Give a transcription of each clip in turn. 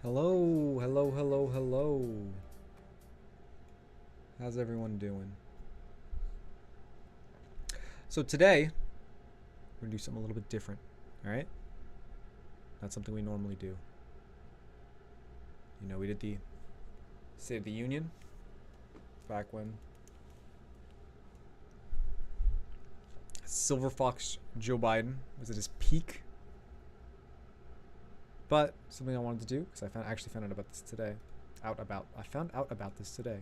Hello, hello, hello, hello. How's everyone doing? So today, we're gonna do something a little bit different, all right? Not something we normally do. You know, we did the State of the Union back when Silver Fox Joe Biden was at his peak. But something I wanted to do, because I actually found out about this today, I found out about this today,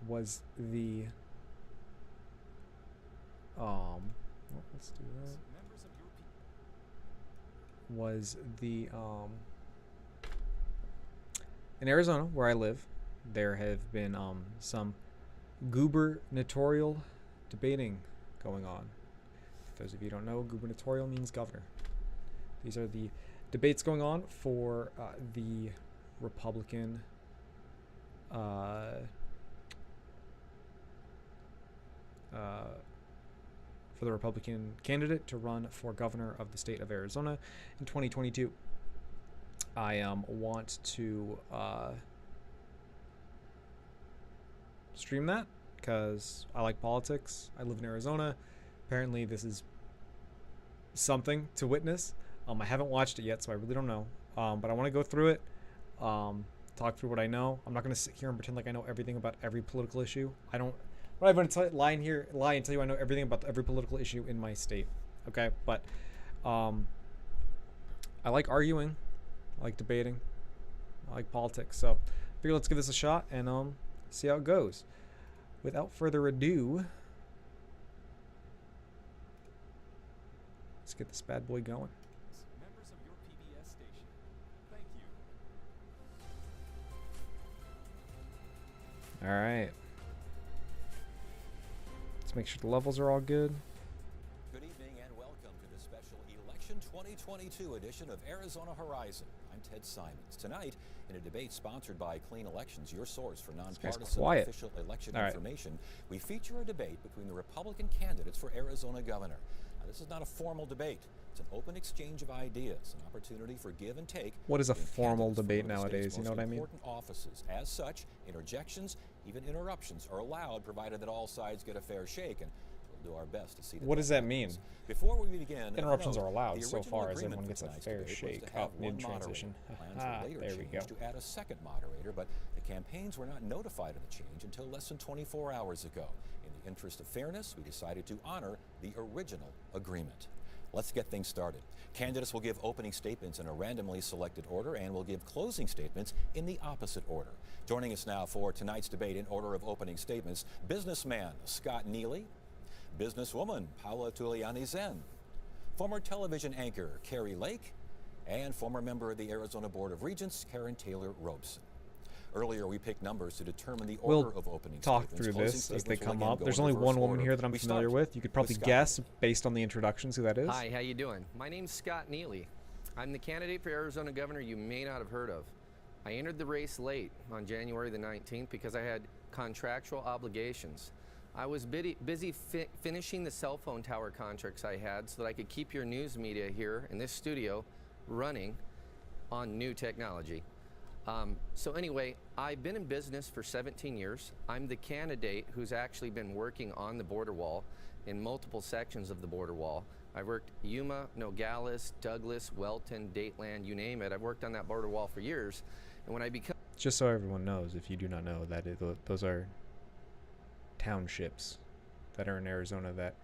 was the well, let's do that. Was the in Arizona where I live, there have been some gubernatorial debating going on. For those of you who don't know, gubernatorial means governor. These are the debates going on for the Republican for the Republican candidate to run for governor of the state of Arizona in 2022. I want to stream that because I like politics. I live in Arizona. Apparently, this is something to witness. I haven't watched it yet, so I really don't know. But I want to go through it, talk through what I know. I'm not going to sit here and pretend like I know everything about every political issue. I'm not going to lie and tell you I know everything about every political issue in my state. Okay, but I like arguing, I like debating, I like politics. So I figure let's give this a shot and see how it goes. Without further ado, let's get this bad boy going. Members of your PBS station, thank you. All right. Let's make sure the levels are all good. Good evening and welcome to the special Election 2022 edition of Arizona Horizon. I'm Ted Simons. Tonight, in a debate sponsored by Clean Elections, your source for nonpartisan official election information, we feature a debate between the Republican candidates for Arizona governor. Now, this is not a formal debate. It's an open exchange of ideas, an opportunity for give and take. What is a formal debate nowadays? You know what I mean? Important offices. As such, interjections, even interruptions, are allowed, provided that all sides get a fair shake. And we'll do our best to see that. What does that mean? Before we begin, interruptions are allowed so far as everyone gets a fair shake up mid-transition. There we go. To add a second moderator, but the campaigns were not notified of the change until less than 24 hours ago. In the interest of fairness, we decided to honor the original agreement. Let's get things started. Candidates will give opening statements in a randomly selected order and will give closing statements in the opposite order. Joining us now for tonight's debate in order of opening statements, businessman Scott Neely, businesswoman Paula Tuliani-Zen, former television anchor Carrie Lake, and former member of the Arizona Board of Regents Karen Taylor Robeson. Earlier, we picked numbers to determine the order of opening statements. We'll talk through this as they come up. There's only one woman here that I'm familiar with. You could probably guess based on the introductions who that is. Hi, how you doing? My name's Scott Neely. I'm the candidate for Arizona governor you may not have heard of. I entered the race late on January the 19th because I had contractual obligations. I was busy finishing the cell phone tower contracts I had so that I could keep your news media here in this studio running on new technology. So anyway, I've been in business for 17 years. I'm the candidate who's actually been working on the border wall in multiple sections of the border wall. I've worked Yuma, Nogales, Douglas, Welton, Dateland, you name it. I've worked on that border wall for years. And when I become... Just so everyone knows, if you do not know, those are townships that are in Arizona that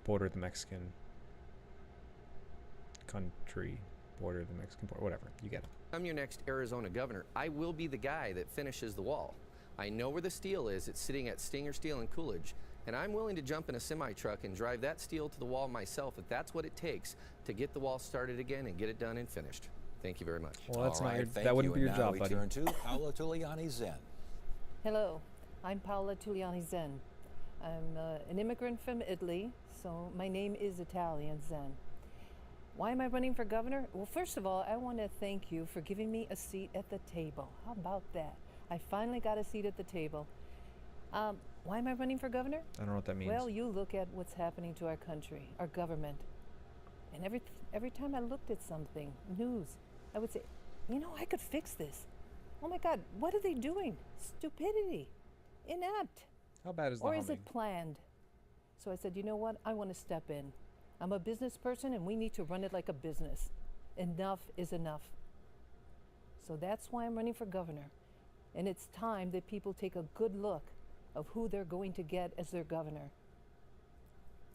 border the Mexican country, border the Mexican border, whatever, you get it. I'm your next Arizona governor. I will be the guy that finishes the wall. I know where the steel is. It's sitting at Stinger Steel in Coolidge. And I'm willing to jump in a semi-truck and drive that steel to the wall myself if that's what it takes to get the wall started again and get it done and finished. Thank you very much. Well, that's not that wouldn't be your job, buddy. Turn to Paula Tuliani-Zen. Hello, I'm Paola Tuliani-Zen. I'm an immigrant from Italy, so my name is Italian Zen. Why am I running for governor? Well, first of all, I want to thank you for giving me a seat at the table. How about that? I finally got a seat at the table. Why am I running for governor? I don't know what that means. Well, you look at what's happening to our country, our government, and every time I looked at something, news, I would say, you know, I could fix this. Oh my God, what are they doing? Stupidity. Inept. How bad is the Or humming? is it planned? So I said, you know what? I want to step in. I'm a business person and we need to run it like a business. Enough is enough. So that's why I'm running for governor. And it's time that people take a good look of who they're going to get as their governor.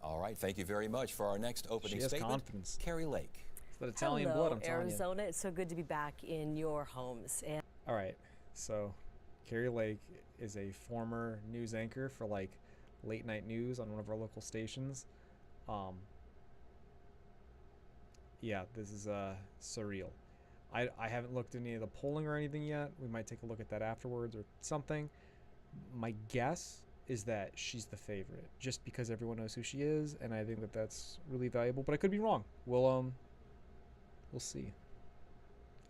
All right, thank you very much. For our next opening She has statement, confidence. Carrie Lake. It's that Italian Hello, blood, I'm telling you. Arizona. It's so good to be back in your homes. And All right, so Carrie Lake is a former news anchor for like late night news on one of our local stations. Yeah, this is surreal. I haven't looked at any of the polling or anything yet. We might take a look at that afterwards or something. My guess is that she's the favorite, just because everyone knows who she is, and I think that that's really valuable. But I could be wrong. We'll see.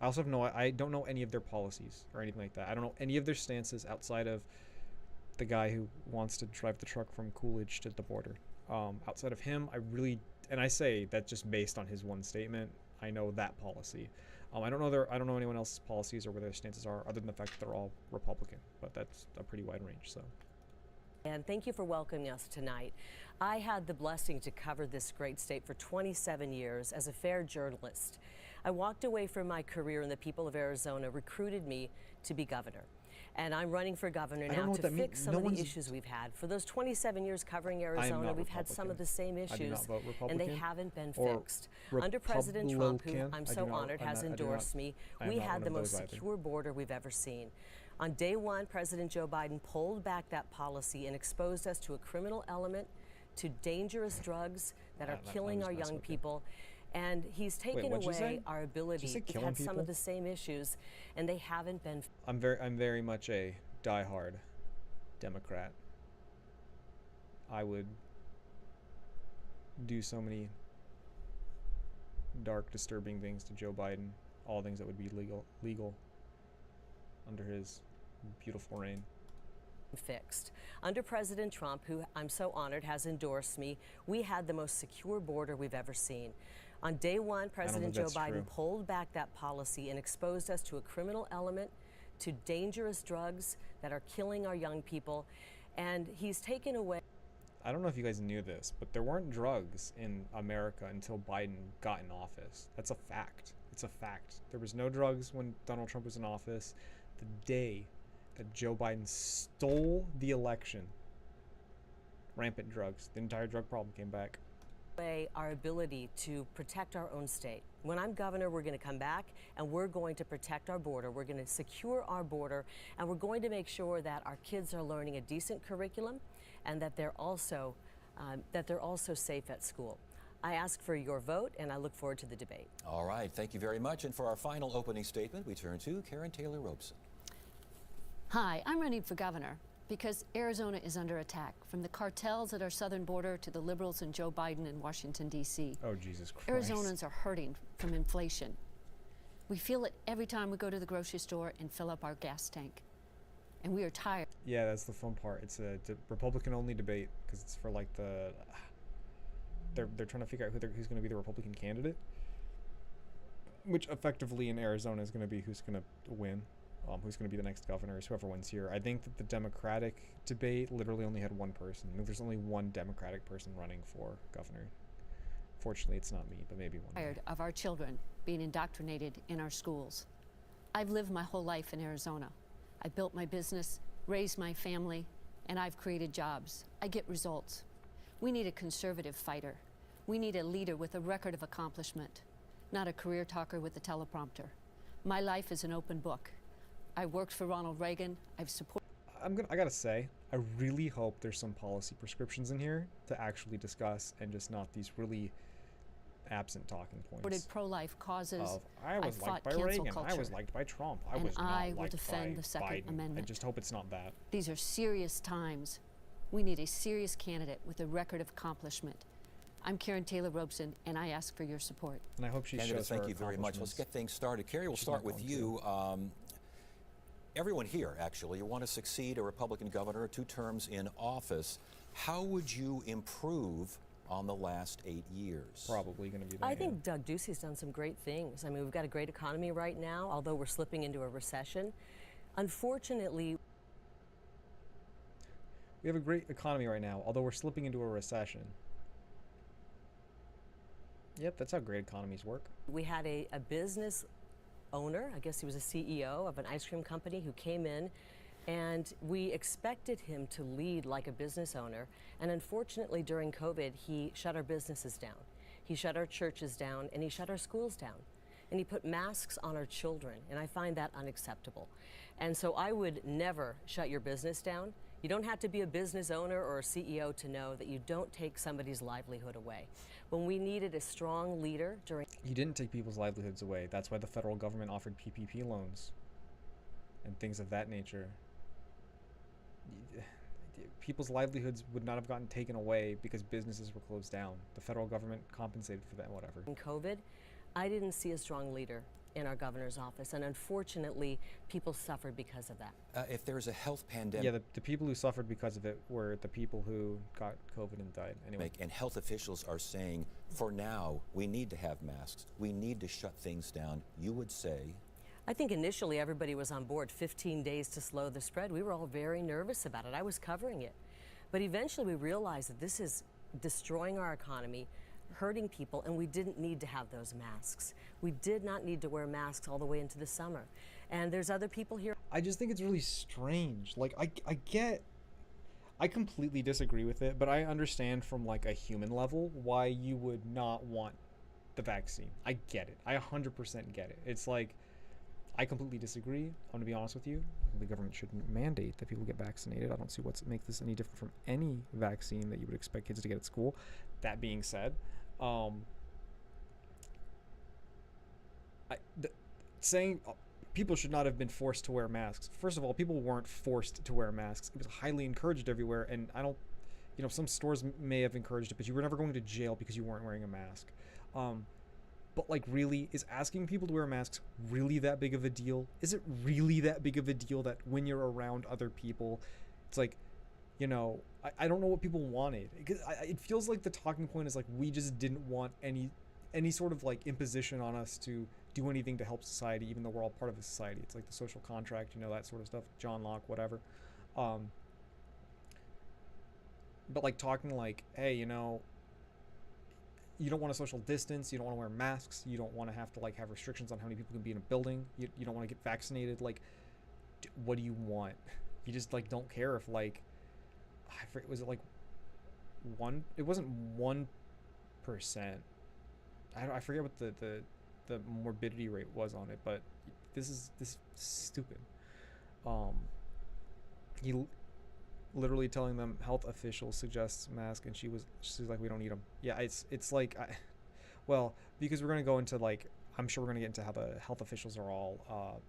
I also I don't know any of their policies or anything like that. I don't know any of their stances outside of the guy who wants to drive the truck from Coolidge to the border. Outside of him, and I say that just based on his one statement. I know that policy. I don't know anyone else's policies or where their stances are, other than the fact that they're all Republican. But that's a pretty wide range. So. And thank you for welcoming us tonight. I had the blessing to cover this great state for 27 years as a fair journalist. I walked away from my career and the people of Arizona recruited me to be governor. And I'm running for governor now to fix some of the issues we've had. For those 27 years covering Arizona, we've had some of the same issues, and they haven't been fixed. Under President Trump, who I'm so honored has endorsed me, we had the most secure border we've ever seen. On day one, President Joe Biden pulled back that policy and exposed us to a criminal element, to dangerous drugs that are killing our young people. And he's taken away our ability. We've had some of the same issues, and they haven't been. I'm very much a diehard Democrat. I would do so many dark, disturbing things to Joe Biden, all things that would be legal under his beautiful reign. Fixed. Under President Trump, who I'm so honored has endorsed me, we had the most secure border we've ever seen. On day one, President Joe Biden pulled back that policy and exposed us to a criminal element, to dangerous drugs that are killing our young people, and he's taken away. I don't know if you guys knew this, but there weren't drugs in America until Biden got in office. That's a fact. It's a fact. There was no drugs when Donald Trump was in office. The day that Joe Biden stole the election, rampant drugs. The entire drug problem came back. Our ability to protect our own state. When I'm governor, we're going to come back and we're going to protect our border. We're going to secure our border, and we're going to make sure that our kids are learning a decent curriculum and that they're also safe at school. I ask for your vote, and I look forward to the debate. All right, thank you very much. And for our final opening statement, we turn to Karen Taylor Robeson. Hi, I'm running for governor because Arizona is under attack, from the cartels at our southern border to the liberals and Joe Biden in Washington, D.C. Oh, Jesus Christ. Arizonans are hurting from inflation. We feel it every time we go to the grocery store and fill up our gas tank. And we are tired. Yeah, that's the fun part. It's a Republican-only debate because it's for like the... They're trying to figure out who's going to be the Republican candidate, which effectively in Arizona is going to be who's going to win. Who's going to be the next governor, is whoever wins here. I think that the Democratic debate literally only had one person. I think there's only one Democratic person running for governor. Fortunately, it's not me, but maybe one. Tired of our children being indoctrinated in our schools. I've lived my whole life in Arizona. I built my business, raised my family, and I've created jobs. I get results. We need a conservative fighter. We need a leader with a record of accomplishment, not a career talker with a teleprompter. My life is an open book. I worked for Ronald Reagan. I've supported. I gotta say, I really hope there's some policy prescriptions in here to actually discuss, and just not these really absent talking points. Supported pro-life causes. I was liked by Reagan. I was liked by Trump. I was not liked by defend the Second Biden. Amendment. I just hope it's not that. These are serious times. We need a serious candidate with a record of accomplishment. I'm Karen Taylor Robeson, and I ask for your support. And I hope she shows her thank you very much. Let's get things started. Carrie, we'll start with you. Everyone here, actually, you want to succeed a Republican governor, 2 terms in office. How would you improve on the last 8 years. Probably going to be the I negative. think Doug Ducey's done some great things. I mean, we've got a great economy right now, although we're slipping into a recession. Unfortunately, We have a great economy right now, although we're slipping into a recession. Yep, that's how great economies work. we had a business owner, I guess he was a CEO of an ice cream company, who came in, and we expected him to lead like a business owner. And unfortunately, during COVID, he shut our businesses down. He shut our churches down, and he shut our schools down. And he put masks on our children, and I find that unacceptable. And so I would never shut your business down. You don't have to be a business owner or a CEO to know that you don't take somebody's livelihood away. When we needed a strong leader during You didn't take people's livelihoods away. That's why the federal government offered PPP loans and things of that nature. People's livelihoods would not have gotten taken away because businesses were closed down. The federal government compensated for that, whatever. COVID, I didn't see a strong leader in our governor's office, and unfortunately, people suffered because of that. If there's a health pandemic, Yeah, the people who suffered because of it were the people who got COVID and died. Anyway, and health officials are saying, for now, we need to have masks. We need to shut things down. You would say, I think initially everybody was on board. 15 days to slow the spread. We were all very nervous about it. I was covering it. But eventually we realized that this is destroying our economy, hurting people, and we didn't need to have those masks. We did not need to wear masks all the way into the summer. And there's other people here. I just think it's really strange. Like, I completely disagree with it, but I understand from like a human level why you would not want the vaccine. I get it. I 100% get it. It's like, I completely disagree. I'm going to be honest with you. The government shouldn't mandate that people get vaccinated. I don't see what makes this any different from any vaccine that you would expect kids to get at school. That being said, saying people should not have been forced to wear masks. First of all, people weren't forced to wear masks. It was highly encouraged everywhere, and I don't, some stores may have encouraged it, but you were never going to jail because you weren't wearing a mask. But like, really, is asking people to wear masks really that big of a deal? Is it really that big of a deal that when you're around other people, it's like, I don't know what people wanted. It feels like the talking point is like, we just didn't want any sort of like imposition on us to do anything to help society, even though we're all part of a society. It's like the social contract, that sort of stuff, John Locke, whatever. But like talking like, hey, you don't want to social distance, you don't want to wear masks, you don't want to have to like have restrictions on how many people can be in a building, you don't want to get vaccinated, like, what do you want? You just like don't care if like, I forget, was it like it wasn't 1%. I forget what the morbidity rate was on it, but this is stupid. He literally telling them health officials suggests mask, and she's like, we don't need them. Yeah, it's like, because we're gonna go into like, I'm sure we're gonna get into how the health officials are all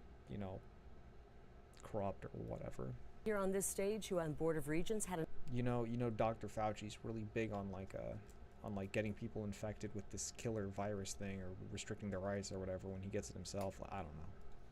corrupt or whatever. Here on this stage, who on Board of Regents had Dr. Fauci's really big on like getting people infected with this killer virus thing, or restricting their rights or whatever when he gets it himself. I don't know.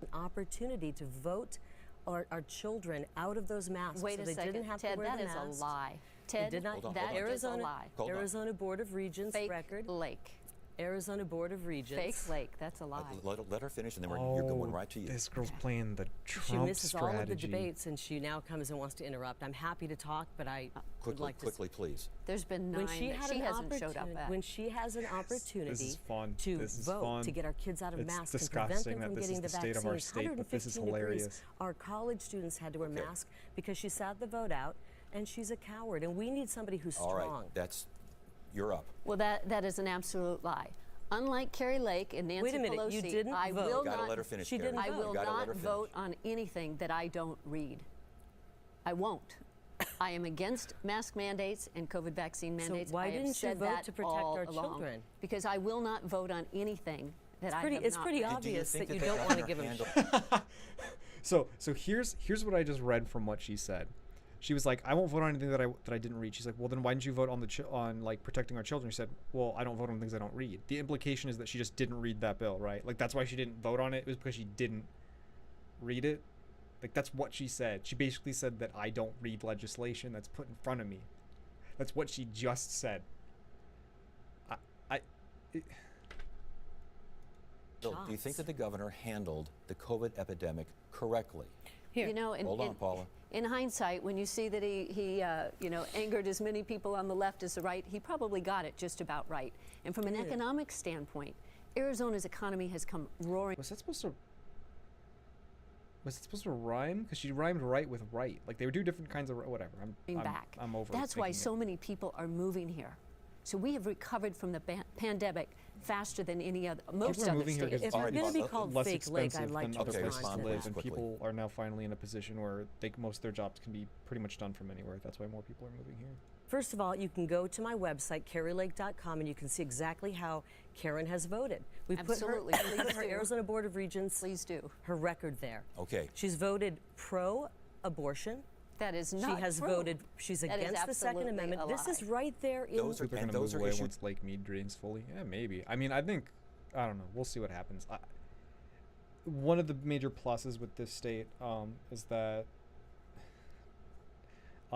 an opportunity to vote our children out of those masks. Wait so a they second, didn't have Ted, to wear that the is masks. a lie. They Ted, did not. Hold on, that hold on. is a Arizona, lie. Hold on. Arizona Board of Regents Fake record. lake. Arizona Board of Regents. Fake lake. That's a lie. Let her finish, and then you're going right to you. This girl's playing the She Trump misses strategy. all of the debates, and she now comes and wants to interrupt. I'm happy to talk, but I would like to. Quickly, please. There's been 9 When she that had she an hasn't showed up opportunity, at. when she has an opportunity This is fun. to This is vote fun. to get our kids out of It's masks and prevent disgusting them that from this getting is the the state vaccines. of our state, but this is 115 degrees. hilarious. Our college students had to wear Okay. masks because she sat the vote out, and she's a coward. And we need somebody who's All strong. right, you're up. Well, that is an absolute lie. Unlike Carrie Lake and Nancy Wait a minute, Pelosi, you didn't I vote. will You gotta not. let her finish. She Carrie. didn't I vote. will You gotta let not her finish. vote on anything that I don't read. I won't. I am against mask mandates and COVID vaccine mandates. why I have didn't you said vote that to protect all our along. children? Because I will not vote on anything that I have It's not pretty read. obvious think that you they don't have want to her give them. handle- So here's what I just read from what she said. She was like, I won't vote on anything that I didn't read. She's like, well, then why didn't you vote on like protecting our children? She said, well, I don't vote on things I don't read. The implication is that she just didn't read that bill, right? Like, that's why she didn't vote on it. It was because she didn't read it. Like, that's what she said. She basically said that I don't read legislation that's put in front of me. That's what she just said. Bill, do you think that the governor handled the COVID epidemic correctly? Here. You know, Hold on, Paula. in hindsight, when you see that he angered as many people on the left as the right, he probably got it just about right. And from an economic standpoint, Arizona's economy has come roaring. Was that supposed to rhyme? Because she rhymed right with right. Like they were two different kinds of whatever. Back. I'm over. That's why thinking so many people are moving here. So we have recovered from the pandemic faster than most People are other moving here states. because If I'm Alrighty, going to be Bob, called less fake Lake, expensive I'd like than to other Okay, places to respond to live, that. and quickly. people are now finally in a position where most of their jobs can be pretty much done from anywhere. That's why more people are moving here. First of all, you can go to my website, carrylake.com, and you can see exactly how Karen has voted. We Absolutely. put her, Please do. Arizona Board of Regents, Please do. her record there. Okay. She's voted pro-abortion. That is not She has true. voted, she's That is against the Second absolutely Amendment. a This is lie. right there in Those are- People are and going to those move are away issues- once Lake Mead drains fully. Yeah, maybe. I mean, I think, I don't know. We'll see what happens. One of the major pluses with this state is that, I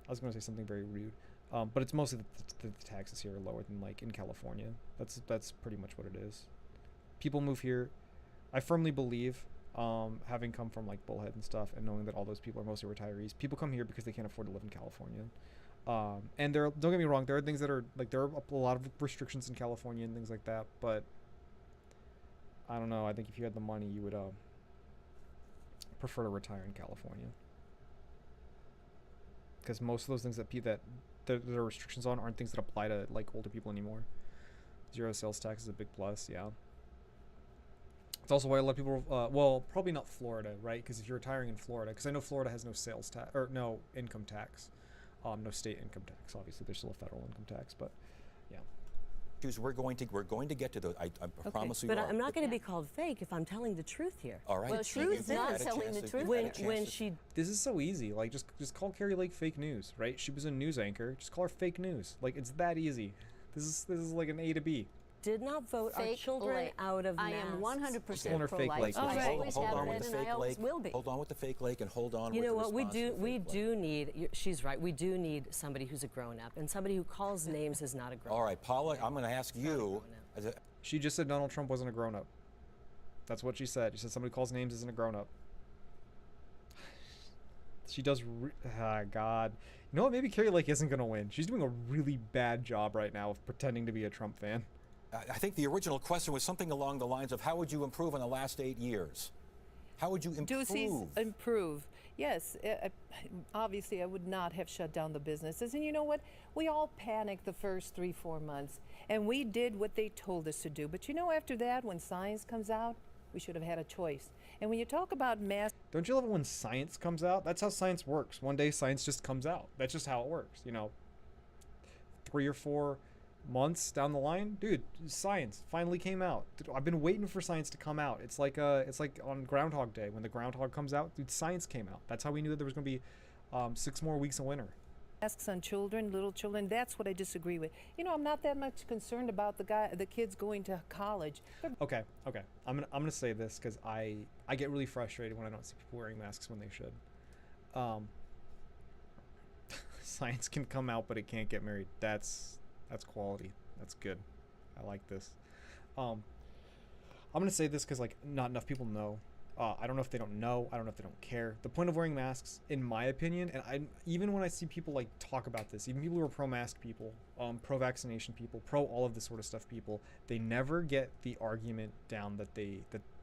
was going to say something very rude, but it's mostly the taxes here are lower than like in California. That's pretty much what it is. People move here. I firmly believe, having come from like Bullhead and stuff, and knowing that all those people are mostly retirees, people come here because they can't afford to live in California. And don't get me wrong, there are things that are like, there are a lot of restrictions in California and things like that, but I don't know. I think if you had the money, you would prefer to retire in California, because most of those things that there are restrictions on aren't things that apply to like older people anymore. Zero sales tax is a big plus. Yeah. It's also why a lot of people, well, probably not Florida, right? Because if you're retiring in Florida, because I know Florida has no sales tax or no income tax, no state income tax. Obviously, there's still a federal income tax, but yeah. We're going to get to those. I promise you. But are. I'm not going to be called fake if I'm telling the truth here. All right. Well, so she's you've not had a telling chance the to- truth. you've had a chance When to- she This is so easy. Like, just call Carrie Lake fake news, right? She was a news anchor. Just call her fake news. Like, it's that easy. This is like an A to B. did not vote our Fake children Lake. out of I masks. am 100% Calling her fake pro-life. Lake. I All right. always hold have on with been the and fake I always Lake. will be. Hold on with the fake Lake and hold on You with know the what we response do? to the We fake Lake. do need. She's right. We do need somebody who's a grown up, and somebody who calls names is not a grown up. All right, Paula, I'm going to ask you. As a, She just said Donald Trump wasn't a grown up. That's what she said. She said somebody calls names isn't a grown up. She does. God. You know what? Maybe Carrie Lake isn't gonna win. She's doing a really bad job right now of pretending to be a Trump fan. I think the original question was something along the lines of how would you improve in the last 8 years? How would you improve? Ducey's improve. Yes, obviously I would not have shut down the businesses. And you know what? We all panicked the first 3-4 months, and we did what they told us to do. But you know, after that, when science comes out, we should have had a choice. And when you talk about mass Don't you love it when science comes out? That's how science works. One day science just comes out. That's just how it works. You know, 3 or 4 months down the line, dude, science finally came out. Dude, I've been waiting for science to come out. It's like on Groundhog Day when the groundhog comes out, dude, science came out. That's how we knew that there was going to be 6 more weeks of winter. masks on children, little children, that's what I disagree with. You know, I'm not that much concerned about the kids going to college. Okay. I'm gonna say this because I get really frustrated when I don't see people wearing masks when they should. Science can come out, but it can't get married. That's quality. That's good. I like this. I'm gonna say this because like not enough people know. I don't know if they don't know. I don't know if they don't care. The point of wearing masks, in my opinion, and even when I see people like talk about this, even people who are pro-mask people, pro-vaccination people, pro all of this sort of stuff people, they never get the argument down that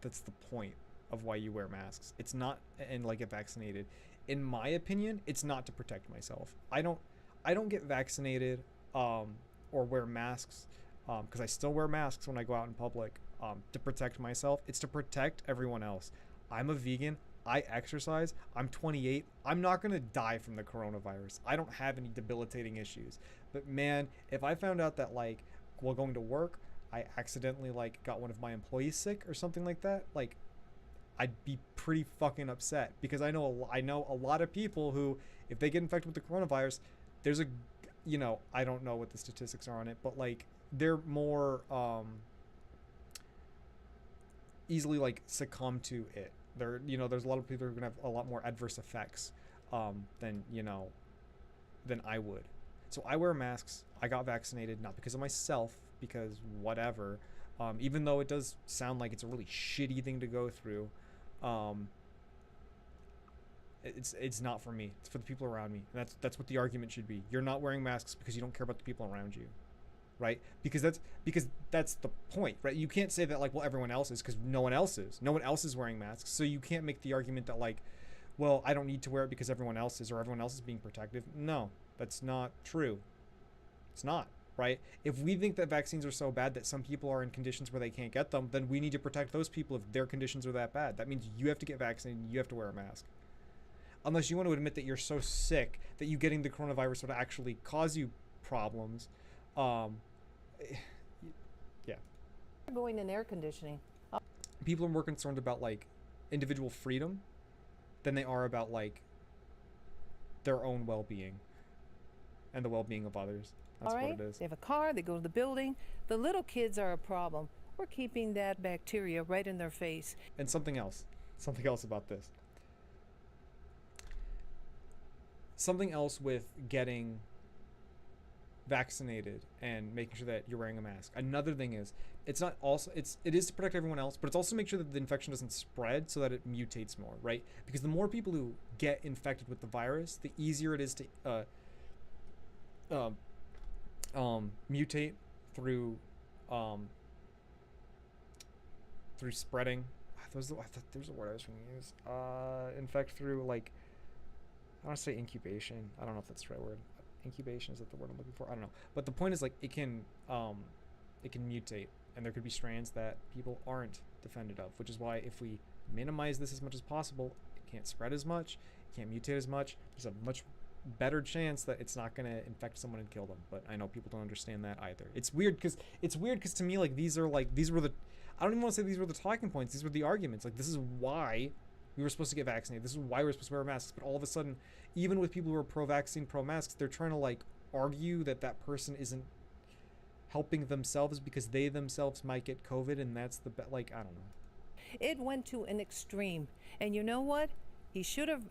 that's the point of why you wear masks. It's not and like get vaccinated. In my opinion, it's not to protect myself. I don't get vaccinated or wear masks because I still wear masks when I go out in public to protect myself. It's to protect everyone else. I'm a vegan. I exercise. I'm 28. I'm not going to die from the coronavirus. I don't have any debilitating issues. But man, if I found out that like while going to work, I accidentally like got one of my employees sick or something like that, like I'd be pretty fucking upset because I know a lot of people who, if they get infected with the coronavirus, there's I don't know what the statistics are on it, but like they're more easily like succumb to it. There's a lot of people who are gonna have a lot more adverse effects than I would. So I wear masks. I got vaccinated not because of myself, because whatever. Even though it does sound like it's a really shitty thing to go through, it's not for me. It's for the people around me. And that's what the argument should be. You're not wearing masks because you don't care about the people around you, right? Because that's the point, right? You can't say that like, well, everyone else is, because no one else is. No one else is wearing masks. So you can't make the argument that like, well, I don't need to wear it because everyone else is, or everyone else is being protective. No, that's not true. It's not, right? If we think that vaccines are so bad that some people are in conditions where they can't get them, then we need to protect those people if their conditions are that bad. That means you have to get vaccinated and you have to wear a mask. Unless you want to admit that you're so sick that you getting the coronavirus would actually cause you problems. Yeah. Going in air conditioning. People are more concerned about like individual freedom than they are about like their own well-being and the well-being of others. That's All right? what it is. They have a car, they go to the building. The little kids are a problem. We're keeping that bacteria right in their face. And something else about this. Something else with getting vaccinated and making sure that you're wearing a mask. Another thing is, it is to protect everyone else, but it's also to make sure that the infection doesn't spread so that it mutates more, right? Because the more people who get infected with the virus, the easier it is to mutate through spreading. There's a word I was trying to use. Infect through like, I want to say incubation. I don't know if that's the right word. Incubation, is that the word I'm looking for? I don't know. But the point is like it can mutate, and there could be strands that people aren't defended of, which is why if we minimize this as much as possible, it can't spread as much, it can't mutate as much. There's a much better chance that it's not going to infect someone and kill them. But I know people don't understand that either. It's weird because to me like these were the, I don't even want to say these were the talking points. These were the arguments. Like this is why we were supposed to get vaccinated. This is why we were supposed to wear masks. But all of a sudden, even with people who are pro-vaccine, pro-masks, they're trying to like argue that that person isn't helping themselves because they themselves might get COVID, and that's the like, I don't know. It went to an extreme, and you know what? He should have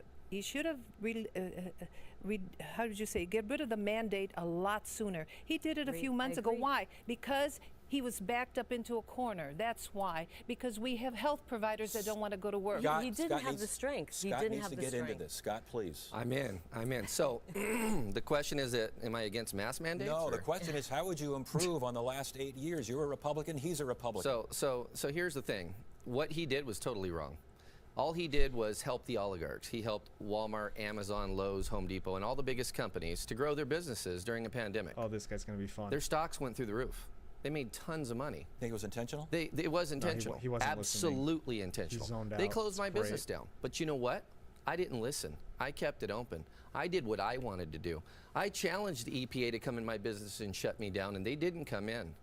how did you say, get rid of the mandate a lot sooner. He did it a few months ago. Why? Because he was backed up into a corner. That's why. Because we have health providers that don't want to go to work. He didn't have the strength. He didn't have the strength. Scott needs to get into this. Scott, please. I'm in. So the question is that, am I against mask mandates? No, the question is, how would you improve on the last 8 years? You're a Republican, he's a Republican. So here's the thing. What he did was totally wrong. All he did was help the oligarchs. He helped Walmart, Amazon, Lowe's, Home Depot, and all the biggest companies to grow their businesses during a pandemic. Oh, this guy's going to be fun. Their stocks went through the roof. They made tons of money. Think it was intentional? It was intentional. No, he wasn't absolutely listening. intentional. He zoned out. They closed my It's great. business down. But you know what? I didn't listen. I kept it open. I did what I wanted to do. I challenged the EPA to come in my business and shut me down, and they didn't come in.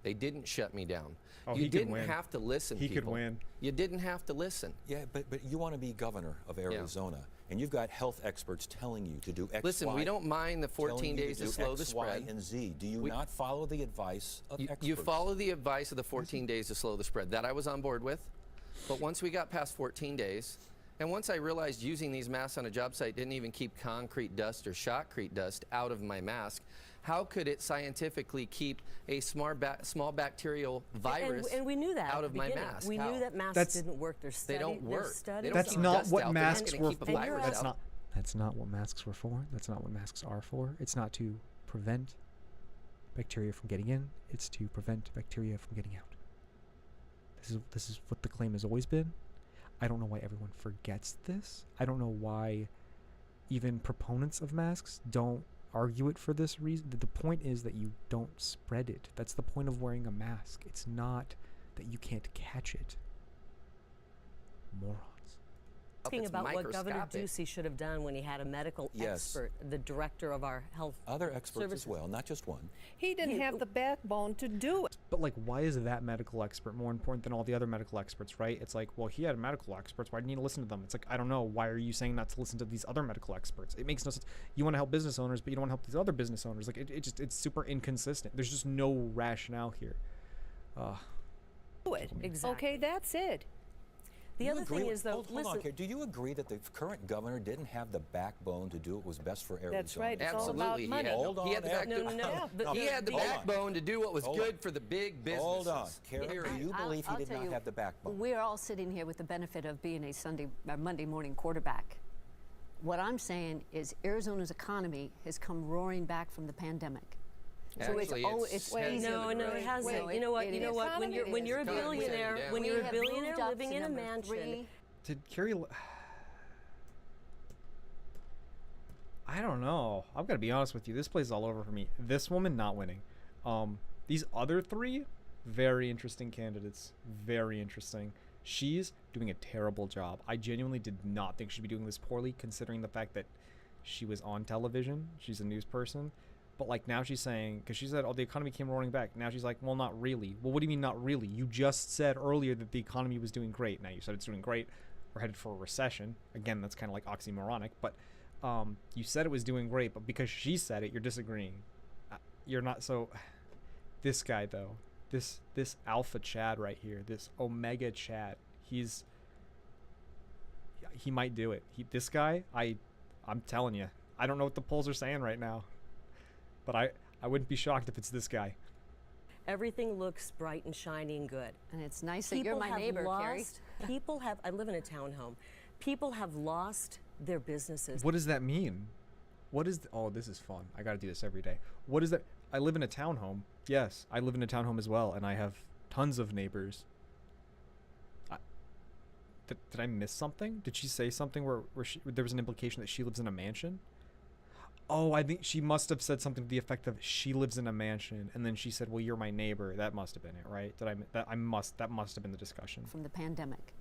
They didn't shut me down. Oh, you he didn't could win. have to listen, He people. could win. You didn't have to listen. Yeah, but you want to be governor of Arizona, and you've got health experts telling you to do X, Listen, Y, we don't mind the 14 days to slow the X, Y, spread. and Z. Do you not follow the advice of experts? You follow the advice of the 14 days to slow the spread. That I was on board with. But once we got past 14 days, and once I realized using these masks on a job site didn't even keep concrete dust or shotcrete dust out of my mask, how could it scientifically keep a small bacterial virus and we knew that out of my beginning. mask? We knew that masks didn't work. They don't work. Studies. That's not what masks were for. That's not what masks were for. That's not what masks are for. It's not to prevent bacteria from getting in. It's to prevent bacteria from getting out. This is what the claim has always been. I don't know why everyone forgets this. I don't know why even proponents of masks don't argue it for this reason. The point is that you don't spread it. That's the point of wearing a mask. It's not that you can't catch it. Morons. Talking about what Governor Ducey should have done when he had a medical expert, the director of our health Other experts services. as well, not just one. He didn't have the backbone to do it. But like, why is that medical expert more important than all the other medical experts, right? It's like, well, he had medical experts. Why didn't you listen to them? It's like, I don't know. Why are you saying not to listen to these other medical experts? It makes no sense. You want to help business owners, but you don't want to help these other business owners. Like, it's super inconsistent. There's just no rationale here. Do it. Exactly. Okay, that's it. The You other agree thing with- is, though, hold on, listen. Kate. Do you agree that the current governor didn't have the backbone to do what was best for Arizona? That's right. It's all Absolutely, about he money. had. Hold He had the on, back- No, no, no. Yeah, but He had the hold on. backbone to do what was Hold on. good for the big businesses. Hold on, Karen. Period. Do you believe he I'll did tell not you, have the backbone? We're all sitting here with the benefit of being a Monday morning quarterback. What I'm saying is Arizona's economy has come roaring back from the pandemic. Actually, it's heading No, in the no, it direction. hasn't. Wait, you know what? it You know is. what? When Economy you're a is. billionaire, Economy when is. you're We a have billionaire moved up living to in a number mansion, 3. Did Carrie? I don't know. I'm gonna be honest with you. This plays all over for me. This woman not winning. These other 3, very interesting candidates. Very interesting. She's doing a terrible job. I genuinely did not think she'd be doing this poorly, considering the fact that she was on television. She's a news person. But like now she's saying, because she said, oh, the economy came roaring back. Now she's like, well, not really. Well, what do you mean not really? You just said earlier that the economy was doing great. Now you said it's doing great. We're headed for a recession. Again, that's kind of like oxymoronic. But you said it was doing great, but because she said it, you're disagreeing. You're not so... This guy, though. This alpha Chad right here. This omega Chad. He might do it. This guy, I'm telling you. I don't know what the polls are saying right now. But I wouldn't be shocked if it's this guy. everything looks bright and shiny and good. And it's nice that you're my neighbor, Carrie. People have, I live in a townhome. People have lost their businesses. What does that mean? What is, oh, this is fun. I got to do this every day. What is that? I live in a townhome. Yes, I live in a townhome as well, and I have tons of neighbors. Did I miss something? Did she say something where there was an implication that she lives in a mansion? Oh, I think she must have said something to the effect of she lives in a mansion, and then she said, "Well, you're my neighbor." That must have been it, right? That must have been the discussion. From the pandemic.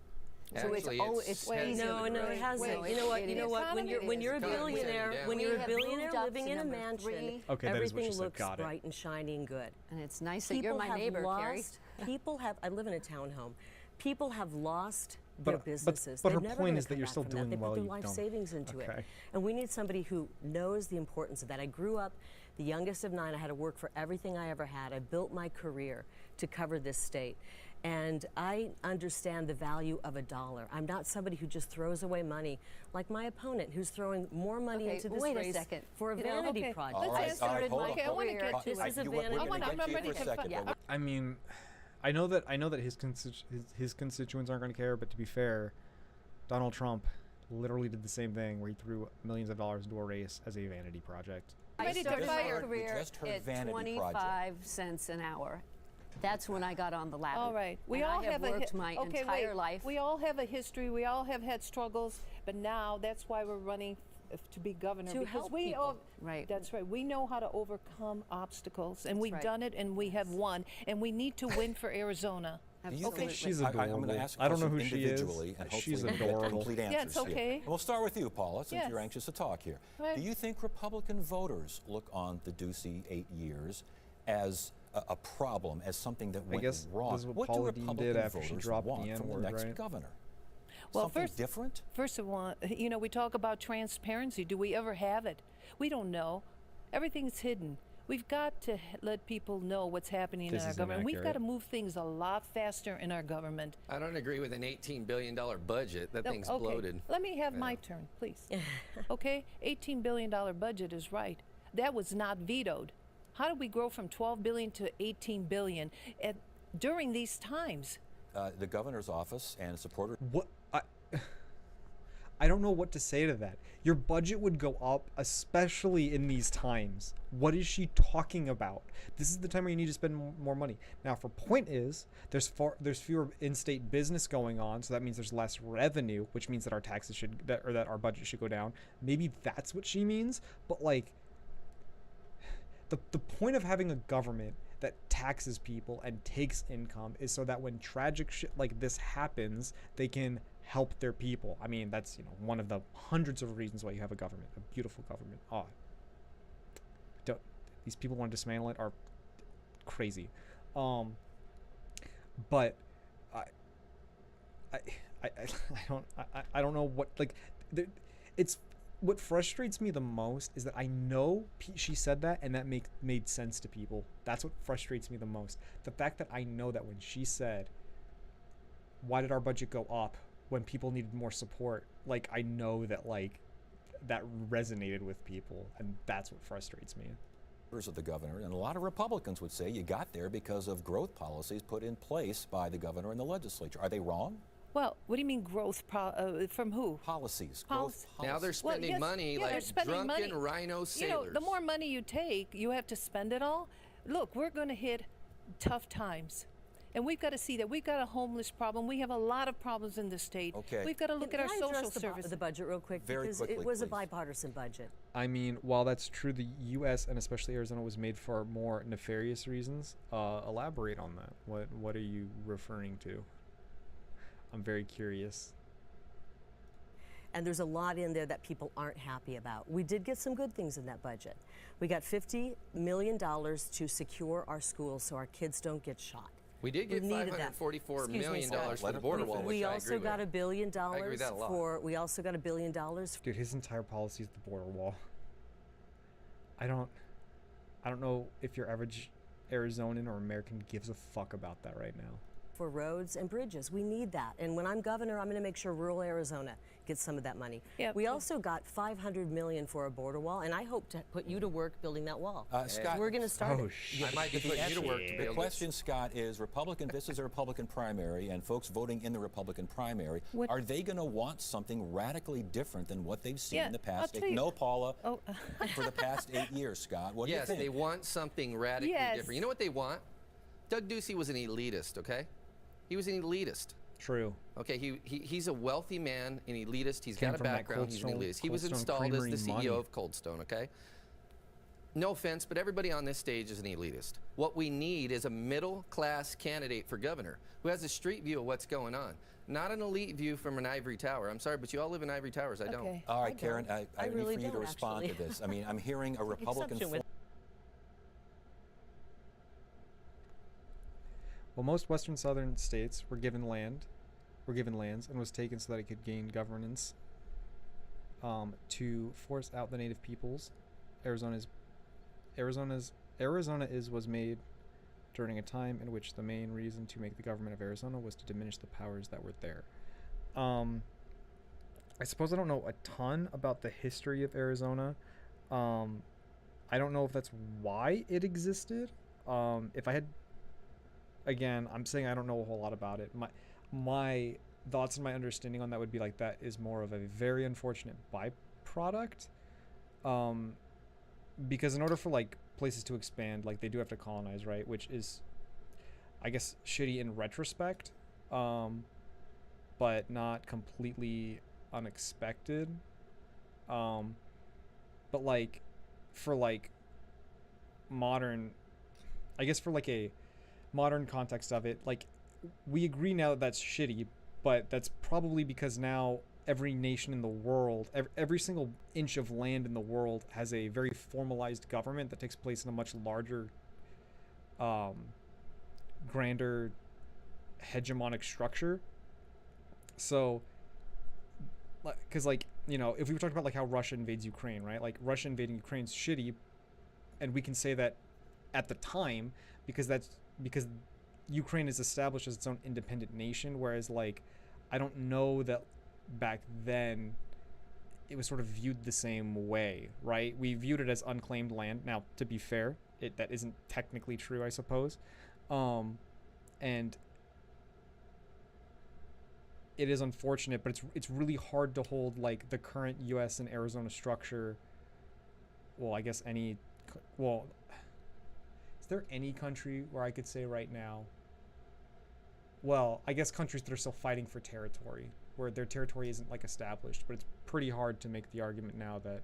Actually, it's heading in No, the no, it direction. hasn't. Wait, You know what? it You know is. what? When you're a Economy's heading billionaire, down. when We you're a have billionaire moved up living to in a number mansion, 3. Okay, that is what everything she said. looks Got it. bright and shiny and good. And it's nice that you're my have neighbor, Carrie. lost. People have. I live in a townhome. People have lost But- their but- businesses. but They're her never point gonna is that come you're back still from that. doing They well, put their you life don't. savings into it, Okay. and we need somebody who knows the importance of that. I grew up the youngest of 9. I had to work for everything I ever had. I built my career to cover this state. And I understand the value of a dollar. I'm not somebody who just throws away money like my opponent, who's throwing more money Okay, into this wait a race second. for a You know, vanity okay, project. All right, Let's all right, answer hold it. on. Okay, I want to Career. get to This it. is a We're vanity gonna I'm get to you ready for a to second, yeah. but I mean, I know that his constituents aren't going to care, but to be fair, Donald Trump literally did the same thing where he threw millions of dollars into a race as a vanity project. I Ready to started my fire. career Just her at vanity 25 project. cents an hour. That's when I got on the ladder. All right. We And all I have a worked my okay, entire wait. life. We all have a history. We all have had struggles, but now that's why we're running to be governor To because help we people. all Right. That's right. We know how to overcome obstacles, and That's we've right. done it, and we have won, and we need to win for Arizona. Do you think Absolutely. She's I'm going adorable. to ask I don't know who questions she is. individually, and She's hopefully we'll get adorable. complete answers Yeah, it's okay. here. And we'll start with you, Paula, since Yes. you're anxious to talk here. Right. Do you think Republican voters look on the Ducey 8 years as a problem, as something that went guess wrong? this is what What do Paula Dean Republican did after she voters dropped the want from the N-word, next right? governor? Well, Something different? First of all, you know, we talk about transparency. Do we ever have it? We don't know. Everything's hidden. We've got to let people know what's happening This in our is government. We've got to inaccurate. move things a lot faster in our government. I don't agree with an $18 billion budget. That No, thing's okay. bloated. Let me have my turn, please. Okay, $18 billion budget is right. That was not vetoed. How did we grow from 12 billion to 18 billion during these times? The governor's office and supporters. What? I don't know what to say to that. Your budget would go up, especially in these times. What is she talking about? This is the time where you need to spend more money. Now, if her point is there's fewer in-state business going on, so that means there's less revenue, which means that our taxes that our budget should go down. Maybe that's what she means. But like, the point of having a government that taxes people and takes income is so that when tragic shit like this happens, they can help their people. I mean, that's, one of the hundreds of reasons why you have a government, a beautiful government. These people want to dismantle it are crazy. But I don't know what, like, it's what frustrates me the most is that I know she said that and that made sense to people. That's what frustrates me the most. The fact that I know that when she said, why did our budget go up? when people needed more support, like I know that like that resonated with people, and that's what frustrates me. Of the governor, and a lot of Republicans would say you got there because of growth policies put in place by the governor and the legislature. Are they wrong? Well, what do you mean growth? From who? Policies. Policy. Growth Now they're policies. spending yes, money yeah, they're like spending drunken money. rhino sailors. You know, the more money you take, you have to spend it all. Look, we're going to hit tough times. And we've got to see that. We've got a homeless problem. We have a lot of problems in the state. Okay. We've got to look at our Can I social address services. the budget real quick? Very because quickly, it was a please. bipartisan budget. I mean, while that's true, the U.S. and especially Arizona was made for more nefarious reasons. Elaborate on that. What are you referring to? I'm very curious. And there's a lot in there that people aren't happy about. We did get some good things in that budget. We got $50 million to secure our schools so our kids don't get shot. We did get needed that. $544 Excuse me, million Scott. for the border wall, which We I also agree got with. $1 billion I agree with that a lot. for. We also got $1 billion. Dude, his entire policy is the border wall. I don't know if your average Arizonan or American gives a fuck about that right now. For roads and bridges. We need that. And when I'm governor, I'm going to make sure rural Arizona gets some of that money. Yeah, we yeah. also got $500 million for a border wall, and I hope to put you to work building that wall. Scott, We're going to start Oh it. shit. I might be putting you to work to the build question, Scott, is Republican. This is a Republican primary, and folks voting in the Republican primary, What- are they going to want something radically different than what they've seen Yeah, in the I'll past? tell you- No, Paula. Oh, For the past 8 years, Scott. What do you Yes, think? they want something radically Yes. different. You know what they want? Doug Ducey was an elitist, okay? He was an elitist. True. Okay, he's a wealthy man, an elitist. He's Came got a from that background. He's an Cold elitist. Stone- He was Cold Stone installed as Creamery the CEO money. of Cold Stone, okay? No offense, but everybody on this stage is an elitist. What we need is a middle-class candidate for governor who has a street view of what's going on, not an elite view from an ivory tower. I'm sorry, but you all live in ivory towers. I don't. okay. All right, I Karen, don't. I I need really for you to don't, respond actually. to this. I mean, I'm hearing a Republican. Exception with- Well, most western southern states were given lands, and was taken so that it could gain governance. To force out the native peoples, Arizona was made during a time in which the main reason to make the government of Arizona was to diminish the powers that were there. I suppose I don't know a ton about the history of Arizona. I don't know if that's why it existed. If I had, again, I'm saying I don't know a whole lot about it. My thoughts and my understanding on that would be like that is more of a very unfortunate byproduct. Because in order for like places to expand, like they do have to colonize, right? Which is, I guess, shitty in retrospect, but not completely unexpected. But like for like modern, I guess for like a modern context of it, like we agree now that that's shitty, but that's probably because now every nation in the world, every single inch of land in the world has a very formalized government that takes place in a much larger, grander, hegemonic structure. So, because like, you know, if we were talking about like how Russia invades Ukraine, right? Like Russia invading Ukraine's shitty, and we can say that at the time because Ukraine is established as its own independent nation, whereas like I don't know that back then it was sort of viewed the same way, right? We viewed it as unclaimed land. Now, to be fair, that isn't technically true, I suppose. And it is unfortunate, but it's really hard to hold like the current U.S. and Arizona structure. Well, I guess is there any country where I could say right now? Well, I guess countries that are still fighting for territory, where their territory isn't like established, but it's pretty hard to make the argument now that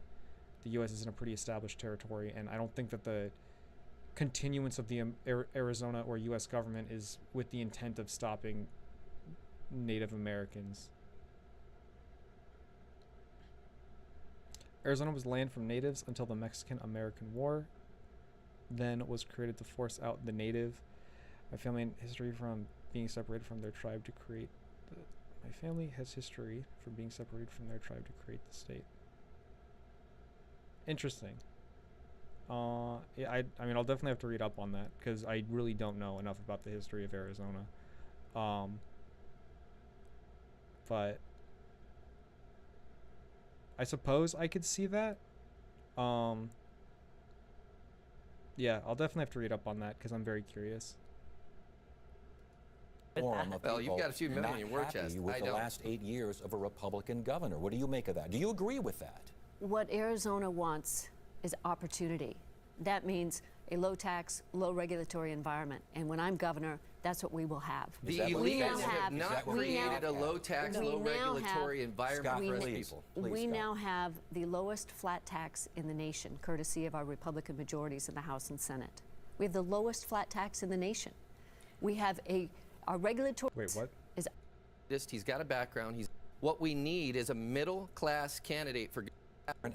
the U.S. is in a pretty established territory, and I don't think that the continuance of the Arizona or U.S. government is with the intent of stopping Native Americans. Arizona was land from natives until the Mexican-American War, then was created to force out the native. My family and history from being separated from their tribe to create my family has history from being separated from their tribe to create the state. Interesting. Yeah, I mean, I'll definitely have to read up on that because I really don't know enough about the history of Arizona. but I suppose I could see that. Yeah, I'll definitely have to read up on that because I'm very curious. Forum of Well, you've people got a few million not in your war happy chest. with I the don't. last 8 years of a Republican governor. What do you make of that? Do you agree with that? What Arizona wants is opportunity. That means a low tax, low regulatory environment. And when I'm governor, that's what we will have. Is The that what we elites now have have? Is not that what we now created a have? low tax, We low now have- regulatory environment Scott, for us please. people. Please, We Scott. now have the lowest flat tax in the nation, courtesy of our Republican majorities in the House and Senate. We have the lowest flat tax in the nation. We have our regulatory Wait, what? is He's got a background. What we need is a middle-class candidate for.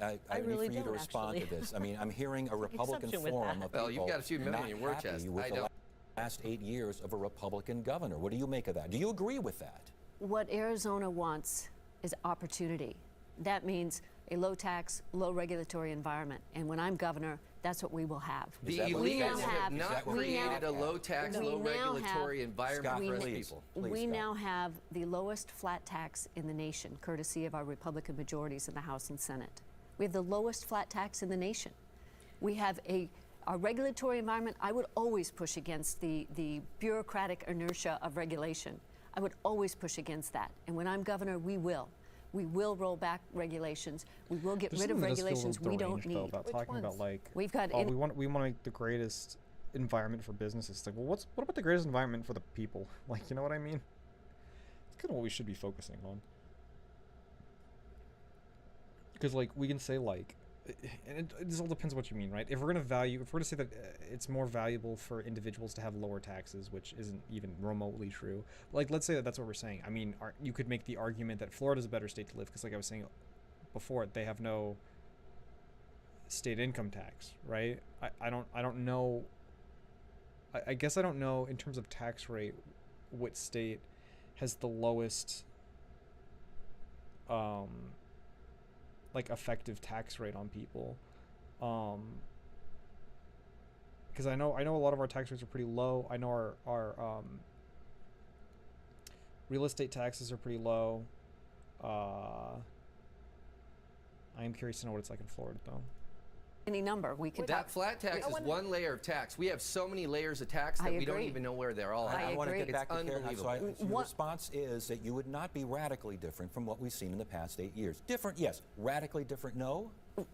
I really need for you to don't, respond actually. to this. I mean, I'm hearing a Republican exception with forum that. of Well, people you've got a few million not in your war happy chest. with I the don't. last 8 years of a Republican governor. What do you make of that? Do you agree with that? what Arizona wants is opportunity. That means a low tax, low regulatory environment. And when I'm governor, that's what we will have. Is The that what we elites now we have- have Is not that what we now created a have? low tax, We low now have- regulatory environment Scott, for us please. people. We Scott. now have the lowest flat tax in the nation, courtesy of our Republican majorities in the House and Senate. We have the lowest flat tax in the nation. We have our regulatory environment. I would always push against the bureaucratic inertia of regulation. I would always push against that. And when I'm governor, we will. We will roll back regulations. We will get There's rid of something that does feel a regulations little we don't deranged, though, need. about Which talking about ones? like We've got we want to make the greatest environment for businesses. It's like, well, what about the greatest environment for the people? Like, you know what I mean? It's kind of what we should be focusing on. Because like we can say like, and it all depends what you mean, right? If we're gonna say that it's more valuable for individuals to have lower taxes, which isn't even remotely true. Like, let's say that that's what we're saying. I mean, you could make the argument that Florida's a better state to live because, like I was saying before, they have no state income tax, right? I don't know. I guess I don't know in terms of tax rate what state has the lowest like effective tax rate on people, because I know a lot of our tax rates are pretty low. I know our real estate taxes are pretty low. I am curious to know what it's like in Florida though. Any number we could. That flat tax is one layer of tax. We have so many layers of tax that I we don't agree. even know where they're all at. I want to agree. get back It's to Karen. So unbelievable. your What- response is that you would not be radically different from what we've seen in the past 8 years. Different, yes. Radically different, no.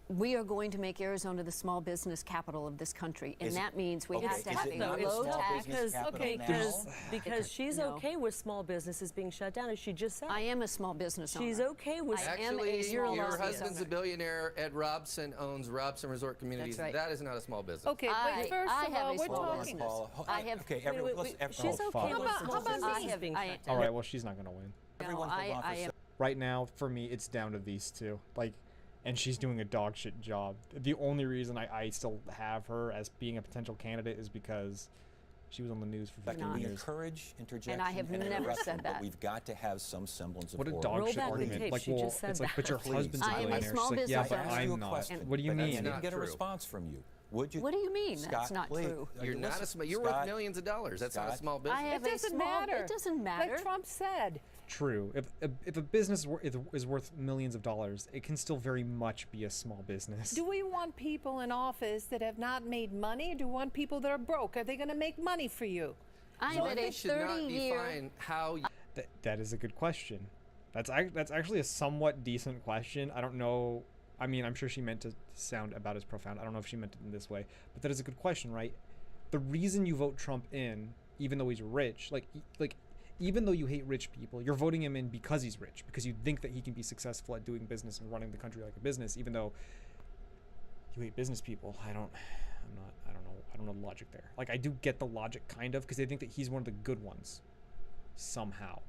We are going to make Arizona the small business capital of this country, and Is it- that means we okay, have to is have it a not a low small tax. business capital now? Because she's No. okay with small businesses being shut down, as she just said. I am a small business owner. She's okay with. I am a Actually, small your business husband's owner. a billionaire. Ed Robson owns Robson Resort Communities. right. That is not a small business. Okay, but first I of have all, a we're small talking. business. Paula, I have. okay, everyone, let's. She's Oh, okay fuck. with How small about businesses I have- being I- shut down. All right, well, she's not gonna win. Everyone, No, hold on for a I am. sec. Right now, for me, it's down to these two. Like, and she's doing a dog shit job. The only reason I still have her as being a potential candidate is because she was on the news for Becky, 15 we years. encourage interjection And I have never interruption, said but that. we've got to have some semblance of What a order. dog Roll shit back the argument. tape. Like, She well, just said it's like, that. but your Please. husband's a I am a billionaire. small She's like, yeah, business but I asked you a I'm not. question, What do you but I mean? didn't Not get a true. response from you. Would you? What do you mean? Scott, That's not please. true. Are You're you not a listening? small. You're worth Scott, millions of dollars. That's not a Scott? small I business. have It a doesn't small. matter. It doesn't matter. Like Trump said. True. If a business is worth millions of dollars, it can still very much be a small business. Do we want people in office that have not made money? Or do we want people that are broke? Are they going to make money for you? I'm at Money a should not 30-year. define how. That is a good question. That's actually a somewhat decent question. I don't know. I mean, I'm sure she meant to sound about as profound. I don't know if she meant it in this way, but that is a good question, right? The reason you vote Trump in, even though he's rich, like even though you hate rich people, you're voting him in because he's rich, because you think that he can be successful at doing business and running the country like a business, even though you hate business people. I don't know the logic there. Like, I do get the logic kind of, because they think that he's one of the good ones somehow.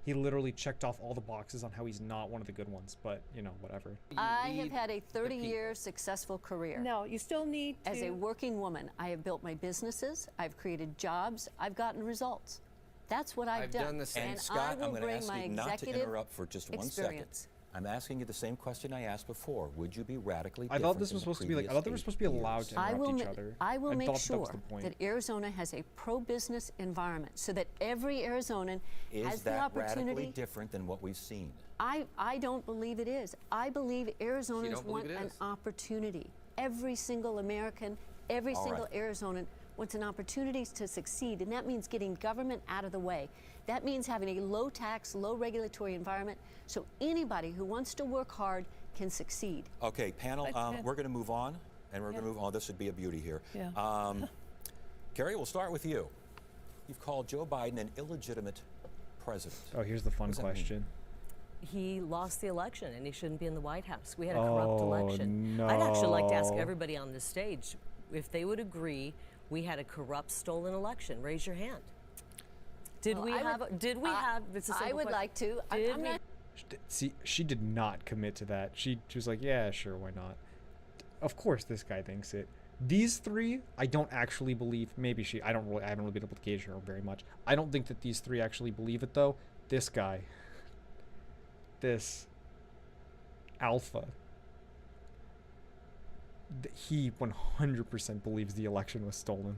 He literally checked off all the boxes on how he's not one of the good ones, but whatever. I have lead had a the 30-year successful career. No, you still need to. As a working woman, I have built my businesses, I've created jobs, I've gotten results. That's what I've I've done the done. same. And And Scott, I I'm will going to bring ask my you not to executive interrupt for just 1 second. experience. I'm asking you the same question I asked before. Would you be radically I different thought this than was the supposed to be like, I previous thought they were supposed to be 8 allowed years? to interrupt each other. I will make thought that sure was the point. that Arizona has a pro-business environment so that every Arizonan Is has the that radically opportunity. different than what we've seen? I don't believe it is. I believe Arizonans don't want believe it an is. opportunity. Every single American, every All single right. Arizonan wants an opportunity to succeed, and that means getting government out of the way. That means having a low tax, low regulatory environment so anybody who wants to work hard can succeed. Okay, panel, But, we're going to move on, and we're going to move on. This would be a beauty here. Yeah. Carrie, we'll start with you. You've called Joe Biden an illegitimate president. Oh, here's the fun does that mean? question. He lost the election and he shouldn't be in the White House. We had a corrupt Oh, election. I'd actually like to ask no. everybody on this stage if they would agree we had a corrupt, stolen election. Raise your hand. Did Well, we I have? would- Did we have? It's a I simple would question. like to. Did I'm we- not. See, she did not commit to that. She was like, yeah, sure, why not? Of course, this guy thinks it. These three, I don't actually believe. Maybe she. I haven't really been able to gauge her very much. I don't think that these three actually believe it though. This guy, this alpha, he 100% believes the election was stolen.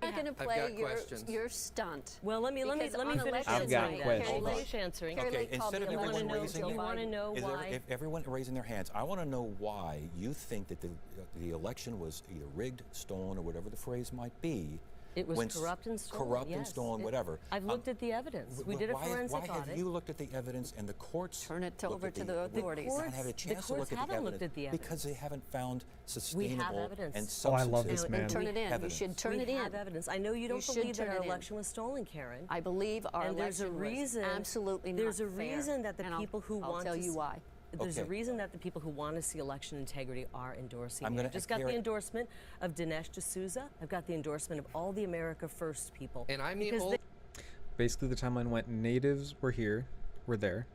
I'm not going to I've play got your, questions. your stunt. Well, let me Because finish on answering election I've got that. questions. Carrie, Hold on. finish answering. Carrie Okay, Lake called instead the of election everyone no raising Joe You want to Biden. know Is why? if everyone raising their hands, I want to know why you think that the election was either rigged, stolen, or whatever the phrase might be. It was when corrupt and stolen. Corrupt and yes. stolen, whatever. I've looked at the evidence. We did a forensic Why audit. have you looked at the evidence and the courts Turn it looked over at to the authorities. Not had a chance to courts look at the haven't evidence looked at the because they haven't found sustainable evidence. and Oh, I love substantive this man. And turn it in. evidence. You should turn we it in. have evidence. I know you don't should believe that turn our it in. election was stolen, Karen. I believe our And there's a election was reason. absolutely not There's a fair. reason that the And people who I'll want tell to you s- why. There's a Okay. reason that the people who want to see election integrity are endorsing I'm it. gonna- I just got Karen- the endorsement of Dinesh D'Souza. I've got the endorsement of all the America First people. And I'm the Because old. they- Basically, the timeline went: natives were here, were there,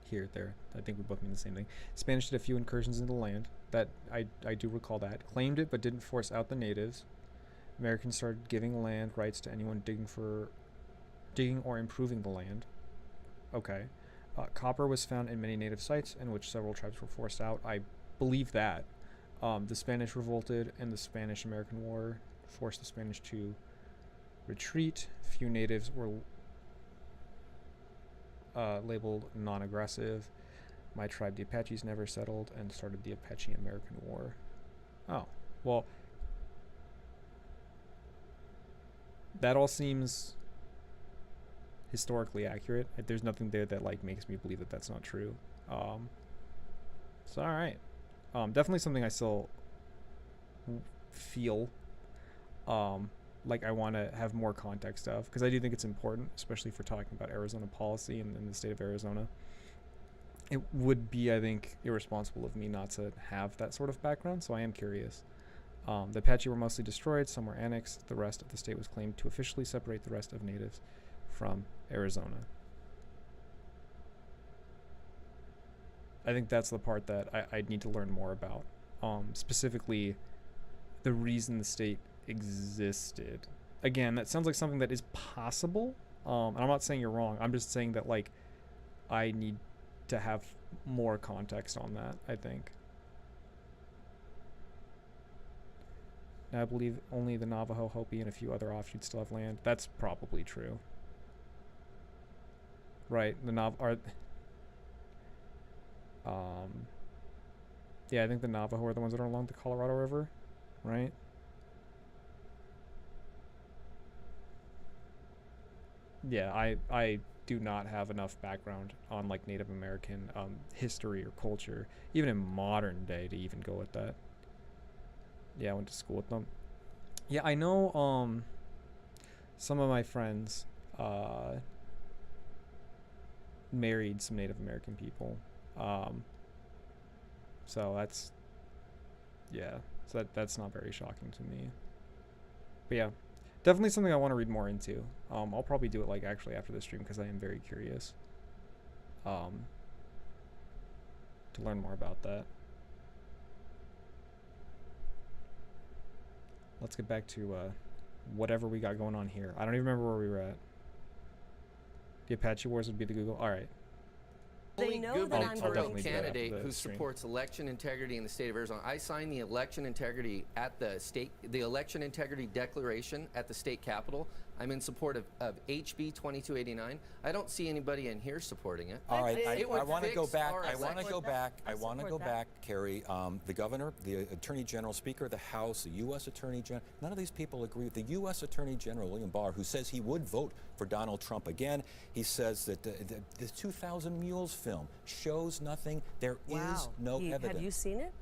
here, there. I think we both mean the same thing. Spanish did a few incursions into the land. That I do recall that. Claimed it, but didn't force out the natives. Americans started giving land rights to anyone digging or improving the land. Okay. Copper was found in many native sites in which several tribes were forced out. I believe that. The Spanish revolted and the Spanish-American War forced the Spanish to retreat. Few natives were labeled non-aggressive. My tribe, the Apaches, never settled and started the Apache-American War. Oh, well, that all seems historically accurate. There's nothing there that like makes me believe that that's not true. So all right, definitely something I still feel like I want to have more context of, because I do think it's important, especially for talking about Arizona policy and the state of Arizona. It would be, I think, irresponsible of me not to have that sort of background, so I am curious. The Apache were mostly destroyed, some were annexed, the rest of the state was claimed to officially separate the rest of natives from Arizona. I think that's the part that I'd need to learn more about. Specifically, the reason the state existed. Again, that sounds like something that is possible. And I'm not saying you're wrong. I'm just saying that, like, I need to have more context on that, I think. Now, I believe only the Navajo, Hopi, and a few other offshoots still have land. That's probably true. Right, the yeah, I think the Navajo are the ones that are along the Colorado River, right? Yeah, I do not have enough background on like Native American history or culture, even in modern day, to even go with that. Yeah, I went to school with them. Yeah, I know some of my friends married some Native American people. So that's, yeah, so that's not very shocking to me. But yeah, definitely something I want to read more into. I'll probably do it like actually after the stream, because I am very curious to learn more about that. Let's get back to whatever we got going on here. I don't even remember where we were at. The Apache Wars would be the Google. All right. They know that I'm I'll going definitely do that after candidate the who stream. supports election integrity in the state of Arizona. I signed the election integrity at the election integrity declaration at the state capitol. I'm in support of HB 2289. I don't see anybody in here supporting it. All right, It would I want to go fix back. our I want to election. go back. I I want to support go that. back, Carrie. The governor, the attorney general, speaker of the House, the U.S. attorney general. None of these people agree with the U.S. attorney general, William Barr, who says he would vote for Donald Trump again. He says that the 2000 Mules film shows nothing. There is Wow. no Have evidence. you seen it?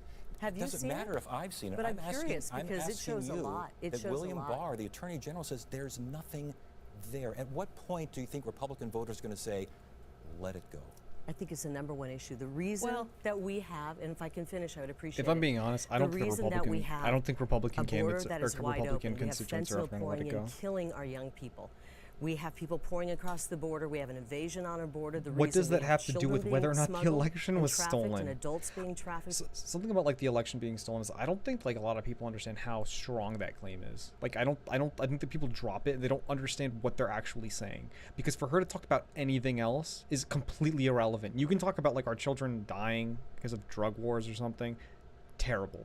Have It you doesn't seen matter it? if I've seen it. But I'm asking, curious I'm because it asking shows a you lot. It that shows a William lot. Barr, the attorney general, says there's nothing there. At what point do you think Republican voters are going to say, let it go? I think it's the number one issue. The reason Well- that we have, and if I can finish, I would appreciate it. If I'm being honest, I don't the think reason that we have I don't think Republican a border candidates that or is wide Republican open. We have constituents are fentanyl ever going to let pouring it go. and killing our young people. We have people pouring across the border. We have an invasion on our border. The What reason does we that have to do children with whether or being not the smuggled election and was trafficked stolen? and adults being trafficked. Something about like the election being stolen is I don't think like a lot of people understand how strong that claim is. Like I think that people drop it and they don't understand what they're actually saying. Because for her to talk about anything else is completely irrelevant. You can talk about like our children dying because of drug wars or something. Terrible.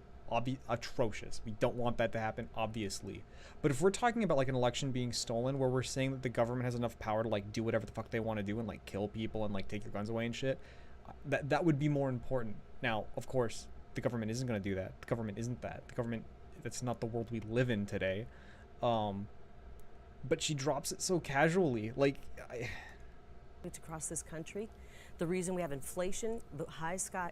Atrocious. We don't want that to happen, obviously. But if we're talking about like an election being stolen where we're saying that the government has enough power to like do whatever the fuck they want to do and like kill people and like take your guns away and shit, that would be more important. Now, of course, the government isn't going to do that. The government isn't that. The government, that's not the world we live in today. But she drops it so casually. Like, Across this country. The reason we have inflation, the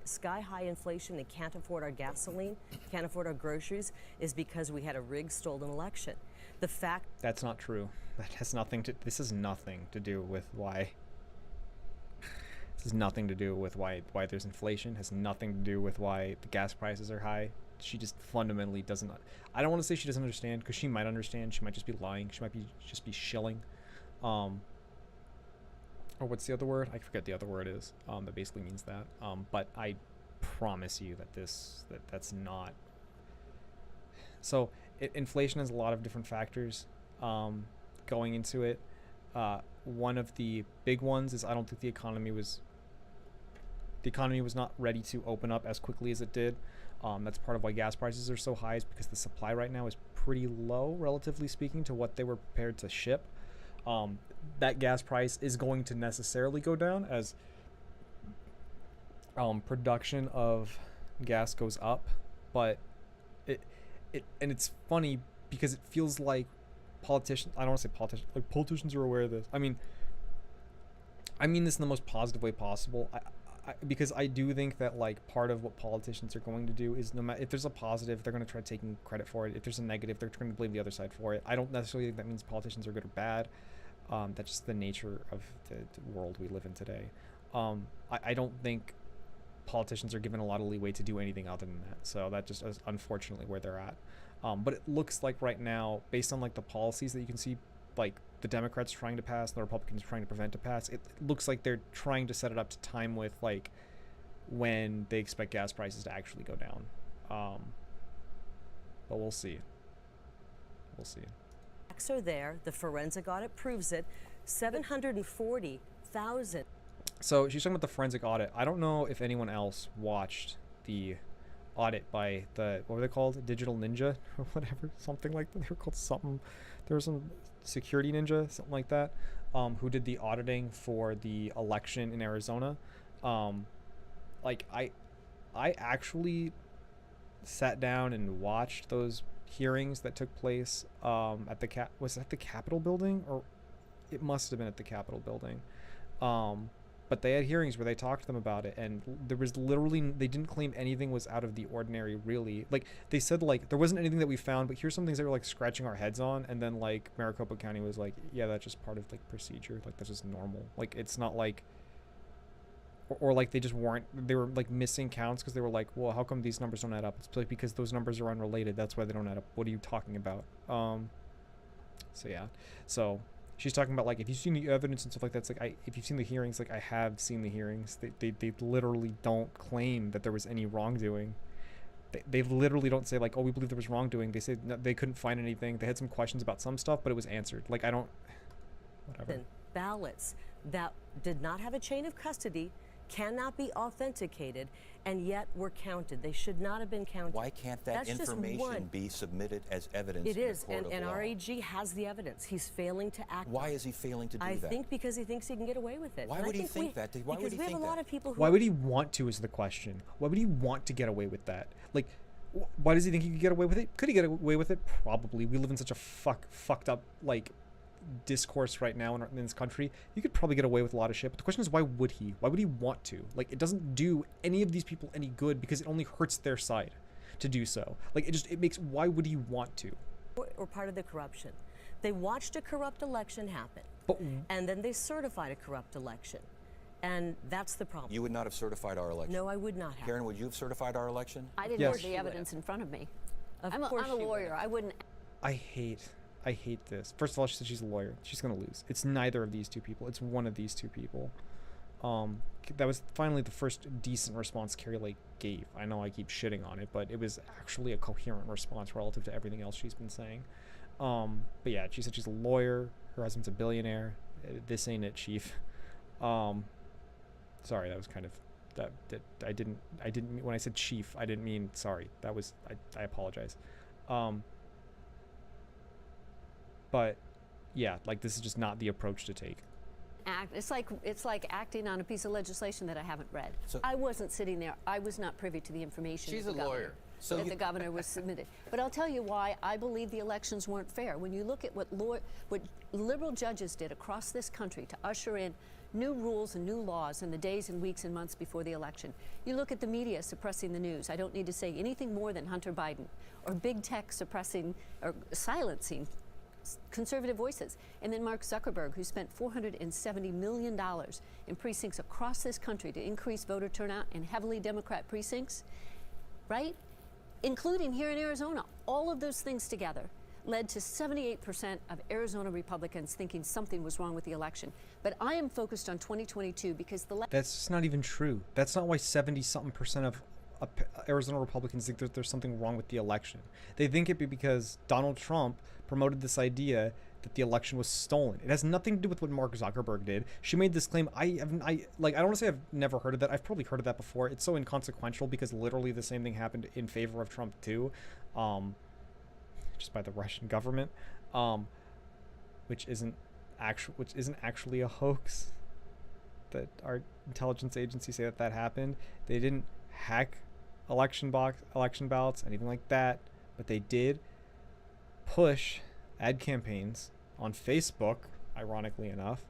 sky high inflation, they can't afford our gasoline, can't afford our groceries, is because we had a rigged, stolen election. The fact that's not true. That has nothing to, this has nothing to do with why. This has nothing to do with why there's inflation, has nothing to do with why the gas prices are high. She just fundamentally doesn't, I don't want to say she doesn't understand, because she might understand. She might just be lying. She might be just be shilling. Or what's the other word? I forget the other word is. That basically means that. But I promise you that that's not. So inflation has a lot of different factors going into it. One of the big ones is I don't think the economy was not ready to open up as quickly as it did. That's part of why gas prices are so high, is because the supply right now is pretty low, relatively speaking, to what they were prepared to ship. That gas price is going to necessarily go down as production of gas goes up, but and it's funny because it feels like politicians, I don't want to say politicians, like politicians are aware of this. I mean this in the most positive way possible. Because I do think that like part of what politicians are going to do is, no matter if there's a positive, they're going to try taking credit for it. If there's a negative, they're going to blame the other side for it. I don't necessarily think that means politicians are good or bad. That's just the nature of the world we live in today. I don't think politicians are given a lot of leeway to do anything other than that. So that just is unfortunately where they're at. But it looks like right now, based on like the policies that you can see, like the Democrats trying to pass, the Republicans trying to prevent to pass, it looks like they're trying to set it up to time with like when they expect gas prices to actually go down. But we'll see. We'll see. facts are there, the forensic audit proves it, 740,000. So she's talking about the forensic audit. I don't know if anyone else watched the audit by the, what were they called? Digital Ninja or whatever, something like that. They were called something. There was some security ninja, something like that, who did the auditing for the election in Arizona. Like I actually sat down and watched those hearings that took place at the was that the Capitol building, or it must have been at the Capitol building. But they had hearings where they talked to them about it, and there was literally, they didn't claim anything was out of the ordinary, really. Like, they said, like, there wasn't anything that we found, but here's some things that were, like, scratching our heads on, and then, like, Maricopa County was like, yeah, that's just part of, like, procedure. Like, that's just normal. Like, it's not, like, or like, they just weren't, they were, like, missing counts because they were like, well, how come these numbers don't add up? It's like, because those numbers are unrelated. That's why they don't add up. What are you talking about? So, yeah. So she's talking about, like, if you've seen the evidence and stuff like that, it's like, if you've seen the hearings, like, I have seen the hearings. They literally don't claim that there was any wrongdoing. They literally don't say, like, oh, we believe there was wrongdoing. They say no, they couldn't find anything. They had some questions about some stuff, but it was answered. Like, I don't, whatever. Ballots that did not have a chain of custody cannot be authenticated, and yet were counted. They should not have been counted. Why can't that That's just information one. be submitted as evidence It in a is, court and of our law? AG has the evidence. He's failing to act. Why on it. is he failing to do I that? think because he thinks he can get away with it. Why And I would he think think that? Why would because he we have think a lot that? of people who Why would he want to is the question. Why would he want to get away with that? Like, why does he think he could get away with it? Could he get away with it? Probably. We live in such a fucked up, like, discourse right now in this country. You could probably get away with a lot of shit, but the question is, why would he? Why would he want to? Like, it doesn't do any of these people any good because it only hurts their side to do so. Like, it makes, why would he want to? were part of the corruption. They watched a corrupt election happen, But and then they certified a corrupt election. And that's the problem. You would not have certified our election. No, I would not have. Karen, would you have certified our election? I didn't Yes. have the evidence in front of me. Of I'm course a she would lawyer. have. I wouldn't. I hate this. First of all, she said she's a lawyer. She's gonna lose. It's neither of these two people. It's one of these two people. That was finally the first decent response Carrie Lake gave. I know I keep shitting on it, but it was actually a coherent response relative to everything else she's been saying. But yeah, she said she's a lawyer. Her husband's a billionaire. This ain't it, chief. Sorry, that was kind of that I didn't mean, when I said chief, I didn't mean sorry. That was I apologize. But yeah, like, this is just not the approach to take. It's like acting on a piece of legislation that I haven't read. So- I wasn't sitting there. I was not privy to the information. She's that a the governor- lawyer. So that you- the governor was submitted. But I'll tell you why I believe the elections weren't fair. When you look at what liberal judges did across this country to usher in new rules and new laws in the days and weeks and months before the election. You look at the media suppressing the news. I don't need to say anything more than Hunter Biden, or big tech suppressing or silencing conservative voices. And then Mark Zuckerberg, who spent $470 million in precincts across this country to increase voter turnout in heavily Democrat precincts, right? Including here in Arizona. All of those things together led to 78% of Arizona Republicans thinking something was wrong with the election. But I am focused on 2022 because That's just not even true. That's not why 70-something% of Arizona Republicans think that there's something wrong with the election. They think it be because Donald Trump promoted this idea that the election was stolen. It has nothing to do with what Mark Zuckerberg did. She made this claim. I don't want to say I've never heard of that. I've probably heard of that before. It's so inconsequential because literally the same thing happened in favor of Trump too, just by the Russian government, which isn't actually a hoax. That our intelligence agencies say that happened. They didn't hack election ballots, anything like that, but they did push ad campaigns on Facebook, ironically enough,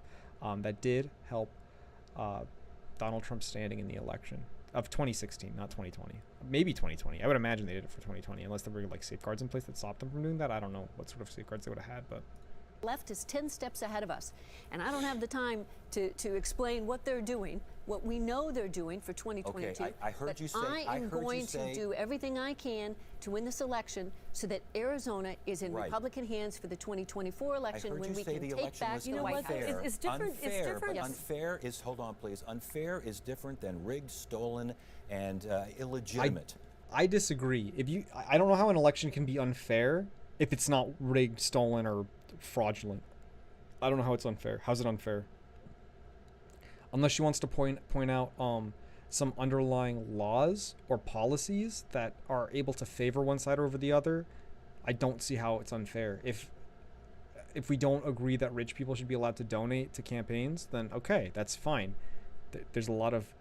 that did help Donald Trump's standing in the election of 2016, not 2020. Maybe 2020. I would imagine they did it for 2020, unless there were like safeguards in place that stopped them from doing that. I don't know what sort of safeguards they would have had, but left is 10 steps ahead of us. And I don't have the time to explain what they're doing, what we know they're doing for 2022. Okay, I heard but you say- I I am heard you going say- to do everything I can to win this election so that Arizona is in Right. Republican hands for the 2024 I election heard when you we say can the take election back was the know White what? House. unfair. It's different- it's Unfair, different. but Yes. unfair is, hold on please, unfair is different than rigged, stolen, and illegitimate. I disagree. I don't know how an election can be unfair if it's not rigged, stolen, or fraudulent. I don't know how it's unfair. How's it unfair? Unless she wants to point out some underlying laws or policies that are able to favor one side over the other, I don't see how it's unfair. If we don't agree that rich people should be allowed to donate to campaigns, then okay, that's fine. There's a lot of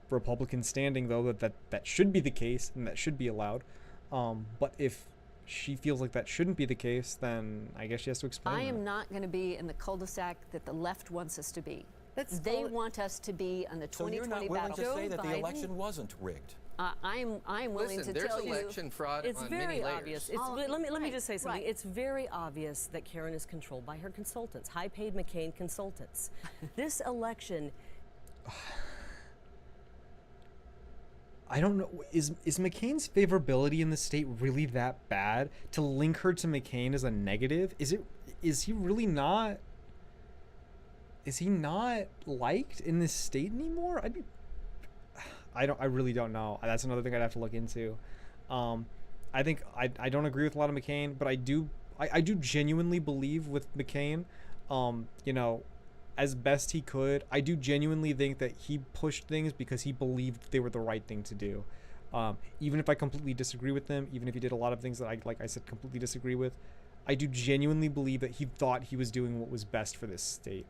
Republicans standing though that should be the case and that should be allowed. But if she feels like that shouldn't be the case, then I guess she has to explain. I that. am not going to be in the cul-de-sac that the left wants us to be. Let's They call it- want us to be on the So you're 2020 not willing to battlefield. say that the Biden- election wasn't rigged? I'm willing Listen, to there's tell you. election fraud It's on very many layers. obvious. Let me right, just say something. right. It's very obvious that Karen is controlled by her consultants, high-paid McCain consultants. This election, I don't know. Is McCain's favorability in the state really that bad to link her to McCain as a negative? Is he really not? Is he not liked in this state anymore? I really don't know. That's another thing I'd have to look into. I think I don't agree with a lot of McCain, but I do genuinely believe with McCain, as best he could. I do genuinely think that he pushed things because he believed they were the right thing to do. Even if I completely disagree with them, even if he did a lot of things that I, like I said, completely disagree with, I do genuinely believe that he thought he was doing what was best for this state.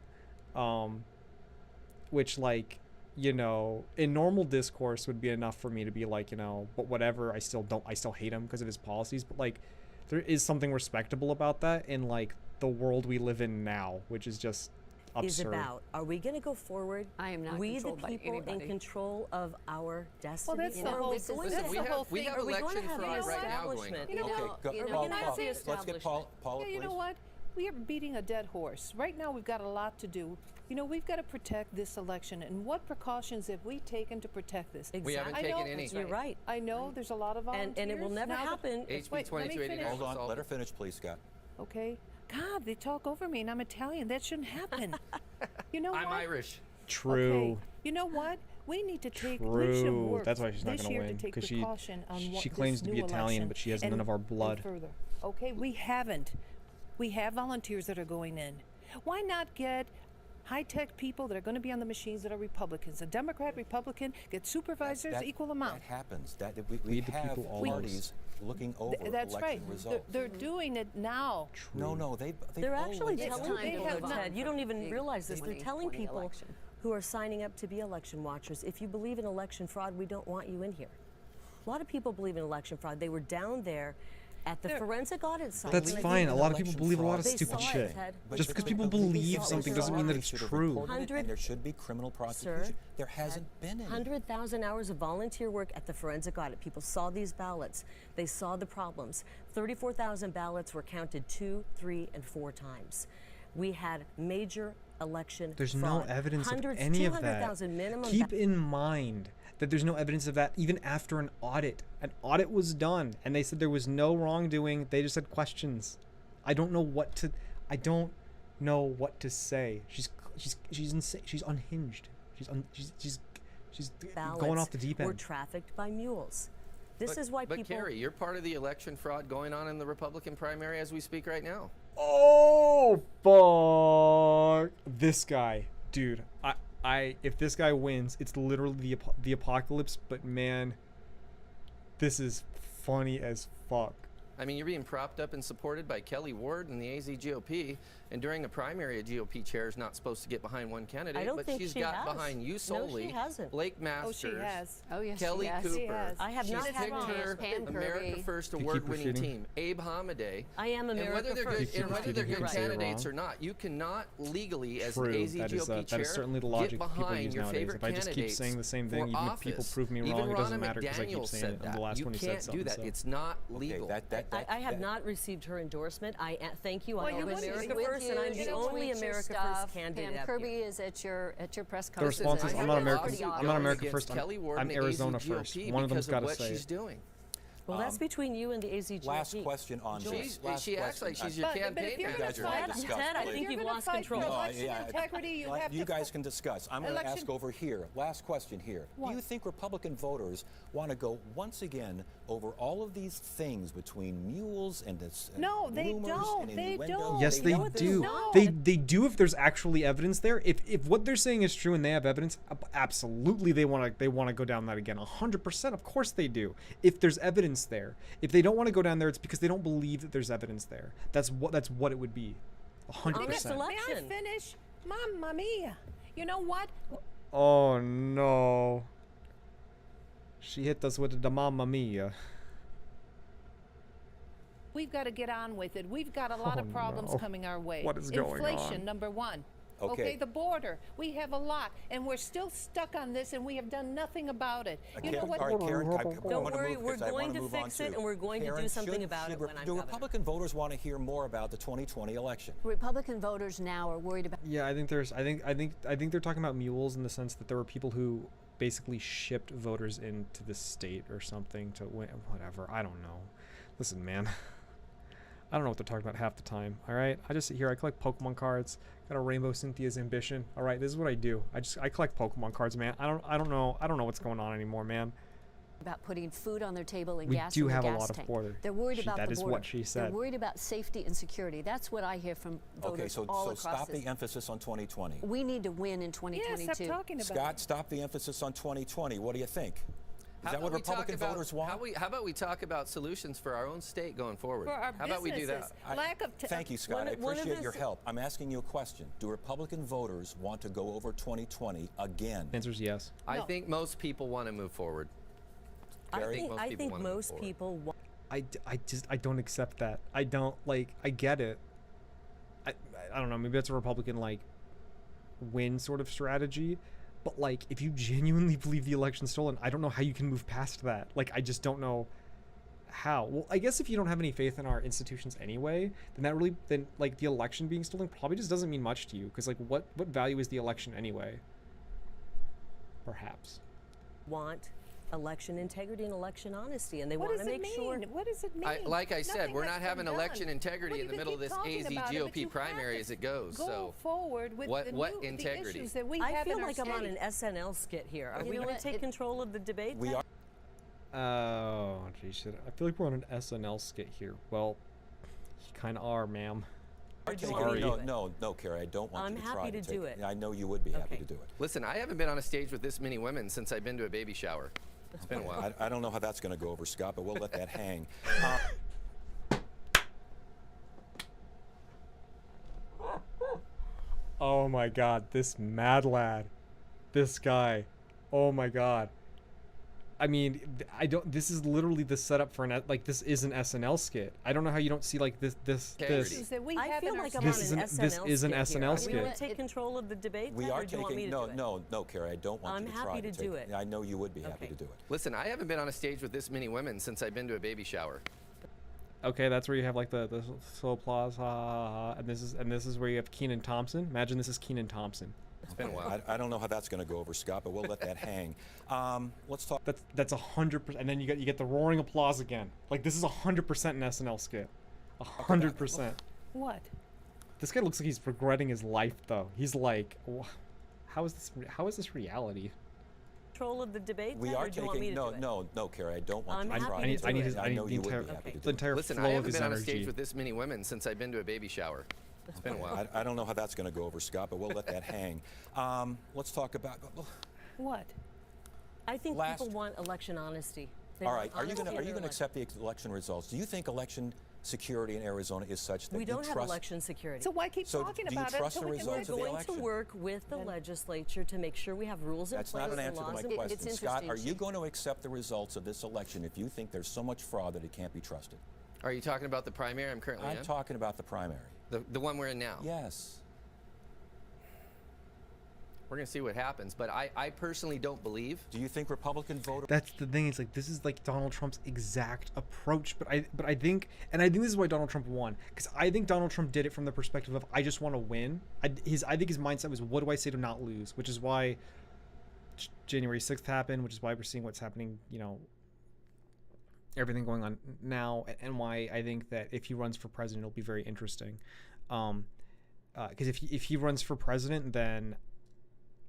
Which, like, you know, in normal discourse would be enough for me to be like, you know, but whatever, I still hate him because of his policies. But, like, there is something respectable about that in, like, the world we live in now, which is just absurd. Is about, are we going to go forward? I am not we the controlled by people in anybody. control of our destiny. Well, that's the Or are whole- we listen, going that's to the have- whole we thing. have are we going to election have fraud the right now going. establishment? You know, Okay, go, you know, Paul, we're gonna have the let's get Paul, Yeah, you please. know what? We are beating a dead horse. Right now, we've got a lot to do. You know, we've got to protect this election. And what precautions have we taken to protect this? We haven't I taken know- any. You're right. I know there's a lot of volunteers. And it will never Now, happen. HB wait, let me 2289. finish. Hold on, let her finish, please, Scott. Okay. God, they talk over me, and I'm Italian. That shouldn't happen. You know I'm what? Irish. True. Okay. You know what? We need to take. We should True. work That's why she's not this going to year win, to take 'cause precaution on she this claims to be new Italian, election. but she has none of our blood. And further. Okay, we haven't. We have volunteers that are going in. Why not get high-tech people that are going to be on the machines that are Republicans? A Democrat, Republican, get supervisors, equal amount. That happens. We Lead the have people always. parties looking over That's election right. results. They're doing it now. No, they've They're actually always telling done They people, have though, not- Ted, you don't even realize this. They're telling 2020 people election. who are signing up to be election watchers, if you believe in election fraud, we don't want you in here. A lot of people believe in election fraud. They were down there at the They're- forensic audit site. That's They fine. A believe lot in of people election believe a lot fraud. of They stupid saw it, shit. Ted. Just because people they believe saw it. something They doesn't mean that they it's should have true. reported it, and there should be criminal prosecution. There hasn't been any. 100,000 hours of volunteer work at the forensic audit. People saw these ballots. They saw the problems. 34,000 ballots were counted 2, 3, and 4 times. We had major election There's fraud. no evidence of Hundreds, any of that. 200,000 minimum. Keep in mind that there's no evidence of that even after an audit. An audit was done, and they said there was no wrongdoing. They just had questions. I don't know what to say. She's insane. She's unhinged. She's going off the deep were end. trafficked by mules. This is why But people. Carrie, you're part of the election fraud going on in the Republican primary as we speak right now. Oh fuck! This guy, dude. If this guy wins, it's literally the apocalypse. But man, this is funny as fuck. I mean, you're being propped up and supported by Kelly Ward and the AZ GOP, and during a primary, a GOP chair is not supposed to get behind one candidate, I don't but think she's she got has. behind you No, solely. she hasn't. Blake Oh, Masters. she has. Oh, yes, Kelly she has. Cooper. She has. I have She's not had picked wrong. her Pam America Kirby. First keep award-winning repeating. team, Abe Hamaday. I am And America whether they're first. good, keep and whether repeating they're you good can say it candidates wrong. or not, you cannot legally, as True. an AZ That is, GOP that chair, is certainly the get logic people behind use your nowadays. favorite If I just keep candidates saying the same for thing, even if people office. prove me Even wrong, it doesn't Ronna matter because I keep McDaniel saying said it. I'm that. the last You one who said can't something. do that. So. It's not Okay, legal. I have not received her endorsement. Thank you. Well, I'm you wouldn't- America with First, and I'm the only America First candidate. Pam up Kirby here. is at your press The conference. response is, I I'm have not a America. lawsuit I'm not going America against first. Kelly Ward I'm and the Arizona AZ first. GOP One of them's because got to what say she's it. doing. Well, that's between you and the AZGOP. Last question on this. She acts like she's your But if campaign you're gonna manager. fight- discuss, Ted, I please. think If you've you're gonna lost fight control. for No, election yeah. integrity, you Well, have to. you guys can discuss. I'm going to Election- ask over here. Last question here. What? Do you think Republican voters want to go once again over all of these things between mules and No, they rumors don't. and They innuendo? don't. Yes, they want this do. not. They do if there's actually evidence there. If what they're saying is true and they have evidence, absolutely they want to go down that again. 100%. Of course they do. If there's evidence there. If they don't want to go down there, it's because they don't believe that there's evidence there. That's what it would be. Honest 100%. election. May I finish? Mamma mia. You know what? Oh no. She hit us with the mamma mia. We've got to get on with it. We've got a lot Oh, of problems no. coming our way. What is going Inflation, on? number one. Okay. The border. We have a lot, and we're still stuck on this, and we have done nothing about it. You know what? All right, Karen, I Don't wanna worry, move, we're 'cause I wanna going to move on fix it, and we're going to do Karen, something about it when I'm do governor. Republican voters want to hear more about the 2020 election? Republican voters now are worried about. Yeah, I think they're talking about mules in the sense that there were people who basically shipped voters into the state or something to win. Whatever. I don't know. Listen, man. I don't know what they're talking about half the time. All right, I just sit here. I collect Pokemon cards. Got a Rainbow Cynthia's ambition. All right, this is what I do. I collect Pokemon cards, man. I don't know what's going on anymore, man. about putting food on their table and We gas do in their have a gas lot of tank. border. They're worried about That the is border. what she said. They're worried about safety and security. That's what I hear from voters Okay, so, all so across stop this. the emphasis on 2020. We need to win in Yeah, 2022. stop talking about Scott, it. stop the emphasis on 2020. What do you think? Is that about what we talk Republican about- voters want? How about we talk about solutions for our own state going forward? For our how about we do that? businesses. Lack of Thank you, Scott. one I of- one of appreciate the your s- help. I'm asking you a question. Do Republican voters want to go over 2020 again? The answer is yes. I No. think most people want to move forward. Gary? I think wanna move most forward. people want. I don't accept that. I don't like. I get it. I don't know. Maybe that's a Republican like win sort of strategy, but like if you genuinely believe the election's stolen, I don't know how you can move past that. Like I just don't know how. Well, I guess if you don't have any faith in our institutions anyway, then like the election being stolen probably just doesn't mean much to you because like what value is the election anyway? Perhaps. Want election integrity and election honesty, and they What want does to it make mean? sure. What does it mean? Like I said, Nothing we're has not been having done. election integrity Well, in the you middle can of this keep talking AZ about it, but GOP you have primary to as it goes. Go So forward with what- the what new, integrity? The issues that we I have feel in our like I'm on an state. SNL skit here. Are You we know going what? to take control of the debate? We then? are. Oh, geez. I feel like we're on an SNL skit here. Well, you kind of are, ma'am. Or do you want me Sorry. to do No, it? no, Carrie, I don't want I'm you to happy try to to do take it. I know you would be happy Okay. to do it. listen, I haven't been on a stage with this many women since I've been to a baby shower. It's been a while. I don't know how that's going to go over, Scott, but we'll let that hang. Oh my god, this mad lad. This guy. Oh my god. I mean, this is literally the setup for like, this is an SNL skit. I don't know how you don't see, like, this. Issues that we I have feel in our like I'm This on is an an- this SNL is an skit SNL here. Are we skit. going to take control of the debate? We then, are or do you want me taking, to do it? no, Carrie, I don't want I'm you to happy try to to do take it. I know you would be happy Okay. to do it. Listen, I haven't been on a stage with this many women since I've been to a baby shower. Okay, that's where you have, like, the slow applause, ha ha ha, and this is where you have Kenan Thompson. Imagine this is Kenan Thompson. It's been a while. I don't know how that's going to go over, Scott, but we'll let that hang. Let's talk. That's 100%, and then you get the roaring applause again. Like, this is 100% an SNL skit. 100%. What? This guy looks like he's regretting his life, though. He's like, how is this reality? Control of the debate? We then, are or do you want me taking to do it? no, Carrie, I don't want I'm you to happy try to to do take it. it. I know you would be entire, happy to the do it. entire Listen, flow I of haven't his been on a energy. stage with this many women since I've been to a baby shower. It's been a while. I don't know how that's going to go over, Scott, but we'll let that hang. Let's talk about. What? I think Last- people want election honesty. They All want right, are you honesty going in to their election. accept the election results? Do you think election security in Arizona is such that We you don't have trust? election security. So why keep So talking do you about it trust until the we can results We're of the going election? to work with the Then- legislature to make sure we have rules in That's place not an and answer to laws my in It- place. question. it's Scott, are interesting. you going to accept the results of this election if you think there's so much fraud that it can't be trusted? Are you talking about the primary I'm currently I'm in? talking about the primary. The one we're in now? Yes. We're going to see what happens, but I personally don't believe. Do you think Republican voters? That's the thing. It's like, this is like Donald Trump's exact approach. But I think this is why Donald Trump won, because I think Donald Trump did it from the perspective of, I just want to win. I think his mindset was, what do I say to not lose? Which is why January 6th happened. Which is why we're seeing what's happening. You know, everything going on now, and why I think that if he runs for president, it'll be very interesting. Because if he runs for president, then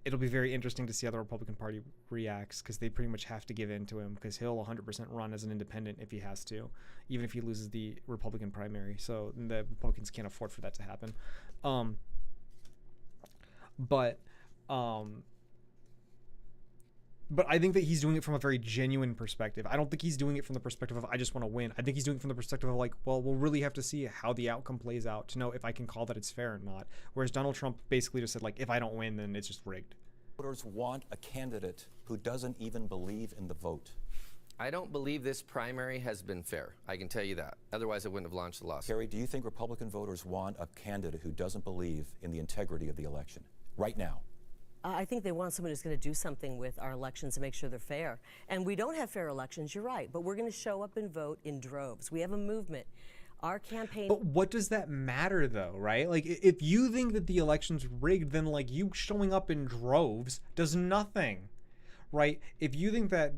it'll be very interesting to see how the Republican Party reacts, because they pretty much have to give in to him, because he'll 100% run as an independent if he has to, even if he loses the Republican primary. So the Republicans can't afford for that to happen. But I think that he's doing it from a very genuine perspective. I don't think he's doing it from the perspective of, I just want to win. I think he's doing it from the perspective of, like, well, we'll really have to see how the outcome plays out to know if I can call that it's fair or not. Whereas Donald Trump basically just said, like, if I don't win, then it's just rigged. Voters want a candidate who doesn't even believe in the vote. I don't believe this primary has been fair. I can tell you that. Otherwise, I wouldn't have launched the lawsuit. Carrie, do you think Republican voters want a candidate who doesn't believe in the integrity of the election right now? I think they want someone who's going to do something with our elections and make sure they're fair. And we don't have fair elections, you're right, but we're going to show up and vote in droves. We have a movement. Our campaign. But what does that matter, though, right? Like, if you think that the election's rigged, then, like, you showing up in droves does nothing, right? If you think that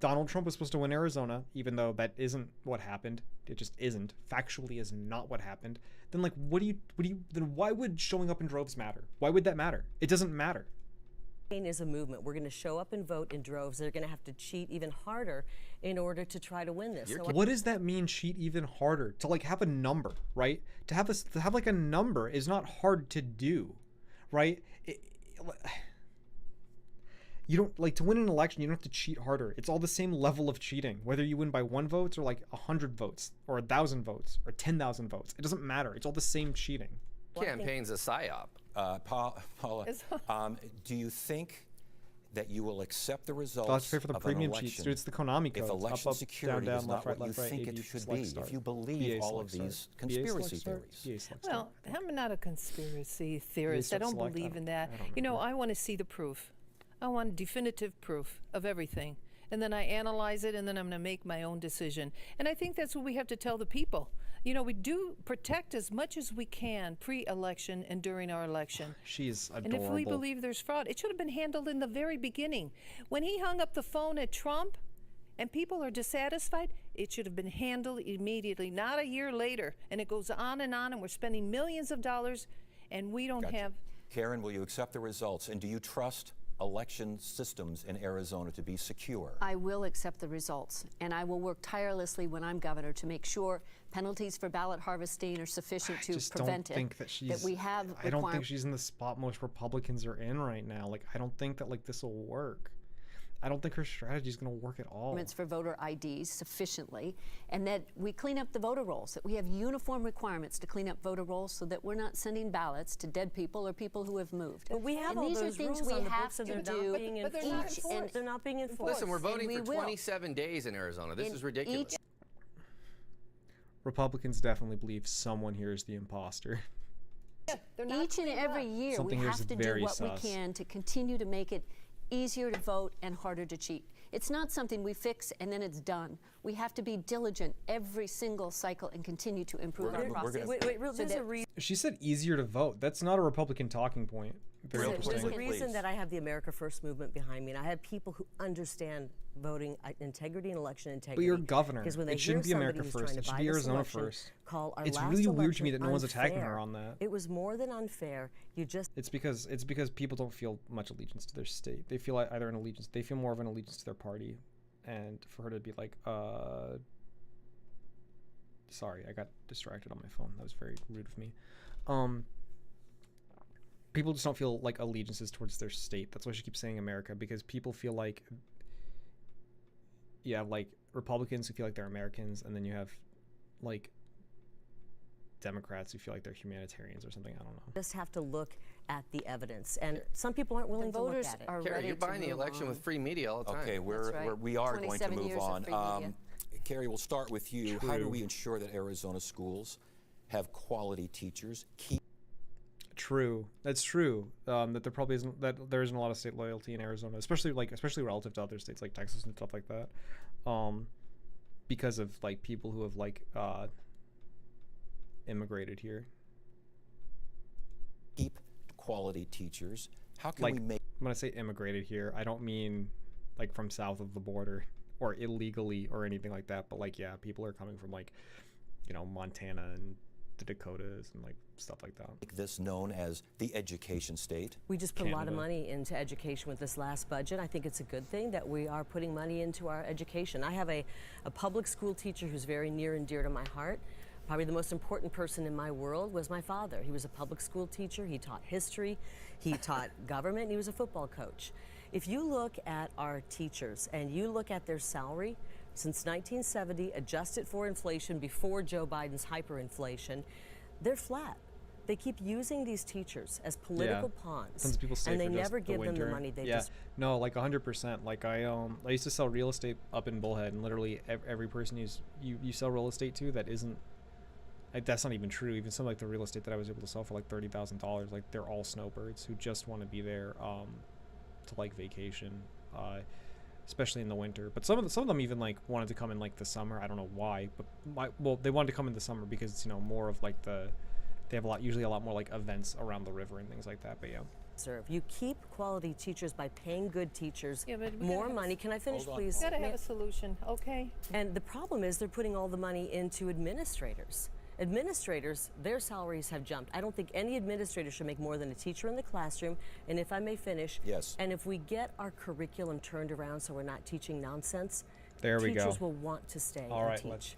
Donald Trump was supposed to win Arizona, even though that isn't what happened, it just isn't, factually is not what happened, then, like, then why would showing up in droves matter? Why would that matter? It doesn't matter. Is a movement. We're going to show up and vote in droves. They're going to have to cheat even harder in order to try to win this. So What does that mean, cheat even harder? To like have a number, right? To have like a number is not hard to do, right? You don't like to win an election. You don't have to cheat harder. It's all the same level of cheating, whether you win by 1 vote or like 100 votes or 1,000 votes or 10,000 votes. It doesn't matter. It's all the same cheating. Campaign's a psyop. Paula, do you think that you will accept the results They'll have to pay for the of premium an cheats. election Dude, it's the Konami if codes. election Up, security down, is left, not right, what left, you right, think A, B, it should select be? start. If you believe BA all of select these start. BA conspiracy select start. theories? BA select Well, start. I'm not a conspiracy theorist. I don't select, believe in that. I don't You know, remember. I want to see the proof. I want definitive proof of everything. And then I analyze it, and then I'm going to make my own decision. And I think that's what we have to tell the people. You know, we do protect as much as we can pre-election and during our election. She's And adorable. if we believe there's fraud, it should have been handled in the very beginning. When he hung up the phone at Trump and people are dissatisfied, it should have been handled immediately, not a year later. And it goes on, and we're spending millions of dollars, and we don't Gotcha. have... Karen, will you accept the results? And do you trust election systems in Arizona to be secure? I will accept the results, and I will work tirelessly when I'm governor to make sure penalties for ballot harvesting are sufficient I to just prevent don't think that she's. we have I don't think requirements. she's in the spot most Republicans are in right now. Like, I don't think that like this will work. I don't think her strategy is going to work at all. For voter IDs sufficiently, and that we clean up the voter rolls, that we have uniform requirements to clean up voter rolls so that we're not sending ballots to dead people or people who have moved. But we have and all these those are things rules we on the have books, and to they're do not being But they're not enforced. enforced. They're not being enforced. Listen, we're voting we for will. 27 days in Arizona. This In is ridiculous. each Republicans definitely believe someone here is the imposter. They're not Each and cleaned every up. year, Something we here's have to do very what sus. we can to continue to make it easier to vote and harder to cheat. It's not something we fix and then it's done. We have to be diligent every single cycle and continue to improve our We're gonna- process. Wait, So there's a that- reason. She said easier to vote. That's not a Republican talking point. Very Real interesting. There's a quickly, reason please. that I have the America First movement behind me, and I have people who understand voting integrity and election integrity. But you're governor. Because when they It shouldn't hear be America somebody who's first. trying It to should buy be this Arizona election, first. call our It's last really weird to me election that no one's attacking her unfair. on that. It was more than unfair. You just It's because people don't feel much allegiance to their state. They feel either an allegiance. They feel more of an allegiance to their party, and for her to be like, sorry, I got distracted on my phone. That was very rude of me. People just don't feel like allegiances towards their state. That's why she keeps saying America, because people feel like, you have like Republicans who feel like they're Americans, and then you have like Democrats who feel like they're humanitarians or something. I don't know. have to look at the evidence, and some people aren't willing The to look voters at it. are Kara, ready you're to buying the move election on. with free media all the time. Okay, That's right. we are going to 27 move years of on. free media. Carrie, we'll start with you. How do True. we ensure that Arizona schools have quality teachers? True, that's true. That there probably isn't there isn't a lot of state loyalty in Arizona, especially relative to other states like Texas and stuff like that, because of like people who have like immigrated here. Keep quality teachers. How can Like we make when I say immigrated here, I don't mean like from south of the border or illegally or anything like that, but like yeah, people are coming from like, you know, Montana and the Dakotas and like stuff like that. this known as the education state? We just put a lot of Canada. money into education with this last budget. I think it's a good thing that we are putting money into our education. I have a public school teacher who's very near and dear to my heart. Probably the most important person in my world was my father. He was a public school teacher. He taught history, he taught government, and he was a football coach. If you look at our teachers and you look at their salary, since 1970, adjusted for inflation before Joe Biden's hyperinflation, they're flat. They keep using these teachers as political pawns, Tons of people stay and they for just never give them the winter. money. They yeah, just no, like 100%. Like I used to sell real estate up in Bullhead, and literally every person you sell real estate to that isn't, like, that's not even true. Even some like the real estate that I was able to sell for like $30,000, like they're all snowbirds who just want to be there to like vacation, especially in the winter. But some of them even like wanted to come in like the summer. I don't know why, but they wanted to come in the summer because it's, you know, more of like they have usually a lot more like events around the river and things like that. But yeah. serve. You keep quality teachers by paying good teachers Yeah, but we more gotta have money. Can I finish, Hold on. please? We gotta have Ma- a solution, okay? And the problem is they're putting all the money into administrators. Administrators, their salaries have jumped. I don't think any administrator should make more than a teacher in the classroom. And if I may finish, Yes. and if we get our curriculum turned around so we're not teaching nonsense, There we teachers go. will want to stay All and right, teach. let's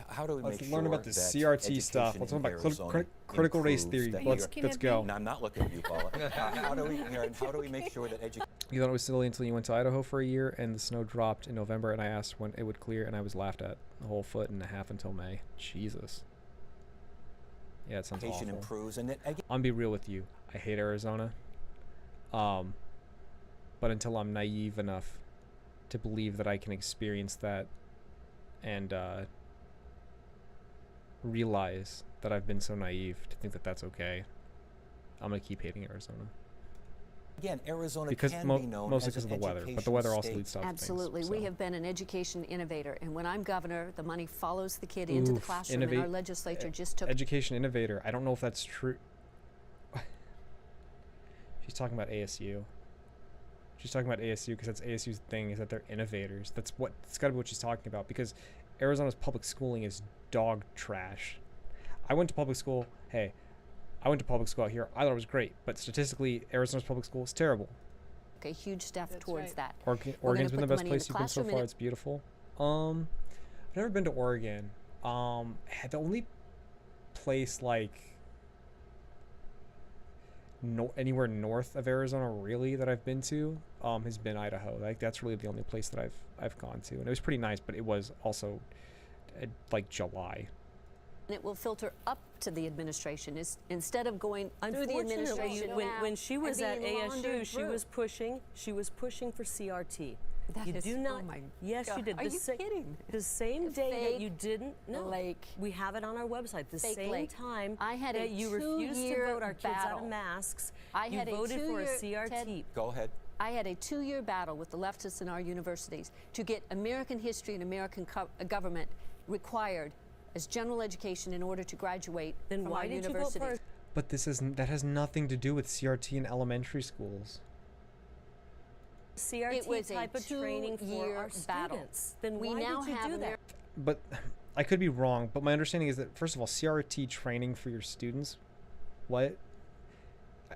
How do we Let's make sure learn about the that CRT stuff. education Let's learn in about Arizona critical race improves, theory. that Let's we are- go. No, I'm not looking at you, Paula. How do we, Aaron, how do we make sure that education You thought it was silly until you went to Idaho for a year and the snow dropped in November, and I asked when it would clear, and I was laughed at a whole foot and a half until May. Jesus. Yeah, it sounds awful. improves? And I'm gonna be real with you. I hate Arizona. But until I'm naive enough to believe that I can experience that and realize that I've been so naive to think that that's okay, I'm gonna keep hating Arizona. Again, Arizona Because can mo- be known mostly as because an of the weather, but the education weather also state. leads to other Absolutely. things. We so. have been an education innovator, and when I'm governor, the money follows the kid into the Oof, classroom, and our innovate- legislature just took Education innovator. I don't know if that's true. She's talking about ASU. She's talking about ASU because that's ASU's thing, is that they're innovators. That's got to be what she's talking about, because Arizona's public schooling is dog trash. I went to public school. Hey, I went to public school out here. I thought it was great, but statistically, Arizona's public school is terrible. a huge step That's towards right. that. Oregon's put been the the best money in place the you've been so classroom, and far. it- It's beautiful. I've never been to Oregon. The only place like anywhere north of Arizona really that I've been to has been Idaho. Like that's really the only place that I've gone to, and it was pretty nice. But it was also like July. And it will filter up to the administration instead of going through the Unfortunately, administration. when she was at being ASU, laundered she through. was pushing for CRT. That You is- do not. Oh my Yes, you God. did. Are you kidding? The same day that you Fake didn't. No, lake. we have it on our website. The Fake same lake. time I had a that you refused to 2-year vote our kids out battle. of masks, I you had a voted for a 2-year CRT. Go ahead. I had a 2-year battle with the leftists in our universities to get American history and American government required as general education in order to graduate Then from why our did you vote universities. for? But that has nothing to do with CRT in elementary schools. CRT It was a type of training for 2-year our battle. students. Then We why now did you have do that? But I could be wrong, but my understanding is that, first of all, CRT training for your students, what?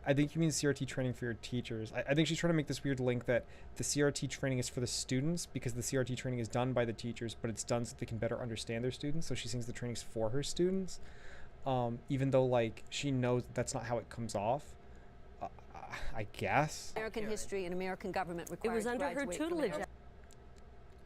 I think you mean CRT training for your teachers. I think she's trying to make this weird link that the CRT training is for the students because the CRT training is done by the teachers, but it's done so they can better understand their students. So she thinks the training's for her students, even though like she knows that's not how it comes off. I guess. American history and American government It required was to under her graduate from tutelage. there.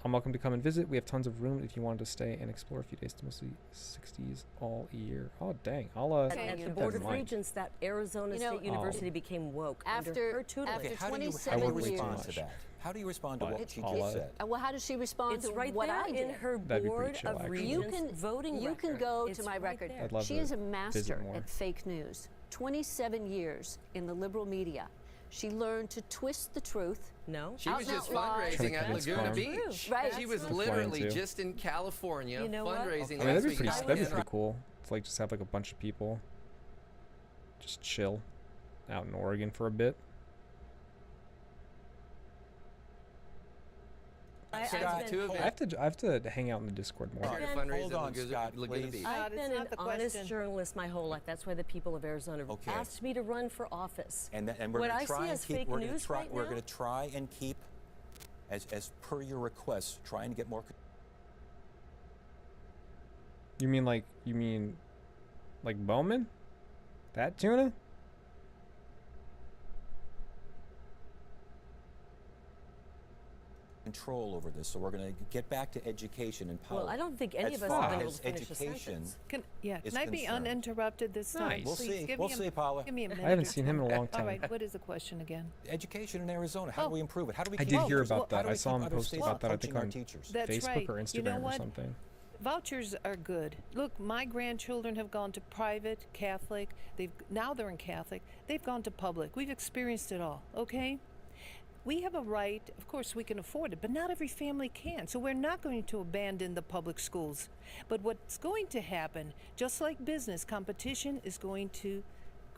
I'm welcome to come and visit. We have tons of room if you wanted to stay and explore a few days. To mostly 60s all year. Oh dang! I'll At keep the that Board in of mind. Regents, that Arizona You know, State University became woke under After- her tutelage. after Okay, how do you 27 respond years. to that? How do you respond to What? what she Paula? just said? Well, how does she respond It's to right what there I in did? her That'd be pretty Board chill, of actually. You Regents can voting you record. can go It's to my right record. there. I'd love She to is a visit master more. at fake news. 27 years in the liberal media. She learned to twist the truth. No. She was Out just loud. fundraising at Convince Laguna Farm. Beach. Right. She was That's right. literally Flying too. just in California You know what? fundraising I mean, last that'd be week. pretty. I That'd be went pretty cool. To like just have like a bunch of people, just chill, out in Oregon for a bit. Scott, two of I have to hang out in the Discord more. Here to Then- fundraise Hold at on, Scott, Laguna please. Beach. I've it's been not an the honest question. journalist my whole life. That's why the people of Arizona Okay. asked me to run for office. And we're What going I to try see and as keep. fake We're going news to try. right We're now- going to try and keep, as per your request, try and get more. You mean like Bowman? That tuna? Control over this, so we're going to get back to education and power. Well, I don't think any As of us far have been able as to finish a education sentence. Can is I be concerned. uninterrupted this time? Nice. We'll Please see. give We'll me a- see, Paula. Give me a minute. I haven't or seen two. him in a long time. All right, what is the question again? Education in Arizona. How do Oh. we improve it? How do we? I keep did hear others- about how that. do I we saw keep him other post states about that. I coaching think our on teachers. That's Facebook right. or Instagram You know or what? something. Vouchers are good. Look, my grandchildren have gone to private, Catholic. Now they're in Catholic. They've gone to public. We've experienced it all, okay? We have a right, of course we can afford it, but not every family can. So we're not going to abandon the public schools. But what's going to happen, just like business, competition is going to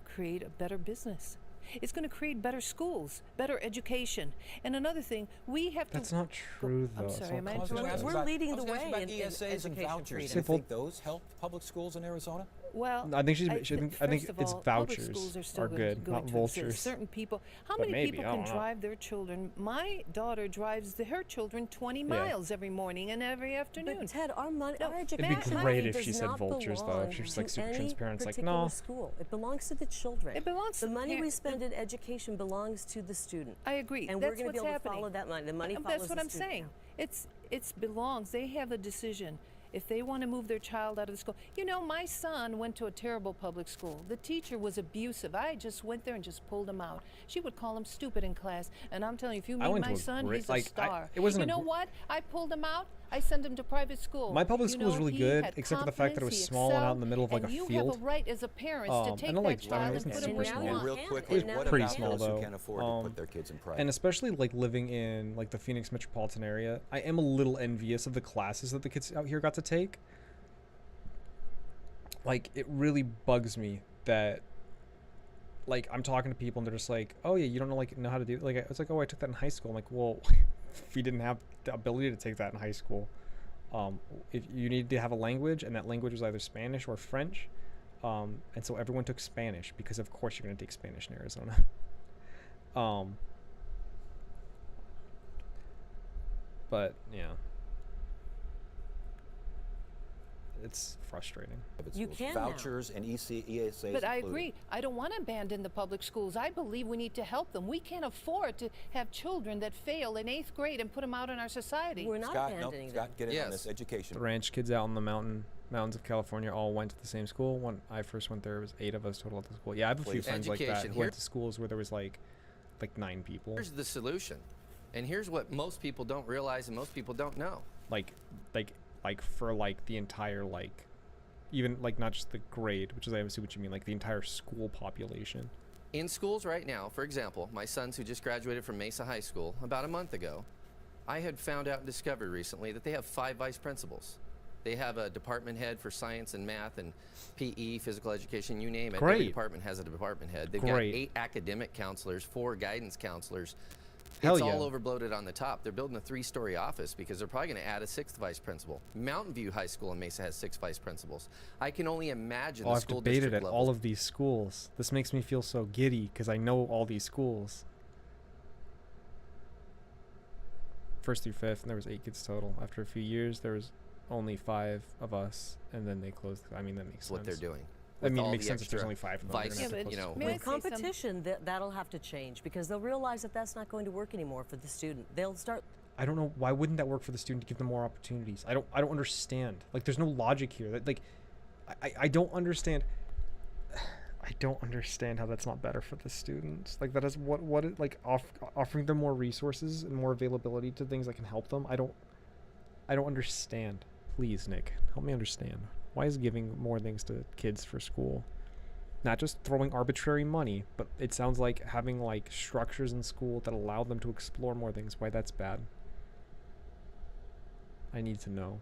create a better business. It's going to create better schools, better education. And another thing, we have to. That's not true, though. I'm It's sorry, all am I context. interrupting? We're leading the I was gonna ask way about in ESAs and education vouchers. Do freedom. you think those help public schools in Arizona? Well, I think I think first of it's all, public vouchers schools are still are good, going not to vultures. exist. Certain people, how But many maybe, people I can don't know. drive their children? My daughter drives her children 20 Yeah. miles every morning and every afternoon. But Ted, our money, No, our it'd be education great money if she does said not vultures, though. belong If she was, to like, super any transparent, it's like, particular no. school. It belongs to the children. It belongs to the the money we parent- spend in education belongs to the student. I agree. And That's we're going to what's be able happening. to follow that money. The money follows That's what the I'm student. saying. It's belongs. They have a decision. If they want to move their child out of the school. You know, my son went to a terrible public school. The teacher was abusive. I just went there and just pulled him out. She would call him stupid in class. And I'm telling you, if you I meet went my to a son, great- he's like, a star. it wasn't You a know gr- what? I pulled him out. I sent him to private school. My public You school was know, really he good, had except for the fact that it was confidence, he small and out in excelled, the middle of, like, and a you field. have a right as a parent I to take don't like- that I mean, it child and wasn't put him super where you small. And want. real And quickly, now what we pretty about small, those who though. can't afford to put their kids in private? And especially like living in like the Phoenix metropolitan area, I am a little envious of the classes that the kids out here got to take. Like, it really bugs me that, like, I'm talking to people and they're just like, oh yeah, you don't know how to do it. Like, it's like, oh, I took that in high school. I'm like, well, we didn't have the ability to take that in high school. If you need to have a language, and that language was either Spanish or French, and so everyone took Spanish because of course you're going to take Spanish in Arizona. But yeah, it's frustrating. private You schools. can now. Vouchers and ESAs But I included. agree. I don't want to abandon the public schools. I believe we need to help them. We can't afford to have children that fail in 8th grade and put them out in our society. We're not Scott, abandoning them. Scott, get in on Yes. this education. The ranch kids out in the mountains of California all went to the same school. When I first went there, it was 8 of us total at the school. Yeah, I have a few Please. friends like that Education. who went to schools where there was like 9 people. Here's the solution. And here's what most people don't realize and most people don't know. Like for like the entire like, even like not just the grade, which is I see what you mean, like the entire school population. In schools right now, for example, my sons who just graduated from Mesa High School about a month ago, I had found out and discovered recently that they have 5 vice principals. They have a department head for science and math and PE, physical education, you name it. Every Great. department has a department head. They've Great. got 8 academic counselors, 4 guidance counselors. Hell It's yeah. all overbloated on the top. They're building a 3-story office because they're probably going to add a 6th vice principal. Mountain View High School in Mesa has 6 vice principals. I can only imagine Oh, the I've school debated district at level. all of these schools. This makes me feel so giddy because I know all these schools. 1st through 5th, and there was 8 kids total. After a few years, there was only 5 of us, and then they closed. I mean, that makes That's what sense. they're doing. I With mean, it all makes the sense if there's extra only 5 of them. They're vice, gonna have to Yeah, close you know, May I With say something? competition, that'll have to change because they'll realize that that's not going to work anymore for the student. They'll start. I don't know why wouldn't that work for the student to give them more opportunities. I don't understand. Like, there's no logic here. That, like, I don't understand. I don't understand how that's not better for the students. Like, that is what it, like offering them more resources and more availability to things that can help them. I don't understand. Please, Nick, help me understand. Why is giving more things to kids for school not just throwing arbitrary money, but it sounds like having like structures in school that allow them to explore more things, why that's bad? I need to know.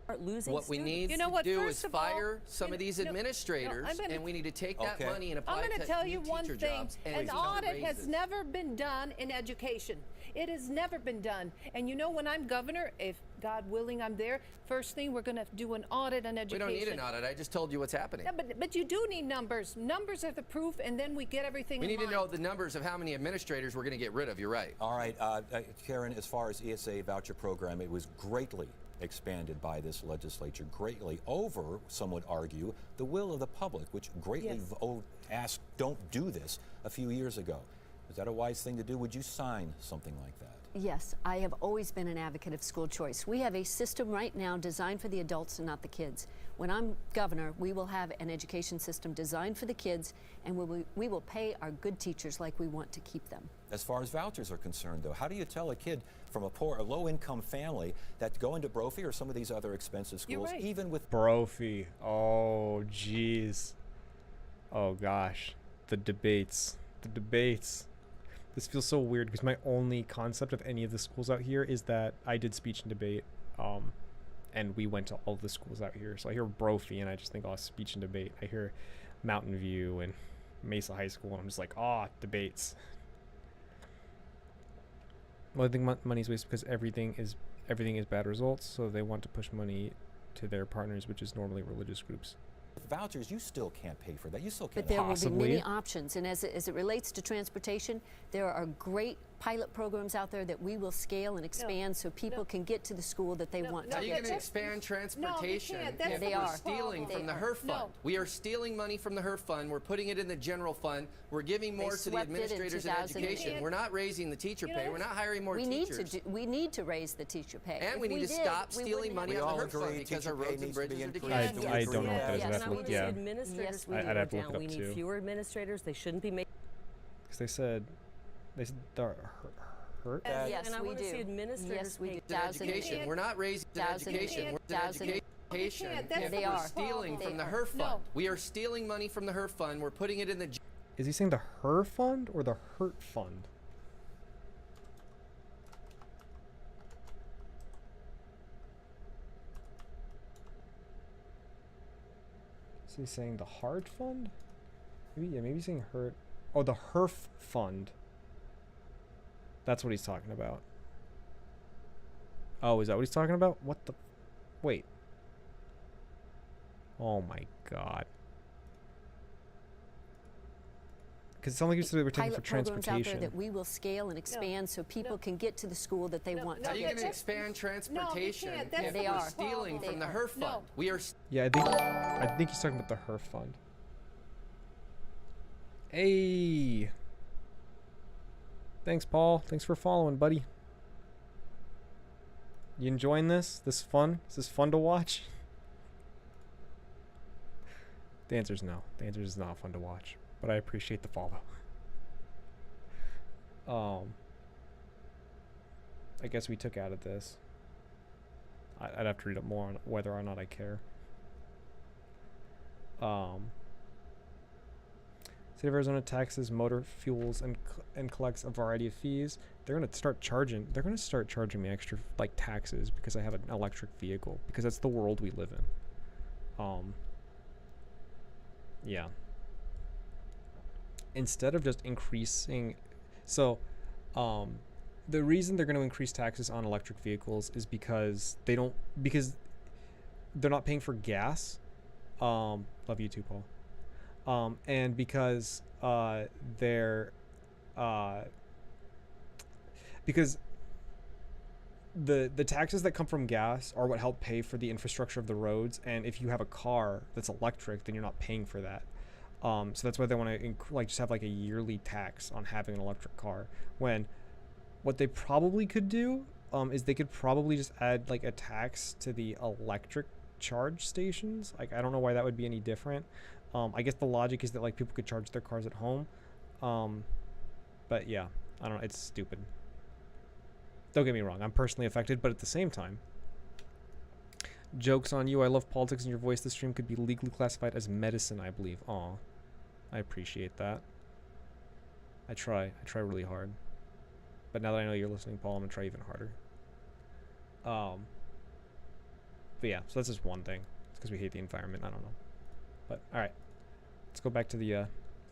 Start losing What we students. need You know to what, do first is of all, fire some you of these know- no, administrators, I'm gonna- and we need to take that Okay. money and apply I'm it going to to tell new you one teacher thing. jobs and An teacher audit has raises. never been done in education. It has never been done. And you know, when I'm governor, if God willing I'm there, first thing we're going to do an audit on We education. don't need an audit. I just told you what's happening. Yeah, but you do need numbers. Numbers are the proof, and then we get everything We in need to line. know the numbers of how many administrators we're going to get rid of. You're right. All right, Karen, as far as ESA voucher program, it was greatly expanded by this legislature, greatly over, some would argue, the will of the public, which greatly Yes. asked, don't do this a few years ago. Is that a wise thing to do? Would you sign something like that? Yes, I have always been an advocate of school choice. We have a system right now designed for the adults and not the kids. When I'm governor, we will have an education system designed for the kids, and we will pay our good teachers like we want to keep them. As far as vouchers are concerned, though, how do you tell a kid from a low-income family that going to Brophy or some of these other expensive You're schools, right. even with Brophy. Oh, jeez. Oh, gosh. The debates. The debates. This feels so weird because my only concept of any of the schools out here is that I did speech and debate, and we went to all the schools out here. So I hear Brophy, and I just think, oh, speech and debate. I hear Mountain View and Mesa High School, and I'm just like, debates. Well, I think money's wasted because everything is bad results, so they want to push money to their partners, which is normally religious groups. With vouchers, you still can't pay for that. You still can't. But there will be Possibly. many options, and as it relates to transportation, there are great pilot programs out there that we will scale and expand so people can get to the school that they want How to. are you going to expand transportation can't. That's if the we're problem. stealing They from the are. HERF fund? No. We are stealing money from the HERF fund. We're putting it in the general fund. We're giving more to the swept it in administrators in 2008. education. We're not raising the teacher You pay. know, We're not hiring more We teachers. need to raise the teacher pay. And If we need to did, stop we stealing wouldn't money have We out all of the HERF fund agree because teacher our pay roads and needs to be bridges are increased. decaying. I don't know what that is. Yes, I'd have and I to look- want to yeah. see administrators Yes, we I'd need have to to look go it down. up We need too. fewer administrators. They shouldn't be making. Because they said the hurt. Yes, and I we want to see do. administrators Yes, we pay. do. In education. We're not raising in education. We're in education. That's They the are. Stealing They from the are. HERF No. fund. We are stealing money from the HERF fund. We're putting it in the Is he saying the her fund or the hurt fund? Is he saying the hard fund? Maybe he's saying hurt. Oh, the HERF fund. That's what he's talking about. Oh, is that what he's talking about? What the? Wait. Oh my god. Because it sounds like you said they were taking for pilot programs out there transportation. that we will scale and expand so people can get to the school that they want How to are you get going to to. expand transportation can't. That's if the we're problem. stealing from They the are. HERF fund? We are Yeah, I think he's talking about the HERF fund. Hey. Thanks, Paul. Thanks for following, buddy. You enjoying this? This fun? Is this fun to watch? The answer is no. The answer is not fun to watch. But I appreciate the follow. I guess we took out of this. I'd have to read up more on whether or not I care. State of Arizona taxes motor fuels and collects a variety of fees. They're gonna start charging me extra like taxes because I have an electric vehicle, because that's the world we live in. Yeah. Instead of just increasing, the reason they're going to increase taxes on electric vehicles is because they're not paying for gas. Love you too, Paul. And because because the taxes that come from gas are what help pay for the infrastructure of the roads, and if you have a car that's electric, then you're not paying for that. So that's why they want to just have like a yearly tax on having an electric car. When what they probably could do is they could probably just add like a tax to the electric charge stations. Like, I don't know why that would be any different. I guess the logic is that like people could charge their cars at home. But yeah, I don't know. It's stupid. Don't get me wrong. I'm personally affected, but at the same time, joke's on you. I love politics, and your voice this stream could be legally classified as medicine, I believe. Aw. I appreciate that. I try really hard. But now that I know you're listening, Paul, I'm gonna try even harder. But yeah, so that's just one thing. It's because we hate the environment. I don't know. But alright. Let's go back to the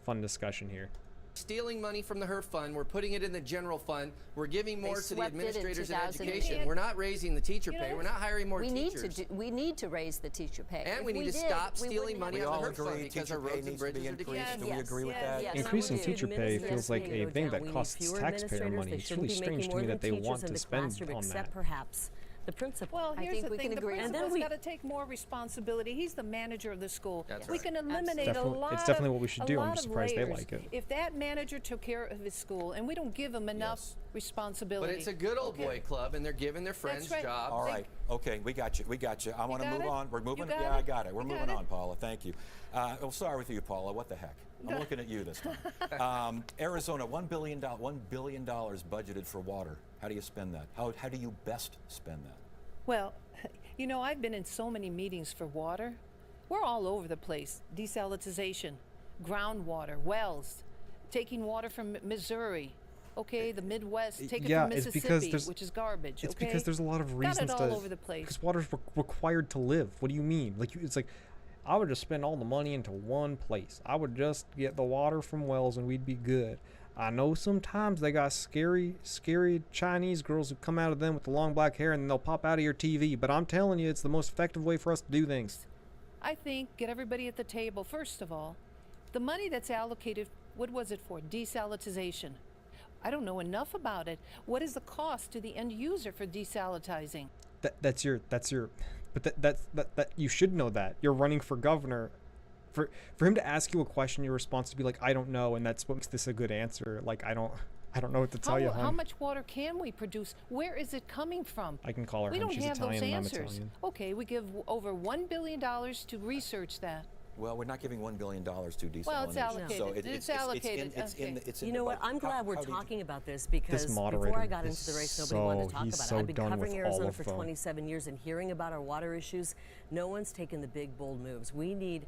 fun discussion here. stealing money from the HERF fund. We're putting it in the general fund. We're giving more to the swept it in administrators in 2008. education. We're not raising the teacher You know, pay. We're not hiring more We teachers. need to raise the teacher pay. And If we need to did, stop we stealing wouldn't money We have out all of the HERF fund agree because teacher our pay roads and needs to be bridges are increased. decaying. Do we agree with that? yes, Increasing I would do. teacher pay Administrators feels like need to a go thing down. that We need costs fewer taxpayer administrators. money. They It's shouldn't really be strange making to more me than that they teachers want in to the spend classroom, on except that. perhaps the principal. Well, I here's think the we thing. can The agree. And then principal's we- got to take more responsibility. He's the manager of the school. That's We right. can eliminate Definitely- a lot it's definitely of- what we should a do. I'm lot just of surprised they layers. like it. If that manager took care of his school and we don't give him enough Yes. responsibility. But it's a good old Okay. boy club, and they're giving their friends right. jobs. All right. Okay, we got you. I want to got move it? on. We're moving. You got Yeah, I it? got it. We're You got moving it? on, Paula. Thank you. We'll start with you, Paula. What the heck? I'm looking at you this time. Arizona, $1 billion budgeted for water. How do you spend that? How do you best spend that? Well, you know, I've been in so many meetings for water. We're all over the place. Desalinization, groundwater, wells, taking water from Missouri. Okay, the Midwest, take it yeah, from it's because Mississippi, there's- which is garbage. It's okay? because there's a lot of Got reasons it all over the place. because water's required to live. What do you mean? Like, it's like I would just spend all the money into one place. I would just get the water from wells and we'd be good. I know sometimes they got scary Chinese girls who come out of them with the long black hair and then they'll pop out of your TV, but I'm telling you, it's the most effective way for us to do things. I think get everybody at the table. First of all, the money that's allocated, what was it for? Desalinization. I don't know enough about it. What is the cost to the end user for desalinizing? That's your but that you should know that. You're running for governor. For him to ask you a question, your response to be like, I don't know, and that's what makes this a good answer. Like, I don't know what to tell you, hon. How much water can we produce? Where is it coming from? I can call her We hon. don't She's have Italian those and I'm answers. Italian. Okay, we give over $1 billion to research that. Well, we're not giving $1 billion to desalination. Well, it's allocated. So It's allocated. It's in You the know what? budget. I'm glad we're How do you- talking about this because before moderator I got is into the race, nobody wanted to talk he's about so it. I've been done covering with all Arizona of for them. 27 years and hearing about our water issues. No one's taken the big, bold moves. We need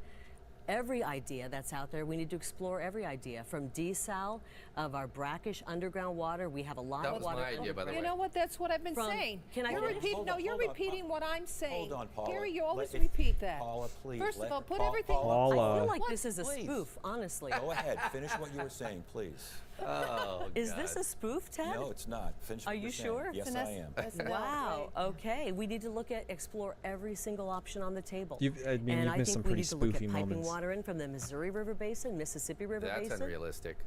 every idea that's out there. We need to explore every idea, from desal of our brackish underground water. We have a lot That of was water. my idea, by the way. You know what? That's what I've been From- saying. can I You're finish? repeating. Hold No, on, you're hold on, repeating Paula. what I'm saying. Hold on, Paula. Gary, you always If- repeat that. Paula, please. First of let all, her- put Paula, everything. Paula. I feel like What? this is a Please. spoof, honestly. Go ahead. Finish what you were saying, please. Oh, Is this a spoof, Ted? No, it's not. Finish what Are you're you saying. sure? Yes, It's I an am. Wow. Okay. We need to explore every single option on the table. You've and missed I think some we pretty need to look at spoofy piping moments. water in from the Missouri River Basin, Mississippi River That's Basin. unrealistic.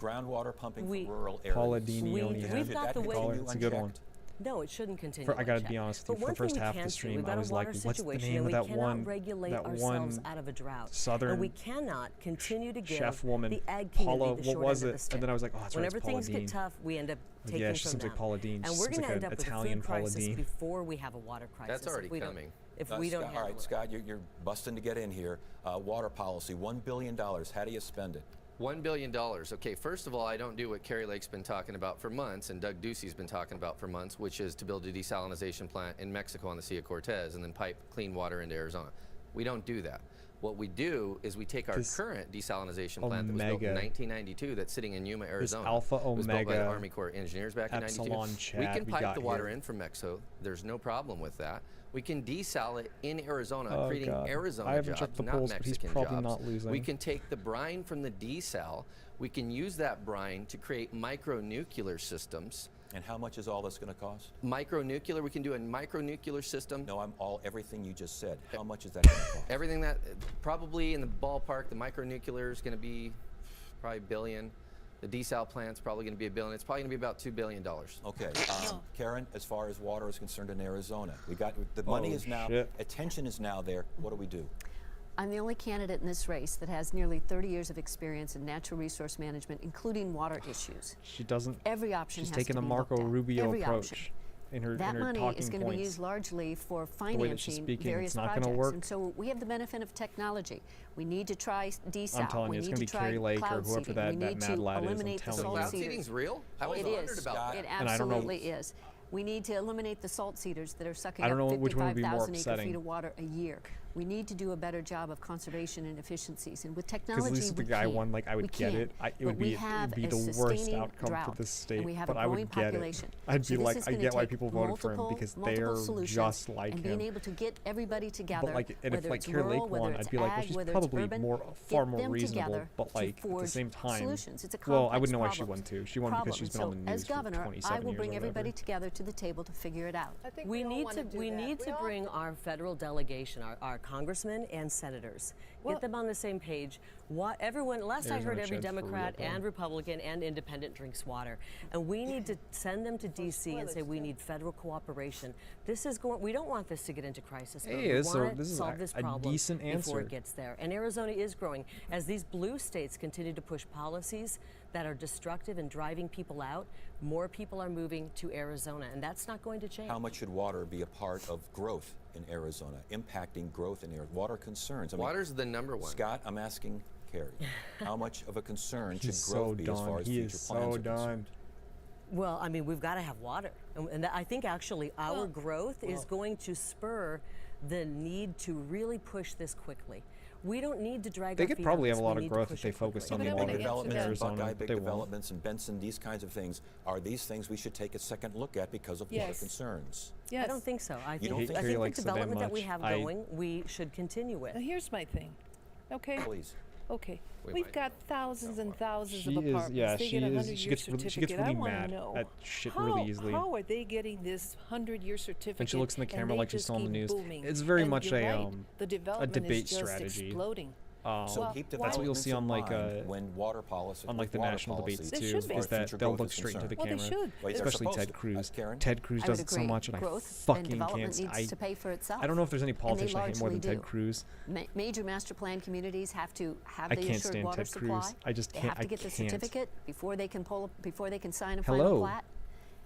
Groundwater pumping We- for rural areas. Paula Dini We- only we've had got That the could way- Caller, continue it's a good one. unchecked. No, it shouldn't continue. I gotta unchecked. be honest But with you. For one the first thing we half of can the see, stream, we've got I was a water like, what's the situation, name and of we that cannot one regulate that ourselves one out of a drought. Southern and we cannot continue to give chef woman, the ag Paula, community the what short was end of it? the stick. And then I was like, oh, that's right, Whenever it's Paula things get Dean. tough, we end up taking Yeah, she from seems them. like Paula Dean. And She we're seems going to like end an up with a Italian food Paula crisis Dean. before we have a water crisis. That's already if we don't- coming. If we don't Scott, handle all right, it. Scott, you're busting to get in here. Water policy, $1 billion. How do you spend it? $1 billion. Okay, first of all, I don't do what Kerry Lake's been talking about for months and Doug Ducey's been talking about for months, which is to build a desalinization plant in Mexico on the Sea of Cortez and then pipe clean water into Arizona. We don't do that. What we do is we take our This current desalinization plant that was built in Omega- 1992 that's sitting in Yuma, Arizona. Alpha It was built by the Omega Army Corps of Engineers back in 92. Epsilon We Chad can we pipe got the water here. in from Mexico. There's no problem with that. We can desal it in Arizona, Oh, creating God. Arizona I haven't jobs, checked the not polls, but he's Mexican probably jobs. not losing. We can take the brine from the desal. We can use that brine to create micronuclear systems. And how much is all this going to cost? Micronuclear, we can do a micronuclear system. No, everything you just said. How much is that going to cost? Everything that, probably in the ballpark, the micronuclear is going to be probably $1 billion. The desal plant's probably going to be $1 billion. It's probably going to be about $2 billion. Okay, Karen, as far as water is concerned in Arizona, the money is now, shit. attention is now there. What do we do? I'm the only candidate in this race that has nearly 30 years of experience in natural resource management, including water issues. She doesn't. Every option She's has taking to the be Marco looked at. Rubio Every approach option. in her That money talking is going to be points. used largely for way that she's financing speaking, various it's not gonna projects. work. And so we have the benefit of technology. We need to try desal. I'm telling we you, it's need gonna to be try Kerry Lake or cloud whoever seeding. that- we that need mad to lad is, I'm eliminate the telling So salt you. cloud seeders. seeding's real? I was It wondered is. about It that. And I don't know- absolutely is. We need to eliminate the salt seeders that are sucking I don't up know which one would be more 55,000 acre upsetting. feet of water a year. We need to do a better job of conservation and efficiencies. And with Because technology, at least if the we guy can. won, like, I would We get can. it. It But would we be have the a worst sustaining outcome drought, for this state. and we have but a I growing would get population. it. I'd So be this like, is I gonna get why take people voted for him multiple- because multiple they're solutions, just like and him. being able to get everybody together, But like, and if whether like it's Kerry rural, Lake whether won, it's I'd be like, well, ag, she's whether it's probably urban, far get more them reasonable. together But to like at the forge same time, solutions. It's a well, I complex wouldn't know why she problem. won too. She won because she's been on the So news as governor, for 27 I will years bring or everybody whatever. together to the table to figure it out. I think We all need wanna to do we that. need We to all bring do. our federal delegation, our congressmen and senators, Well- get them on the same page. Everyone, last I Arizona heard, every Chad's for real, Democrat though. and Republican and Independent drinks water, and we need to send them to D.C. and say we need federal cooperation. This is going. We don't want this to get into crisis mode. Hey, We this is a- want this to is solve a- this a problem decent before answer. it gets there. And Arizona is growing as these blue states continue to push policies that are destructive and driving people out. More people are moving to Arizona, and that's not going to change. How much should water be a part of growth in Arizona, impacting growth in Arizona? Water concerns. I mean, Water's the number one. Scott, I'm asking Kerry, how much of a concern should He's growth so be as far done. as He future is plans so are concerned? done. Well, I mean, we've got to have water. And I think actually our Well- growth is going to spur the need to really push this quickly. We don't need to drag They our could feet probably on have a this. lot We of need to growth push if they it quickly. focused on Yeah, the but water I think developments that's- in Arizona, Buckeye, but big they won't. developments in Benson, these kinds of things, are these things we should take a second look at because of water Yes. concerns? Yes. I don't think so. I You think, don't think I so? think Likes the it that development that we much. have I- going, we should continue with. Now, here's my thing. Okay. Please. Okay. We We've might got go thousands and thousands She of is, apartments. yeah, They she get a is. 100-year She gets certificate. really I wanna mad know at shit how, really easily. How are they getting this 100-year certificate? And she looks in the and camera they like she's just still on the keep news. booming? It's very And much you're a right, the development debate is just strategy. exploding. So Well, keep why- That's what you'll developments see in on like mind when water policy, on like with the water national policy debates They too, should be. is that future they'll growth look is straight into the concerned. Well, they camera. should. Wait, they're Especially supposed Ted to. Cruz. Karen? Ted Cruz I does would it so agree. much, and Growth I and fucking development can't. needs to pay for itself. I don't know if there's any politician I hate more than largely Ted do. Cruz. Major master plan communities have to have I the can't assured stand water Ted Cruz. supply. I just They can't. have to I get the can't. certificate before they can sign a Hello. final plat.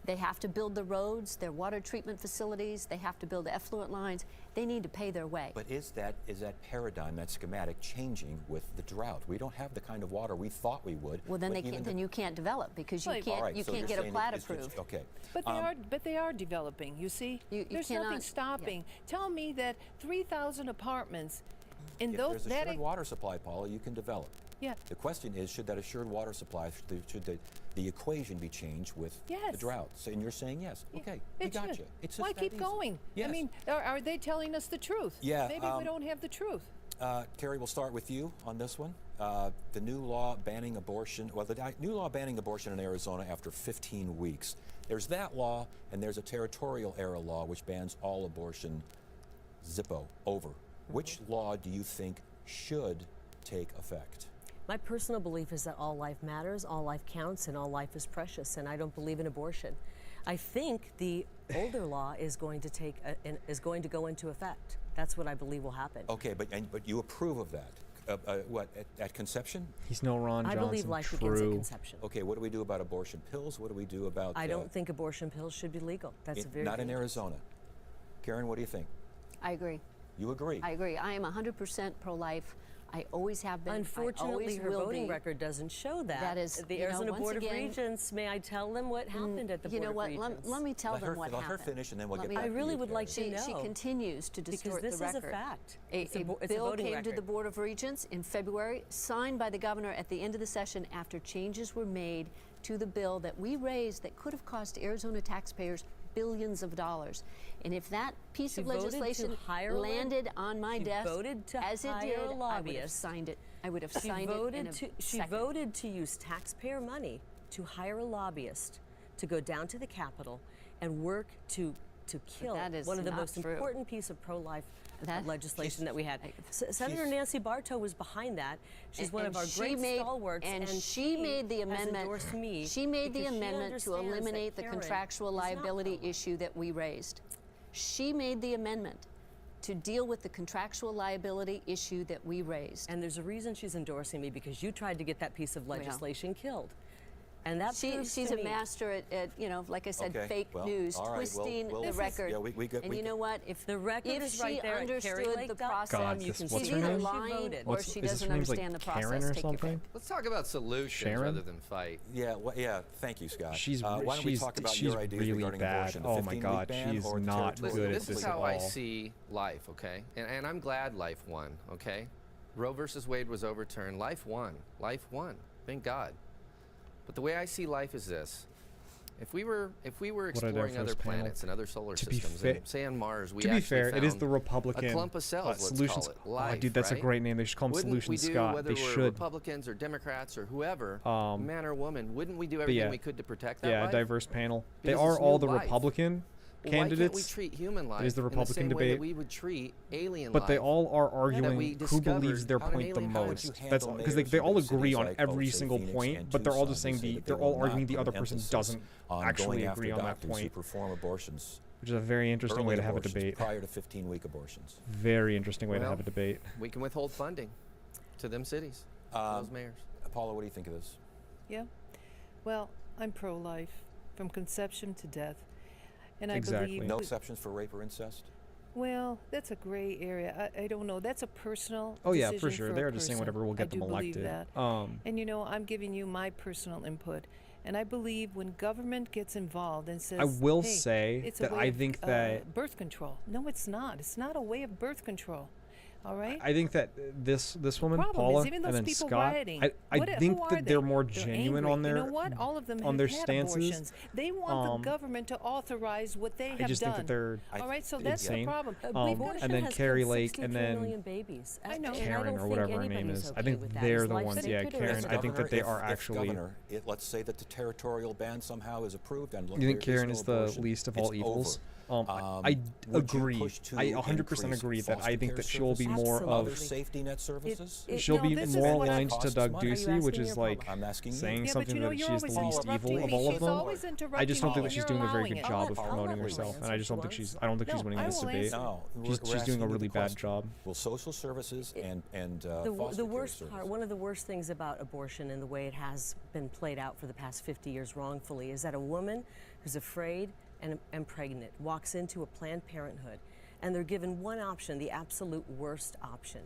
They have to build the roads, their water treatment facilities. They have to build effluent lines. They need to pay their way. But is that paradigm, that schematic, changing with the drought? We don't have the kind of water we thought we would. Well, then but they even can't. the- Then you can't develop because you Well, can't. All right, you so can't you're get a saying plat it's just- approved. Okay. But they are developing. You see, You there's cannot- nothing stopping. Tell me that 3,000 apartments in If those there's assured water supply, Paula, you can develop. yeah. The question is, should that assured water supply, should the equation be changed with the Yes. drought? So, and you're saying yes. Yeah, Okay, we it got should. you. It's just Why that keep easy. going? Yes. I mean, are they telling us the truth? Yeah, Maybe we don't have the truth. Carrie, we'll start with you on this one. The new law banning abortion, new law banning abortion in Arizona after 15 weeks. There's that law, and there's a territorial era law which bans all abortion, Zippo, over. Which law do you think should take effect? My personal belief is that all life matters, all life counts, and all life is precious, and I don't believe in abortion. I think the older law is going to go into effect. That's what I believe will happen. Okay, but you approve of that? What, at conception? He's no Ron I Johnson. believe life begins at True. conception. Okay, what do we do about abortion pills? What do we do about? I don't think abortion pills should be legal. That's a very not in dangerous. Arizona. Karen, what do you think? I agree. You agree? I agree. I am 100% pro-life. I always have been. I Unfortunately, always her will voting be. record doesn't show that. That is, the you know, Arizona once Board again- of Regents. May I tell them what happened at the You Board know of what? Regents? Let me tell Let them her, what let happened. her finish, and then we'll Let get me- back I to really you, would like Carrie. to She know. continues to Because distort this the is a record. fact. A It's a bill voting came to the record. Board of Regents in February, signed by the governor at the end of the session after changes were made to the bill that we raised that could have cost Arizona taxpayers billions of dollars. And if that piece She of voted to legislation hire a landed on my she desk voted to as it hire did, a I would have lobbyist. signed it. I would have She signed it in voted a to. She second. voted to use taxpayer money to hire a lobbyist to go down to the Capitol and work to kill that is one of the not most true. important piece of pro-life That- legislation that we had. Senator she's- Nancy Bartow was behind that. She's one of our she great made- stalwarts, and she made the has amendment. endorsed me She made the because she amendment to understands that eliminate the Karen contractual is not liability pro-life. issue that we raised. She made the amendment to deal with the contractual liability issue that we raised. And there's a reason she's endorsing me, because you tried to get that piece of legislation killed. And that proves She's to a me master at, you know, like I said, Okay, fake well, news, all right, twisting we'll- the This is- record. yeah, we got- and we you got- know what? If The record if is she right there at understood the carrylake.com. process, You can what's she's her either name? She lying voted. or she is this doesn't her name's understand like the process. Karen or Take your pick. something? Let's talk about solutions Sharon? rather than fight. Yeah, thank you, Scott. She's why don't we she's talk about she's your ideas really regarding bad. abortion? The Oh my 15-week God, ban she's or the not territorial good at This this is at how I all. see life, okay? And I'm glad life won, okay? Roe versus Wade was overturned. Life won. Life won. Thank God. But the way I see life is this. If we were What a exploring other diverse panel. planets and other solar To be systems, fa- and say on Mars, we To be actually fair, it is found the Republican a clump of cells, let's Solutions. call it. Life, oh, dude, that's right? a great name. They should call them Wouldn't we Solutions do, Scott. whether They we're should. Republicans or Democrats or whoever, Um, man or woman, wouldn't we do everything yeah. we could to protect that Yeah, a life? diverse panel. They Because are it's all new the life. Republican Well, why can't we candidates, treat human life is the in Republican the same way debate. that we would treat alien but life? they all are we arguing who discovered believes their out in point the alien times. most. How would you That's handle because mayors they of all big agree cities on like, every oh, say, single Phoenix point, and but they're all Tucson just saying who say the that they're they all will arguing not the put other an person emphasis doesn't on actually going after agree on that doctors who point, perform abortions, which is a very interesting early way to have a abortions, debate. prior to 15-week abortions. Very interesting way to Well, have a debate. We can withhold funding to them cities, to those mayors. Paula, what do you think of this? Yeah. Well, I'm pro-life from conception to death. And I Exactly. believe No that- exceptions for rape or incest? well, that's a gray area. I don't know. That's a personal Oh yeah, decision for sure. a They're just saying person. whatever will I get them do believe elected. that. And you know, I'm giving you my personal input. And I believe when government gets involved and says, I will hey, say it's a that way I of, think that birth control. No, it's not. It's not a way of birth control. All right. I think that this woman, Problem Paula, is, even those and then people Scott, rioting, I who think are that they're they? more They're genuine angry. on their You know what? All of them on have their had stances. abortions. They want the government to authorize what they I have just done. think that they're All right, so that's the insane. problem. Abortion and then has Carrie killed Lake, and 63 then million babies. I know. And Karen don't or think whatever her anybody name is is. okay I think with that. they're His the life ones. saved Yeah, could have Karen. been I think that they are if actually. Governor, let's say that the territorial ban somehow is approved, and look, You think there Karen no is the abortion, least of all it's evils? over. I Would you agree. push to I 100% increase agree that foster I think care that she'll be services, more other of. safety net services. She'll No, be this is more what I- aligned to Costs Doug money. Are you Ducey, which asking is me or like Paula? I'm asking you. saying Yeah, but something you know, that you're she's the always least interrupting evil me. of all of She's them. always interrupting I just don't think me, that she's and doing you're a very allowing good it. job of I'll let promoting her herself, answer and I if just she don't think wants. she's. I don't think she's No, winning I this will debate. answer. No, She's we're doing a asking you really the bad question. job. Will social services and The foster care worst part, services- one of the worst things about abortion and the way it has been played out for the past 50 years wrongfully is that a woman who's afraid and pregnant walks into a Planned Parenthood and they're given one option, the absolute worst option.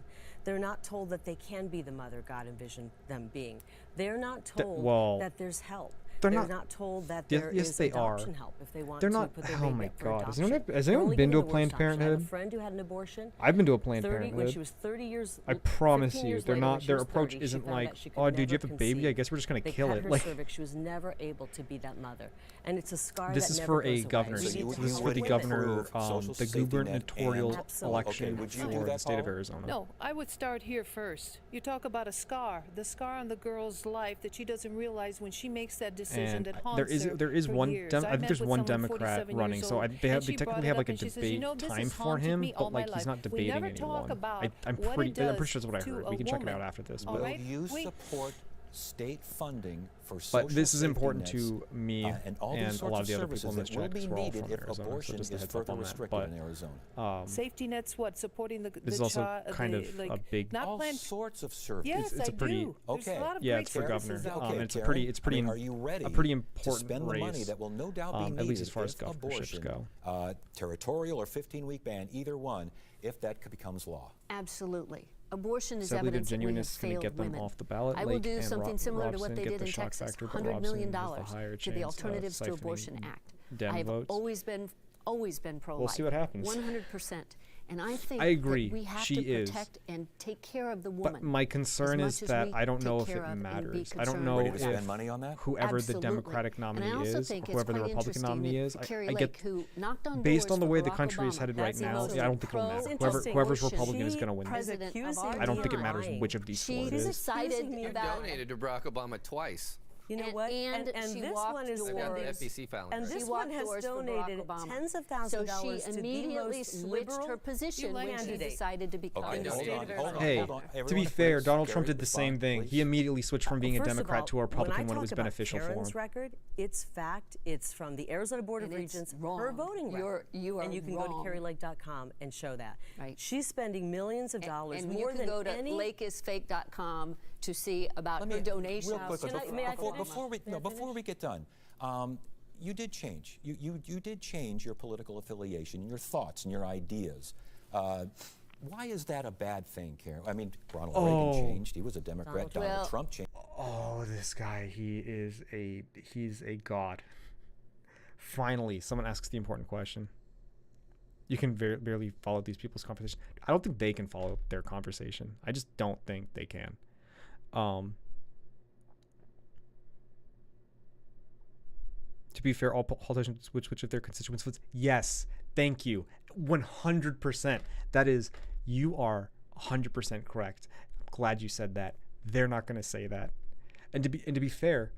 They're not told that they can be the mother God envisioned them being. They're not told well, that there's help. they're They're not- not told that Yes- there yes, is they are. adoption help if they want They're to not. put their Oh baby my up for God! adoption. Has They're anyone only been to a given the Planned worst option. I have Parenthood? a friend who had an abortion. I've been to a Planned 30 when she Parenthood. was 30 years. I promise 15 you, years they're later, when not. she Their was approach 30, she isn't found like, out she could oh, dude, you never have a baby. I conceive. guess we're just gonna They kill cut it. her Like, cervix. She was never able to be that mother, and it's a scar this that is never for goes a away. governor. We This need to is help for the women. governor, Social the safety net gubernatorial and- Absolutely. election Okay, would you for do the that, state of Paula? Arizona. No, I would start here first. You talk about a scar, the scar on the girl's life that she doesn't realize when she makes that decision And that haunts there is for one. years. I think met there's with one someone Democrat 47 running, years so old, they and she technically brought it have up like a and she says, debate you know, this time has for haunted him, me all but my like he's life. not We debating never anyone. talk about I'm what pretty. it I'm does pretty sure that's what I to heard. a We can check it out woman. after this. All But, Will right? you We- support state funding for social but this is safety important nets, to me and all these and a sorts lot of of the other services people in this that will chat be because we're all needed from if Arizona. So abortion just a is heads up further on that. restricted But in Arizona? Safety nets, what? Supporting the this is also kind of like, a big. not All planned. sorts of services. Yes, it's I a pretty- do. There's Okay. a lot of Yeah, great it's for governor. services out Okay, there. It's a Karen, pretty. It's I pretty. mean, are you ready a pretty to important spend the race. money that will no doubt be needed at least as far as if governorships abortion, go. territorial or 15-week ban, either one, if that becomes law? Absolutely. Abortion is Sadly, their evidence that we have genuineness is going to failed get them women. off the ballot. I will Lake do and something similar to what Robson they get did the in shock Texas, factor, but $100 million Robson has the higher to the chance of Alternatives to siphoning Abortion Act. Dem I have votes. always been pro-life. We'll see what happens. 100%. And I think I agree. that we have She to is. protect and take care of the woman. But my concern as is much as that we I don't take know if care it of and be matters. I don't concerned know Ready to with spend if money on that? whoever Absolutely. the Democratic And nominee I also is, think or it's whoever the quite Republican interesting nominee that is, Carrie I Lake, get who knocked on based doors on the for way the Barack country is Obama, headed right That's now. also Yeah, I don't think it'll pro- matter. interesting. Whoever's She Republican is going to win. president of accusing our me I don't think it of matters lying. which of these four it She's is. excited Accusing me of about Donated to Barack Obama twice. You know And- what? and she this walked one is doors. I've got the for FBC filing. and right? this She one walked has doors for Barack donated Obama. tens of So thousands of she dollars to the immediately most switched liberal. her position when she candidate. decided to become Okay, the hold state on, of hold Arizona. on, Hey, hold on. to be Everyone, fair, please, Donald Gary, Trump did the same respond, thing. please. He immediately switched from being a First of Democrat all, to a Republican when when it I was talk about beneficial for him. Karen's record, it's fact. It's from the Arizona Board of And it's Regents, her wrong. voting record. You are and you can go to wrong. carrielake.com and show that. Right. She's spending millions of dollars, And more you than can go to any. lakeisfake.com to see about her donations. Real quickly, May I finish? before we get done, you did change. You did change your political affiliation, your thoughts, and your ideas. Why is that a bad thing, Karen? I mean, Ronald Reagan changed. He was a Democrat. Donald Well- Trump changed. Oh, this guy, he's a god. Finally, someone asks the important question. You can barely follow these people's conversation. I don't think they can follow their conversation. I just don't think they can. To be fair, all politicians switch which of their constituents votes. Yes, thank you. 100%. That is, you are 100% correct. I'm glad you said that. They're not going to say that. And to be fair,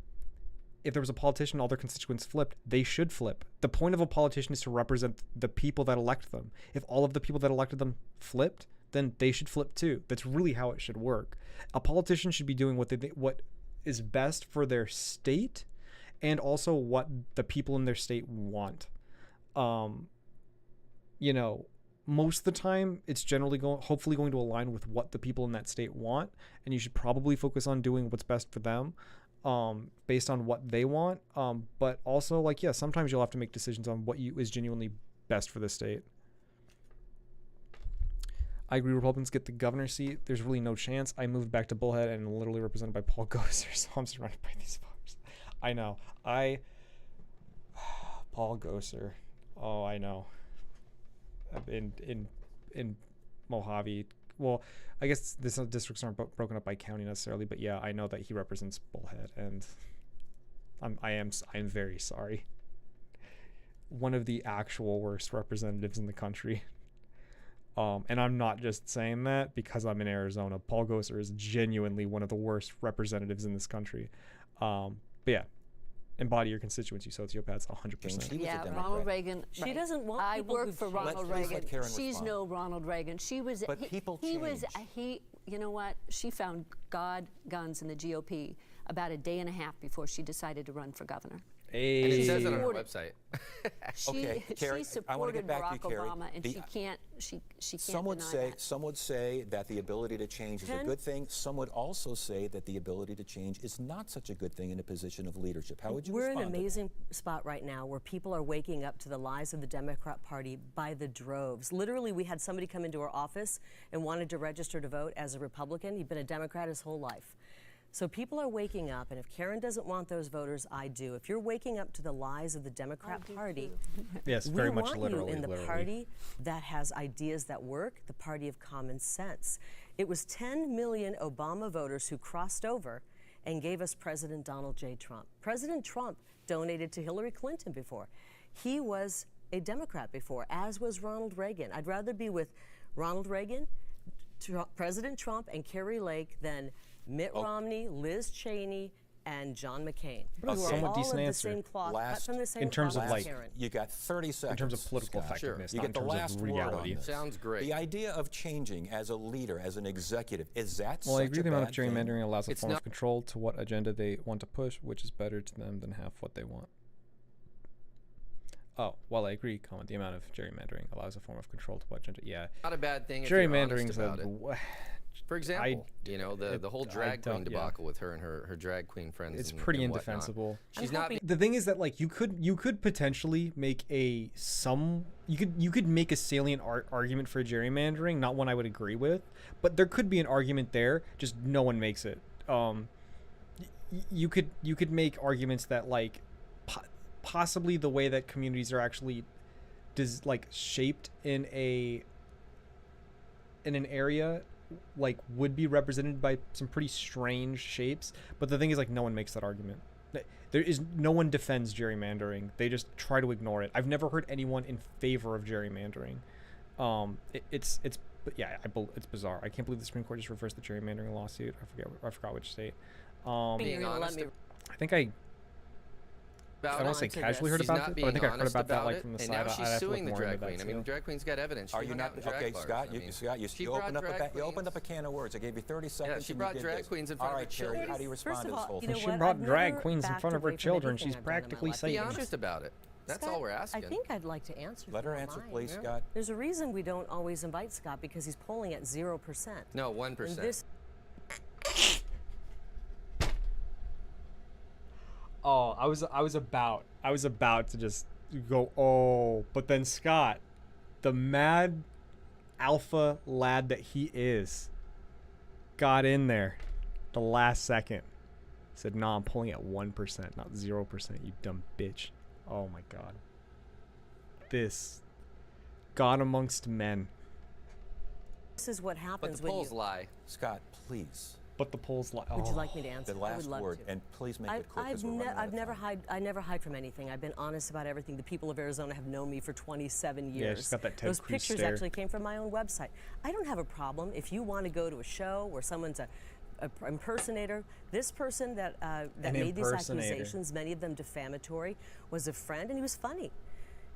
if there was a politician, all their constituents flipped, they should flip. The point of a politician is to represent the people that elect them. If all of the people that elected them flipped, then they should flip too. That's really how it should work. A politician should be doing what is best for their state, and also what the people in their state want. Most of the time, it's generally hopefully going to align with what the people in that state want, and you should probably focus on doing what's best for them, based on what they want. But also, sometimes you'll have to make decisions on what is genuinely best for the state. I agree Republicans get the governor seat. There's really no chance. I moved back to Bullhead and am literally represented by Paul Gosar, so I'm surrounded by these voters. I know. Paul Gosar. Oh, I know. In Mojave, well, I guess this districts aren't broken up by county necessarily, but yeah, I know that he represents Bullhead, and I am very sorry. One of the actual worst representatives in the country. And I'm not just saying that because I'm in Arizona. Paul Gosar is genuinely one of the worst representatives in this country. But yeah, embody your constituents, you sociopaths, 100%. He was a Yeah, Democrat. Ronald Reagan. She right. doesn't want I people work who for change. Ronald Please let Reagan. Karen She's respond. no Ronald Reagan. She was. But people he was. change. You know what? She found God guns in the GOP about a day and a half before she decided to run for governor. And it says it on her Supported- website. Okay, Carrie, She I want to supported get back Barack to you, Carrie. Obama, and The- she can't. She can't Some would deny say that. some would say that the ability to change is a Ken? good thing. Some would also say that the ability to change is not such a good thing in a position of leadership. How would you We're in respond? an amazing spot right now where people are waking up to the lies of the Democrat Party by the droves. Literally, we had somebody come into our office and wanted to register to vote as a Republican. He'd been a Democrat his whole life. So people are waking up, and if Karen doesn't want those voters, I do. If you're waking up to the lies of the Democrat Party, Yes, we very much want literally. you in the literally. party that has ideas that work, the party of common sense. It was 10 million Obama voters who crossed over and gave us President Donald J. Trump. President Trump donated to Hillary Clinton before. He was a Democrat before, as was Ronald Reagan. I'd rather be with Ronald Reagan, President Trump, and Kerry Lake than Mitt Romney, Liz Cheney, and John McCain. But a who are somewhat all decent of the answer. same cloth, cut Last- from the same In terms cloth of, as like, Karen. You got 30 seconds. In terms of political Scott. effectiveness, You not get in the terms last of word on reality. this. Sounds great. The idea of changing as a leader, as an executive, is that Well, I such agree a the amount of bad thing? gerrymandering allows a It's form of not- control to what agenda they want to push, which is better to them than half what they want. Oh, well, I agree, Colin. The amount of gerrymandering allows a form of control to what agenda. Yeah. Not a bad thing if you're honest Gerrymandering's about it. For example, the whole drag queen debacle with her and her drag queen friends. It's and, pretty and whatnot. indefensible. She's not. The thing is that, like, you could potentially make you could make a salient argument for gerrymandering, not one I would agree with, but there could be an argument there, just no one makes it. You could make arguments that, like, possibly the way that communities are actually shaped in an area, like, would be represented by some pretty strange shapes. But the thing is, like, no one makes that argument. No one defends gerrymandering. They just try to ignore it. I've never heard anyone in favor of gerrymandering. It's bizarre. I can't believe the Supreme Court just reversed the gerrymandering lawsuit. I forgot which state. Being honest I think I about don't say onto casually this. heard She's about not it, but I being think I heard honest about that, like, it, from the and side. now I'd she's have to suing look the more into drag that, queen. I mean, too. the drag queen's got evidence. Are She you hung not out in drag okay, bars. Scott? I mean, Scott, you she opened brought up drag you opened queens. up a can of words. I gave you 30 seconds. she and brought you did drag this. queens in front All of her right, Carrie, children. how do you First respond of to this all, whole you thing? know She what? brought I've drag never queens in backed front of her away from children. anything She's I've done in my practically life. Be Satan. honest about it. That's Scott, all we're asking. I think I'd like to answer. Let if you her don't answer, mind. please, Yeah. Scott. There's a reason we don't always invite Scott because he's polling at 0%. No, And 1%. this Oh, I was about to just go, oh, but then Scott, the mad alpha lad that he is, got in there the last second. Said, "No, I'm pulling at 1%, not 0%, you dumb bitch." Oh my god. This God amongst men. is what But happens the when polls you. lie. Scott, please. But the polls like, Would you like me to answer? The I would last love word, to. and please make it quick because we're running out I've of never time. I never hide from anything. I've been honest about everything. The people of Arizona have known me for 27 years. Yeah, she's got that Ted Those Cruz pictures stare. actually came from my own website. I don't have a problem if you want to go to a show where someone's a impersonator. This person that made these impersonator. accusations, many of them defamatory, was a friend and he was funny.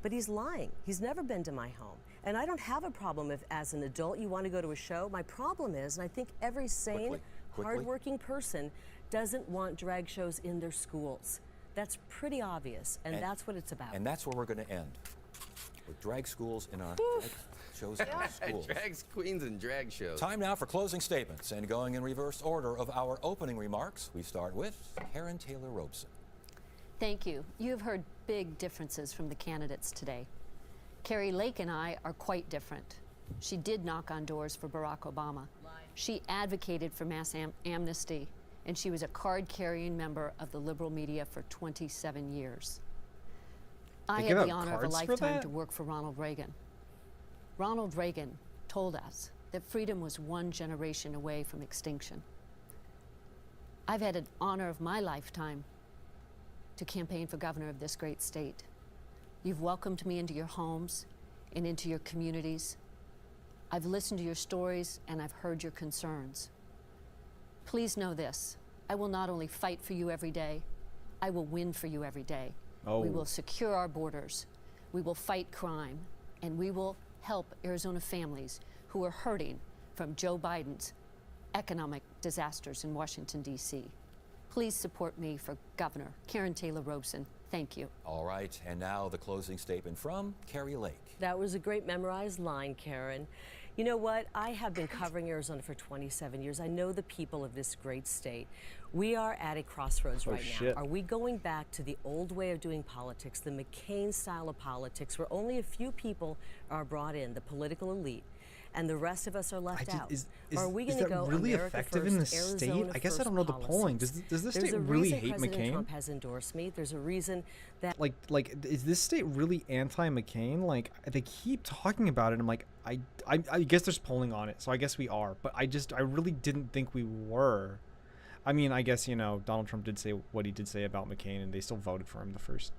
But he's lying. He's never been to my home. And I don't have a problem if, as an adult, you want to go to a show. My problem is, and I think every sane, Quickly. hardworking person doesn't want drag shows in their schools. That's pretty obvious, and that's what it's about. And that's where we're going to end. With drag schools in our drag shows in our schools. Drag queens and drag shows. Time now for closing statements. And going in reverse order of our opening remarks, we start with Karen Taylor Robeson. Thank you. You have heard big differences from the candidates today. Carrie Lake and I are quite different. She did knock on doors for Barack Obama. She advocated for mass amnesty, and she was a card-carrying member of the liberal media for 27 years. I They give had the out honor of a cards for lifetime that? to work for Ronald Reagan. Ronald Reagan told us that freedom was one generation away from extinction. I've had an honor of my lifetime to campaign for governor of this great state. You've welcomed me into your homes and into your communities. I've listened to your stories and I've heard your concerns. Please know this, I will not only fight for you every day, I will win for you every day. Oh. We will secure our borders, we will fight crime, and we will help Arizona families who are hurting from Joe Biden's economic disasters in Washington, D.C. Please support me for Governor. Karen Taylor Robeson, thank you. All right, and now the closing statement from Carrie Lake. That was a great memorized line, Karen. You know what? I have been covering Arizona for 27 years. I know the people of this great state. We are at a crossroads right now. Are we going back to the old way of doing politics, the McCain style of politics, where only a few people are brought in, the political elite, and the rest of us are left out? Are we going to go really America effective first, in the state? Arizona I guess I first don't know the policies? polling. Does this There's state a really reason hate President McCain? Trump has endorsed me. There's a reason that Like, is this state really anti-McCain? Like, they keep talking about it. I'm like, I guess there's polling on it, so I guess we are. But I really didn't think we were. I mean, I guess, you know, Donald Trump did say what he did say about McCain, and they still voted for him the first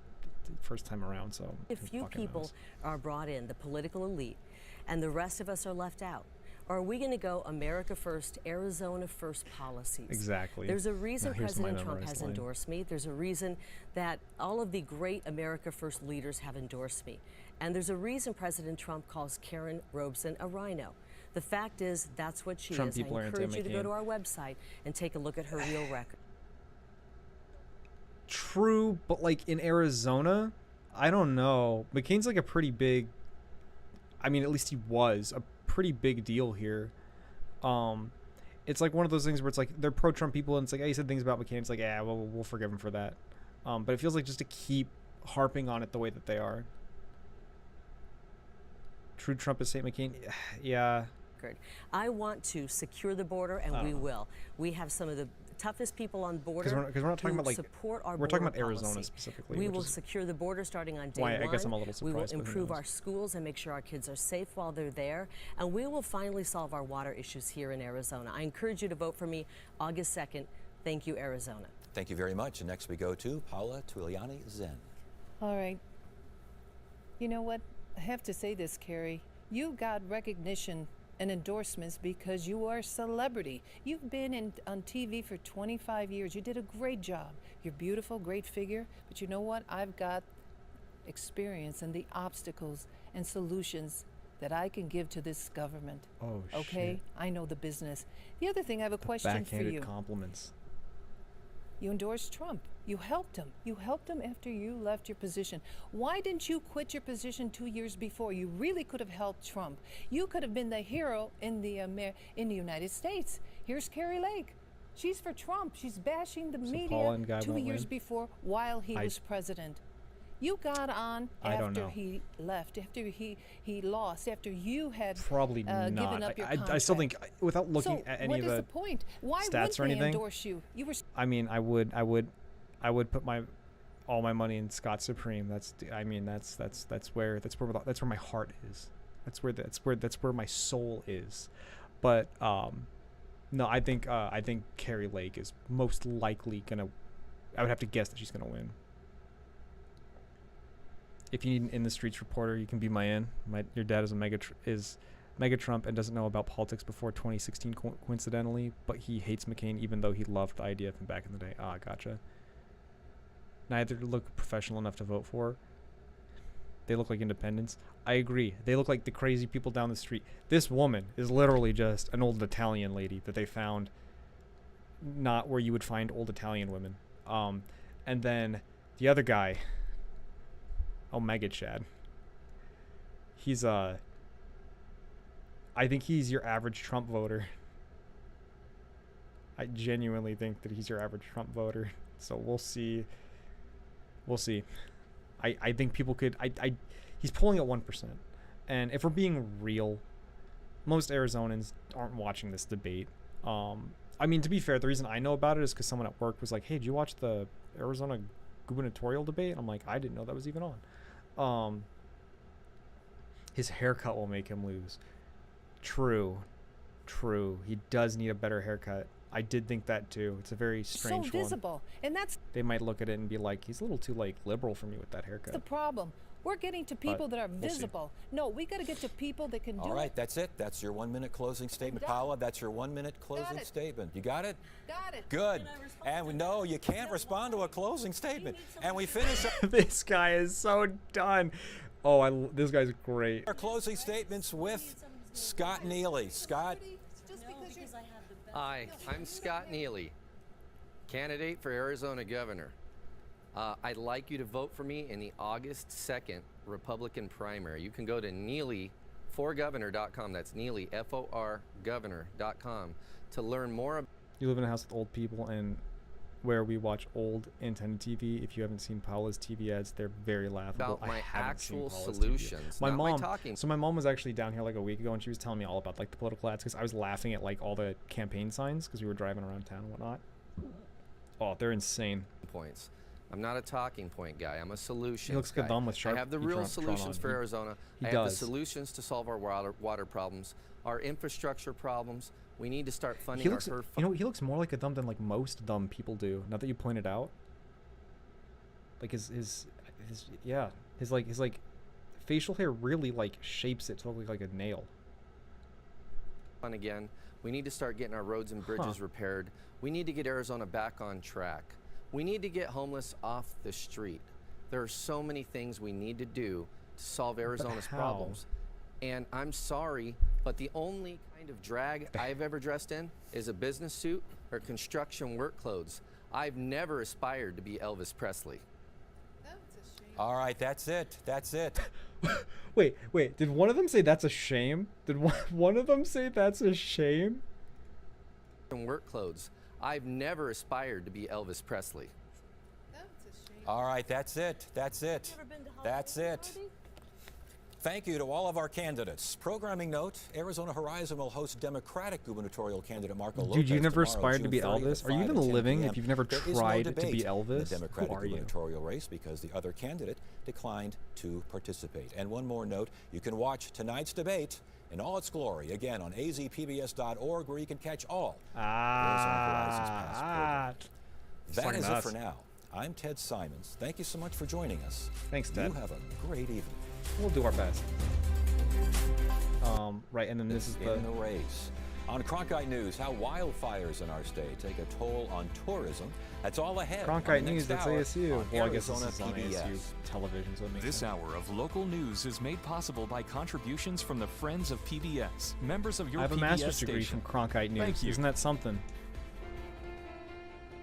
time around. So a who few fucking people knows? are brought in, the political elite, and the rest of us are left out. Or are we going to go America first, Arizona first policies? Exactly. There's a reason Now, here's my President Trump memorized has line. endorsed me. There's a reason that all of the great America first leaders have endorsed me. And there's a reason President Trump calls Karen Robeson a rhino. The fact is, that's what she Trump is. I people are encourage you to go anti-McCain. to our website and take a look at her real record. True, but like in Arizona, I don't know. McCain's like a pretty big, I mean, at least he was a pretty big deal here. It's like one of those things where it's like they're pro-Trump people, and it's like, hey, he said things about McCain. It's like, yeah, well, we'll forgive him for that. But it feels like just to keep harping on it the way that they are. True Trump is St. McCain. Yeah. I want to secure the border, and we will. We have some of the toughest people on border Because we're not talking who about like support our we're talking border about Arizona policy. specifically. We which will is secure the border starting on day why one. I guess I'm a little We will surprised, but who improve knows? our schools and make sure our kids are safe while they're there. And we will finally solve our water issues here in Arizona. I encourage you to vote for me August 2nd. Thank you, Arizona. Thank you very much. And next we go to Paula Tuliani Zen. All right. You know what? I have to say this, Carrie. You got recognition and endorsements because you are a celebrity. You've been on TV for 25 years. You did a great job. You're beautiful, great figure. But you know what? I've got experience and the obstacles and solutions that I can give to this government. Oh, okay? shit. I know the business. The other thing, I have a question for Backhanded you. compliments. You endorsed Trump. You helped him. You helped him after you left your position. Why didn't you quit your position 2 years before? You really could have helped Trump. You could have been the hero in the United States. Here's Carrie Lake. She's for Trump. She's bashing the Paula media and Guy 2 won't years win? before while he was president. You got on I don't after know. he left, after he lost, after you had Probably given not. up your I still think, contract. without looking So at any what of is the the point? Why stats wouldn't or they anything, endorse you? You were I mean, I would put all my money in Scott Supreme. That's where my heart is. That's where my soul is. But no, I think Carrie Lake is most likely gonna. I would have to guess that she's gonna win. If you need an in the streets reporter, you can be my in. Your dad is mega Trump and doesn't know about politics before 2016 coincidentally, but he hates McCain even though he loved the idea of him back in the day. Ah, gotcha. Neither look professional enough to vote for. They look like independents. I agree. They look like the crazy people down the street. This woman is literally just an old Italian lady that they found not where you would find old Italian women. And then the other guy, Mega Chad. He's I think he's your average Trump voter. I genuinely think that he's your average Trump voter. So we'll see. We'll see. I think people could he's polling at 1%. And if we're being real, most Arizonans aren't watching this debate. I mean, to be fair, the reason I know about it is because someone at work was like, hey, did you watch the Arizona Gubernatorial debate? I'm like, I didn't know that was even on. His haircut will make him lose. True. true. He does need a better haircut. I did think that too. It's a very strange so visible, and that's They might look at it and be like, he's a little too like liberal for me with that haircut. the problem. We're getting to people that are we'll see. visible. No, we got to get to people that can do All right, it. that's it. That's your 1 minute closing statement. done. Paula, that's your 1 minute closing it. statement. You got it? Got it. Good. And we know you can't respond to a closing statement. And we finish This guy is so done. Oh, this guy's great. our closing statements with Scott Neely. Scott, Hi, I'm Scott Neely, candidate for Arizona governor. I'd like you to vote for me in the August 2nd Republican primary. You can go to neelyforgovernor.com. That's Neely, F-O-R, governor.com to learn more about. You live in a house with old people, and where we watch old antenna TV. If you haven't seen Paula's TV ads, they're very laughable. About my I haven't seen actual Paula's TV. solutions, My not my mom. talking. So my mom was actually down here like a week ago, and she was telling me all about like the political ads because I was laughing at like all the campaign signs because we were driving around town and whatnot. Oh, they're insane. Points. I'm not a talking point guy. I'm a solution. He looks good guy. dumb with sharp. I have the he real drawn solutions on. for Arizona. He I have the does. solutions to solve our water problems, our infrastructure problems. We need to start funding He looks, our he looks more like a dumb than like most dumb people do. Now that you pointed out, like his facial hair really like shapes it to look like a nail. fun again. We need to start getting our roads and bridges repaired. We need to get Arizona back on track. We need to get homeless off the street. There are so many things we need to do to solve Arizona's how? problems. And I'm sorry, but the only kind of drag I've ever dressed in is a business suit or construction work clothes. I've never aspired to be Elvis Presley. all right, that's it. That's it. Wait. Did one of them say that's a shame? Did one of them say that's a shame? And work clothes. I've never aspired to be Elvis Presley. All right, that's it. That's it. That's it. Thank you to all of our candidates. Programming note, Arizona Horizon will host Democratic gubernatorial candidate Marco Lopez Dude, you never tomorrow, aspired to be June 30th Elvis? at Are you 5 even and 10 living p.m. if you've never There is no tried to debate be in Elvis? the Democratic Who are you? gubernatorial race because the other candidate declined to participate. And one more note, you can watch tonight's debate in all its glory, again, on azpbs.org, where you can catch all of Arizona Horizon's past programs. That Talking is to it us. for now. I'm Ted Simons. Thank you so much for joining us. Thanks, Ted. You have a great evening. We'll do our best. Right, and then this is In the race. On Cronkite News, how wildfires in our state take a toll on tourism. That's all ahead. on Cronkite the News. next That's hour ASU. on Well, I guess this Arizona is on PBS. ASU television, so it makes This sense. hour of local news is made possible by contributions from the Friends of PBS, members of your I have a PBS master's degree station. from Cronkite News. Thank you. Isn't that something?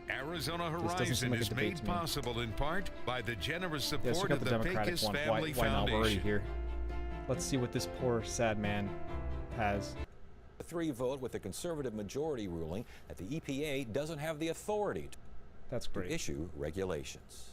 Arizona doesn't seem Horizon like a is debate made to me. possible in part by the generous Yes, support check out of the the Democratic Pecos one. Family Why not? We're already Foundation. here. Let's see what this poor, sad man has. A 3 vote with a conservative majority ruling that the EPA doesn't have the authority That's to great. issue regulations.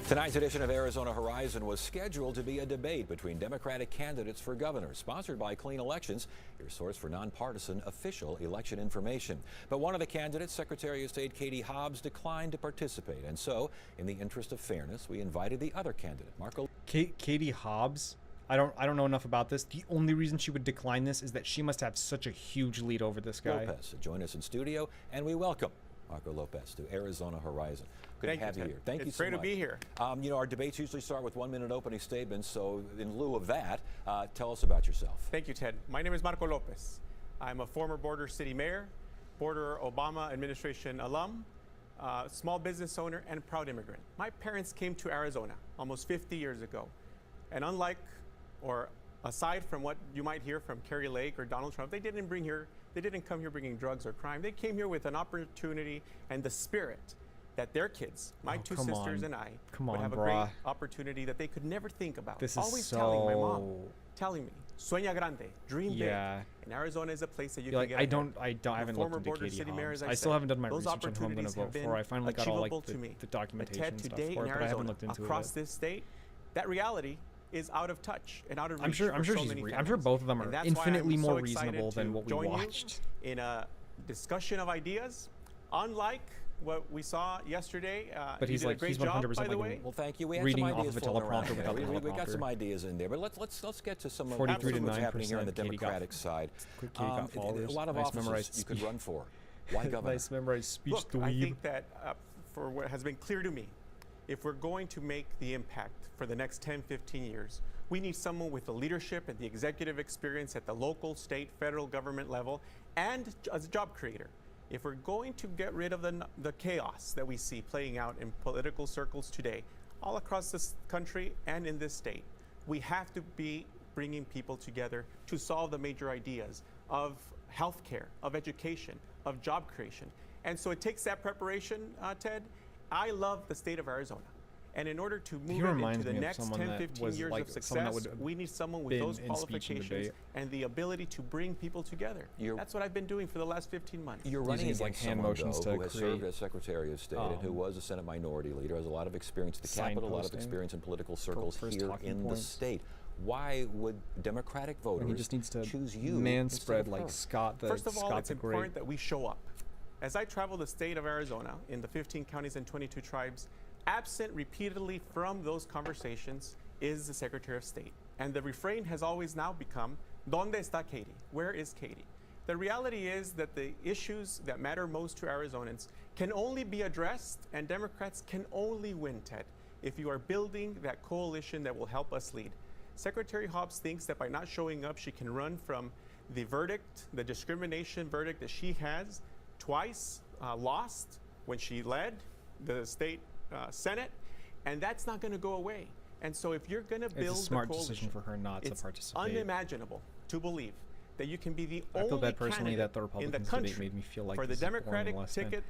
Tonight's edition of Arizona Horizon was scheduled to be a debate between Democratic candidates for governor, sponsored by Clean Elections, your source for nonpartisan official election information. But one of the candidates, Secretary of State Katie Hobbs, declined to participate. And so, in the interest of fairness, we invited the other candidate, Marco. Katie Hobbs. I don't know enough about this. The only reason she would decline this is that she must have such a huge lead over this guy. Lopez to join us in studio, and we welcome Marco Lopez to Arizona Horizon. Good to have you Ted. here. Thank you It's so great much. to be here. You know, our debates usually start with 1 minute opening statements, so in lieu of that, tell us about yourself. Thank you, Ted. My name is Marco Lopez. I'm a former Border City Mayor, Border Obama administration alum, small business owner, and proud immigrant. My parents came to Arizona almost 50 years ago. And unlike, or aside from what you might hear from Kerry Lake or Donald Trump, they didn't come here bringing drugs or crime. They came here with an opportunity and the spirit that their kids, my two come sisters on. and I, Come would on, have a brah. great opportunity that they could never think about. This is Always telling my mom, so- telling me, sueña grande, dream Yeah. big. And Arizona is a place that you You're can like, get ahead. I haven't former looked into Border Katie City Mayor, Hobbs. as I I still said, haven't done my those research on who I'm going to opportunities vote have for. been I finally got all like achievable to me. the But documentation Ted, and stuff today for in it, but I haven't Arizona, looked into across it. this state, that reality is out of touch and out of reach. I'm sure for so she's. many I'm sure families. both of them And are that's why infinitely I'm more so excited reasonable than to what we join you watched. in a discussion of ideas, unlike what we saw yesterday. But you he's did like a great he's job, 100% by the like way. Well, thank you. We had reading some off ideas of a floating around teleprompter there. without the We got some teleprompter. ideas in there, but let's get to some of 43 to what's happening here on the 9%. Katie got- Democratic side. Quick, Katie got followers. A lot of Nice offices memorized you could speech. run for. Why governor? Nice memorized speech. Look, I dweeb. think that for what has been clear to me, if we're going to make the impact for the next 10, 15 years, we need someone with the leadership and the executive experience at the local, state, federal government level, and as a job creator. If we're going to get rid of the chaos that we see playing out in political circles today, all across this country and in this state, we have to be bringing people together to solve the major ideas of healthcare, of education, of job creation. And so it takes that preparation, Ted. I love the state of Arizona. And in order to move it reminds into the me of next someone 10, that 15 was years like of someone that success, would we need someone with been those in speech and qualifications debate. and the ability to bring people together. That's what I've been doing for the last 15 months. You're running Using, against like, hand someone, motions though, to who has create, served as Secretary of State and who was a Senate Minority Leader, has a lot of experience at the Capitol, a lot of signposting experience in political circles first here talking in points. the state. Why would Democratic voters He just needs to choose you man instead spread of like her? Scott the First of all, Scott it's the Great. important that we show up. As I travel the state of Arizona in the 15 counties and 22 tribes, absent repeatedly from those conversations is the Secretary of State. And the refrain has always now become, ¿Dónde está Katie? Where is Katie? The reality is that the issues that matter most to Arizonans can only be addressed, and Democrats can only win, Ted, if you are building that coalition that will help us lead. Secretary Hobbs thinks that by not showing up, she can run from the verdict, the discrimination verdict that she has twice lost when she led the state Senate, and that's not going to go away. And so if you're going to build It's a smart the coalition, decision for her not to it's participate. unimaginable to believe that you can be the I only feel bad personally candidate that the in Republicans the debate country made me feel like for the this is boring Democratic less than- ticket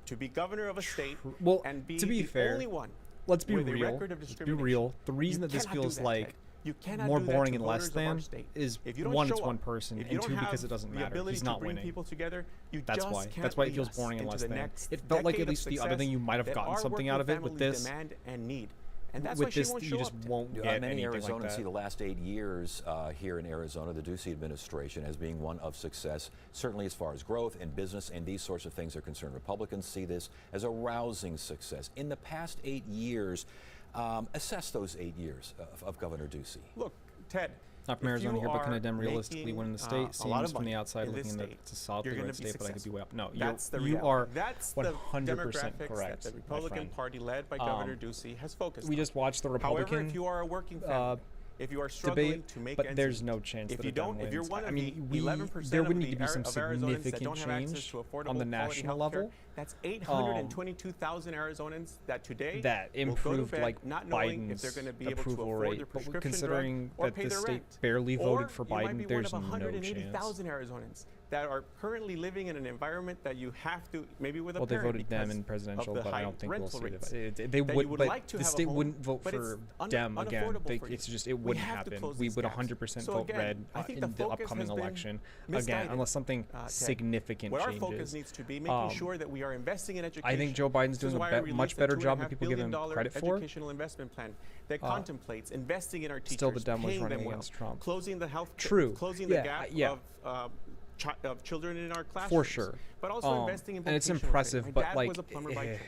to be governor of a state Well, and be to be the fair, only one let's be with a real. record of Let's be discrimination. real. The reason You that this cannot do feels that, like Ted. You cannot more do that boring to and less voters of our than state. is If you don't one, show it's one up, person, if you and don't two, because have it doesn't the matter. ability He's to not bring winning. people together, you That's just why. can't That's why it lead feels us boring and into less the than. next It felt like at decade of least the other success thing you might have that gotten our something working out of it with families this. demand and need. And that's why With she this, won't you show just up. won't get Many anything Arizonans like see that. the last 8 years here in Arizona, the Ducey administration, as being one of success, certainly as far as growth and business and these sorts of things are concerned. Republicans see this as a rousing success. In the past 8 years, assess those 8 years of Governor Ducey. Look, Ted, Not from if Arizona you here, but can I are damn realistically making, win the a state? lot Seems of from money the outside in this looking at state, it's a solid you're red gonna be state, but I could be way up. No, That's the you reality. are That's the 100% demographics correct. that the my Republican friend. Party, led by Governor Ducey, has focused We on. just watched the However, Republican if you are a working family, if you are struggling debate, to make but ends there's meet, no chance if that you it done don't, if you're wins. one of I mean, the 11% there would of need to be some of Arizonans that significant don't have access change to affordable on the quality national healthcare, level. that's 822,000 Arizonans that today that will go to improved bed like not knowing if they're Biden's going to be able to approval afford rate, their but prescription considering drug or that pay the their state rent. barely Or voted for you might Biden, be there's one of no chance. 180,000 Arizonans that are currently living in an environment that you have to, maybe with a Well, they parent voted them because in presidential, of the but I high don't think we'll rental see rates. they that you would, would but like to the have a state home, wouldn't vote but for it's Dem again. unaffordable for you. It's just it We wouldn't have to happen. close We these would gaps. 100% So vote again, red I think in the the focus upcoming has been election again, misguided, unless something Ted. significant What our changes. focus needs to be making sure that we are investing in education. I think Joe Biden's This is doing why a I much released better $2.5 job than people give him billion credit for. educational investment plan that contemplates investing in our teachers, Still, the Dem was paying running them well, against Trump. closing the health, True. closing Yeah, the gap yeah. of children in our classrooms. For sure. But also investing in and it's vocational impressive, training. but My dad like, was a plumber by trade.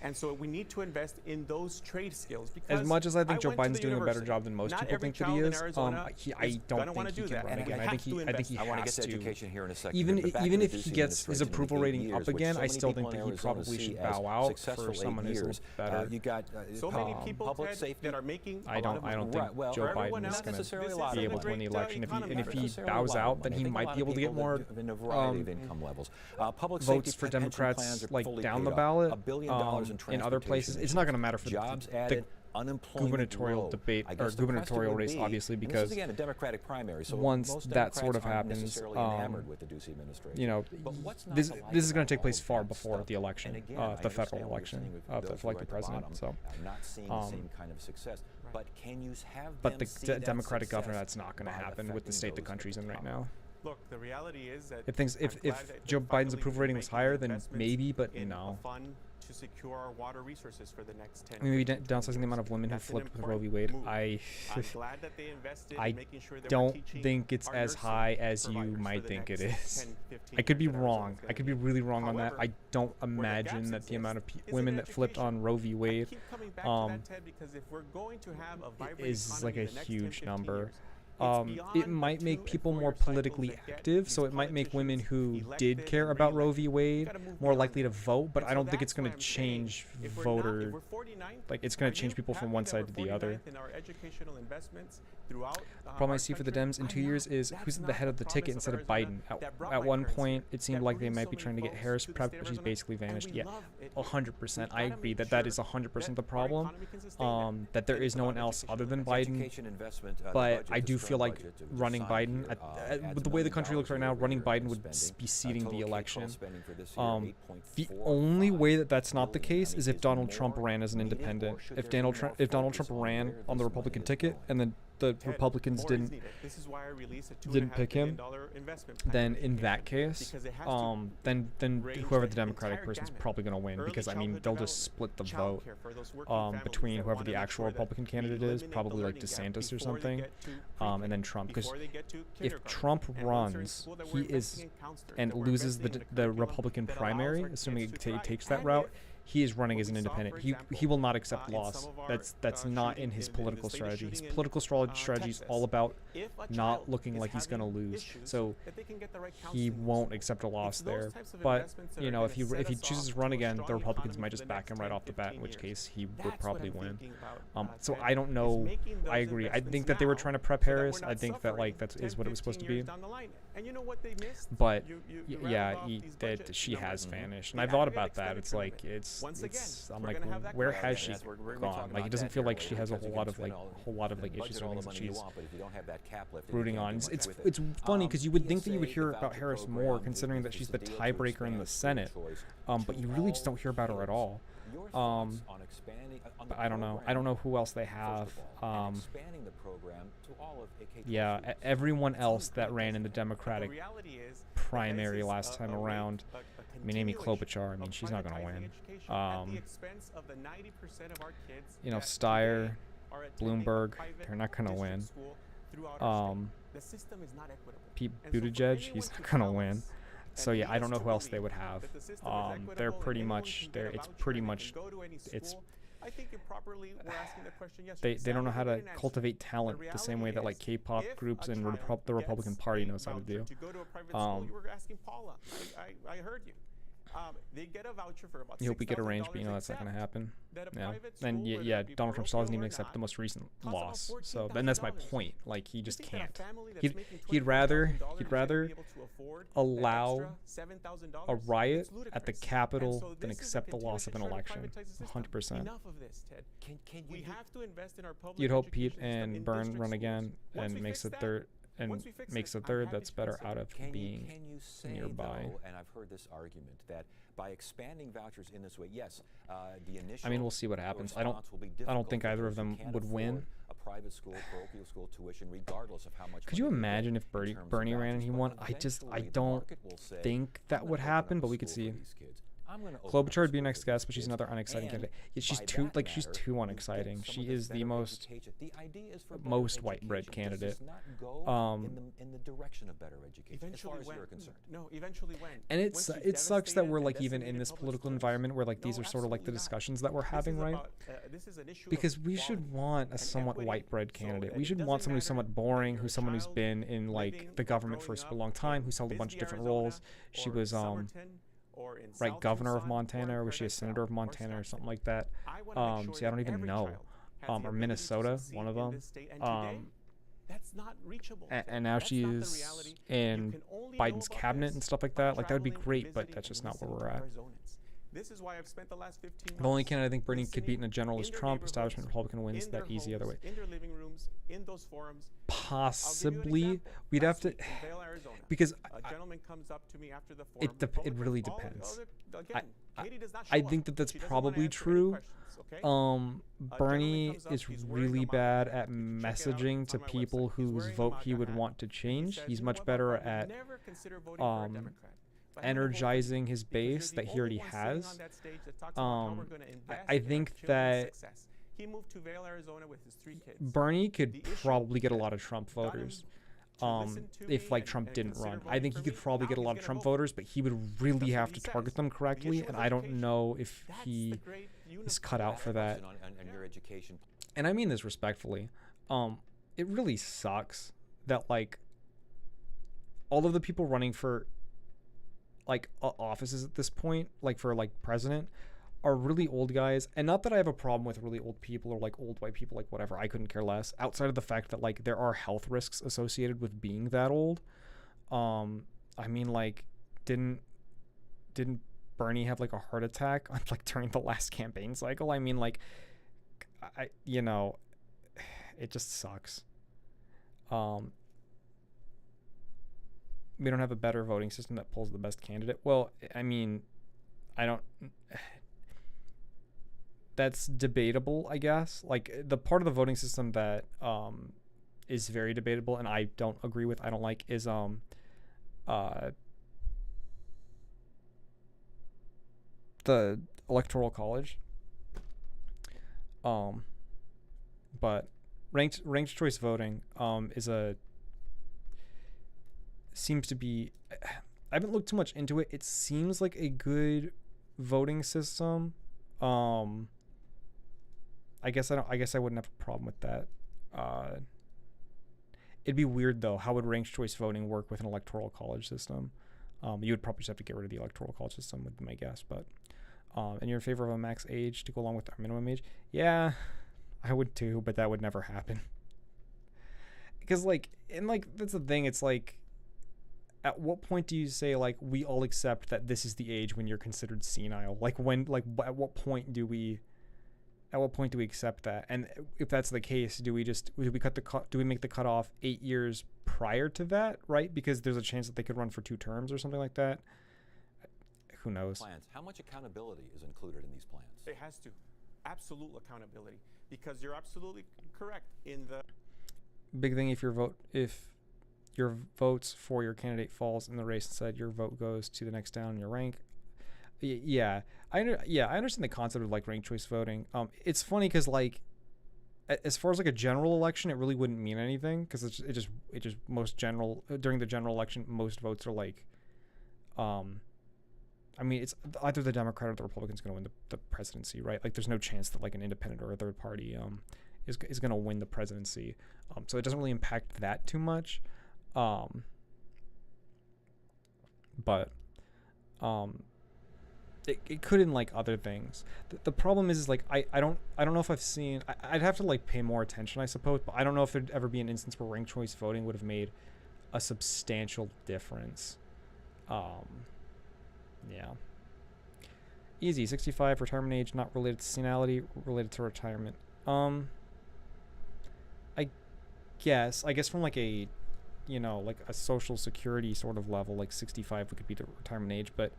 And so we need to invest in those trade skills because as much as I think Joe went to Biden's the doing a better university. job than most Not people every think that he child in is, Arizona I is don't gonna think wanna he do can that, run and again. we I think have to he invest. I want to get has to to. education here in a second. Even but back to even the if he Ducey gets his administration in approval the 8 rating years, up which again, so I many still people think in that he Arizona probably see should as bow out successful for 8 someone who's a years. little better. You got So many people, public Ted, safety. that are making I a lot don't. of I money. don't think Right, well, Joe for everyone Biden is else, going necessarily a to lot be of able to win the great, election. If economy. he Not necessarily bows a lot of out, then money. I he think a might lot be of able to get people more live in a variety of income levels. Public votes safety for pension Democrats plans are like fully down paid the up. ballot. $1 billion In other places, it's not going to matter for jobs the added. Unemployment gubernatorial low. debate I or guess the gubernatorial question would race, be, obviously, and this because is again a Democratic primary, so once most that sort of Democrats aren't happens, necessarily enamored with the Ducey administration. you know, But what's not this to like this is going about to take all place of far that before stuff? the election, And again, the I federal understand what you're election, saying with for those like who are the at bottom. president. So, I'm not seeing the same kind of success. But can you have but them the see that Democratic governor, success that's not going to by happen with the affecting state the those at country's the in right top? now. Look, the reality is that If things, I'm if glad that Joe they're Biden's finally approval rating was making higher, then investments maybe, but in no. a fund to secure our water resources for the next 10 I mean, maybe 15, 20 downsizing the amount of years. women who That's an flipped with Roe v. important Wade. move. I'm glad that they invested I in making sure that we're don't teaching think it's our as nursing high as you providers for might the think it next is. 10, 15 I could be years that Arizona's wrong. gonna I could need. be really wrong on that. However, I don't where the imagine gaps that the amount of exist is in women that flipped education. on Roe v. I Wade keep coming back to that, Ted, because if we're going to have a vibrant is like economy a in the next 10, huge 15 number. years, It might make people more politically active, so it might make women who did care about Roe v. Wade more likely to vote, but I don't think it's going to change voter, like it's going to change people from one side to the other. The problem I see for the Dems in 2 years is who's at the head of the ticket instead of Biden. At one point, it seemed like they might be trying to get Harris prepped, but she's basically vanished. Yeah, 100%. I agree that is 100% the problem, that there is no one else other than Biden. But I do feel like running Biden, with the way the country looks right now, running Biden would be ceding the election. The only way that that's not the case is if Donald Trump ran as an independent. If Donald Trump ran on the Republican ticket and then the Republicans didn't pick him, then in that case, then whoever the Democratic person is probably going to win, because I mean they'll just split the vote between whoever the actual Republican candidate is, probably like DeSantis or something, and then Trump. Because if Trump runs, he is and loses the Republican primary, assuming it takes that route, he is running as an independent. He will not accept loss. That's not in his political strategy. His political strategy is all about not looking like he's going to lose. So he won't accept a loss there. But you know, if he chooses to run again, the Republicans might just back him right off the bat, in which case he would probably win. So I don't know. I agree. I think that they were trying to prep Harris. I think that like that is what it was supposed to be. But yeah, that she has vanished, and I thought about that. It's like I'm like, where has she gone? Like, it doesn't feel like she has a whole lot of issues or things that she's brooding on. It's funny because you would think that you would hear about Harris more, considering that she's the tiebreaker in the Senate, but you really just don't hear about her at all. But I don't know. I don't know who else they have. Yeah, everyone else that ran in the Democratic primary last time around. I mean, Amy Klobuchar. I mean, she's not going to win. You know, Steyer, Bloomberg, they're not going to win. Pete Buttigieg, he's not going to win. So yeah, I don't know who else they would have. They're pretty much there. They don't know how to cultivate talent the same way that like K-pop groups and the Republican Party knows how to do. They get a voucher for about you hope we get arranged, but you know that's not going to happen. Yeah, and yeah, Donald Trump still hasn't even accepted the most recent loss. So then that's my point. Like he just can't. He'd rather allow a riot at the Capitol than accept the loss of an election. 100%. You'd hope Pete and Byrne run again and makes a third. And makes a third that's better out of being nearby. And I've heard this argument that by expanding vouchers in this way, yes, the initial. I mean, we'll see what happens. I don't think either of them would win. A private school, parochial school tuition, regardless of how much. Could you imagine if Bernie ran and he won? I don't think that would happen, but we could see. Klobuchar would be next guest, but she's another unexciting candidate. Yeah, she's too unexciting. She is the most white bread candidate. In the direction of better education, as far as you're concerned. No, eventually when. And it sucks that we're like even in this political environment where like these are sort of like the discussions that we're having, right? Because we should want a somewhat white bread candidate. We should want someone who's somewhat boring, who's someone who's been in like the government for a super long time, who's held a bunch of different roles. She was governor of Montana, or was she a senator of Montana or something like that? See, I don't even know. Or Minnesota, one of them. And now she is in Biden's cabinet and stuff like that. Like that would be great, but that's just not where we're at. This is why I've spent the last 15 months. The only candidate I think Bernie could beat in a general is Trump. Establishment Republican wins that easy other way. In their living rooms, in those forums. Possibly, we'd have to, because a gentleman comes up to me after the forum. It really depends. I think that's probably true. Bernie is really bad at messaging to people whose vote he would want to change. He's much better at But I have a vote for you energizing his because you're base the that he only already one sitting has. on that stage that talks about how we're going to invest I in our think children's that success. He moved to Vail, Arizona with his 3 kids. Bernie could The issue probably get a that lot of Trump got him voters. to listen to If me like and- Trump and didn't consider run, I voting think for he could me, probably now get a he's lot of gonna Trump vote for me. voters, but he would really That's what have he to says. target them The correctly, issue and of I don't education. know if That's he the great is cut out for that. On your education. And I mean this respectfully. It really sucks that like all of the people running for like offices at this point, like for like president, are really old guys. And not that I have a problem with really old people or like old white people, like whatever, I couldn't care less, outside of the fact that like there are health risks associated with being that old. I mean, like didn't Bernie have like a heart attack on like during the last campaign cycle? I mean, like it just sucks. We don't have a better voting system that pulls the best candidate. Well, I mean, I don't. That's debatable, I guess. Like the part of the voting system that is very debatable, and I don't agree with. I don't like is the electoral college. But ranked choice voting seems to be, I haven't looked too much into it. It seems like a good voting system. I guess I wouldn't have a problem with that. It'd be weird though. How would ranked choice voting work with an electoral college system? You would probably just have to get rid of the electoral college system, would be my guess. But and you're in favor of a max age to go along with our minimum age? Yeah, I would too, but that would never happen. Because that's the thing. It's like, at what point do you say like we all accept that this is the age when you're considered senile? At what point do we accept that? And if that's the case, do we make the cutoff 8 years prior to that, right? Because there's a chance that they could run for 2 terms or something like that. Who knows? Plans. How much accountability is included in these plans? It has to. Absolute accountability. Because you're absolutely correct in the Big thing if your votes for your candidate falls in the race, instead your vote goes to the next down in your rank. I understand the concept of like ranked choice voting. It's funny because like as far as like a general election, it really wouldn't mean anything because it just most general during the general election, most votes are like I mean, it's either the Democrat or the Republican's going to win the presidency, right? Like, there's no chance that like an independent or a third party is going to win the presidency. So it doesn't really impact that too much. But it could in like other things. The problem is like I don't know if I've seen. I'd have to like pay more attention, I suppose. But I don't know if there'd ever be an instance where ranked choice voting would have made a substantial difference. Yeah. Easy. 65 retirement age, not related to senility, related to retirement. I guess from like a, like a social security sort of level, like 65 could be the retirement age, but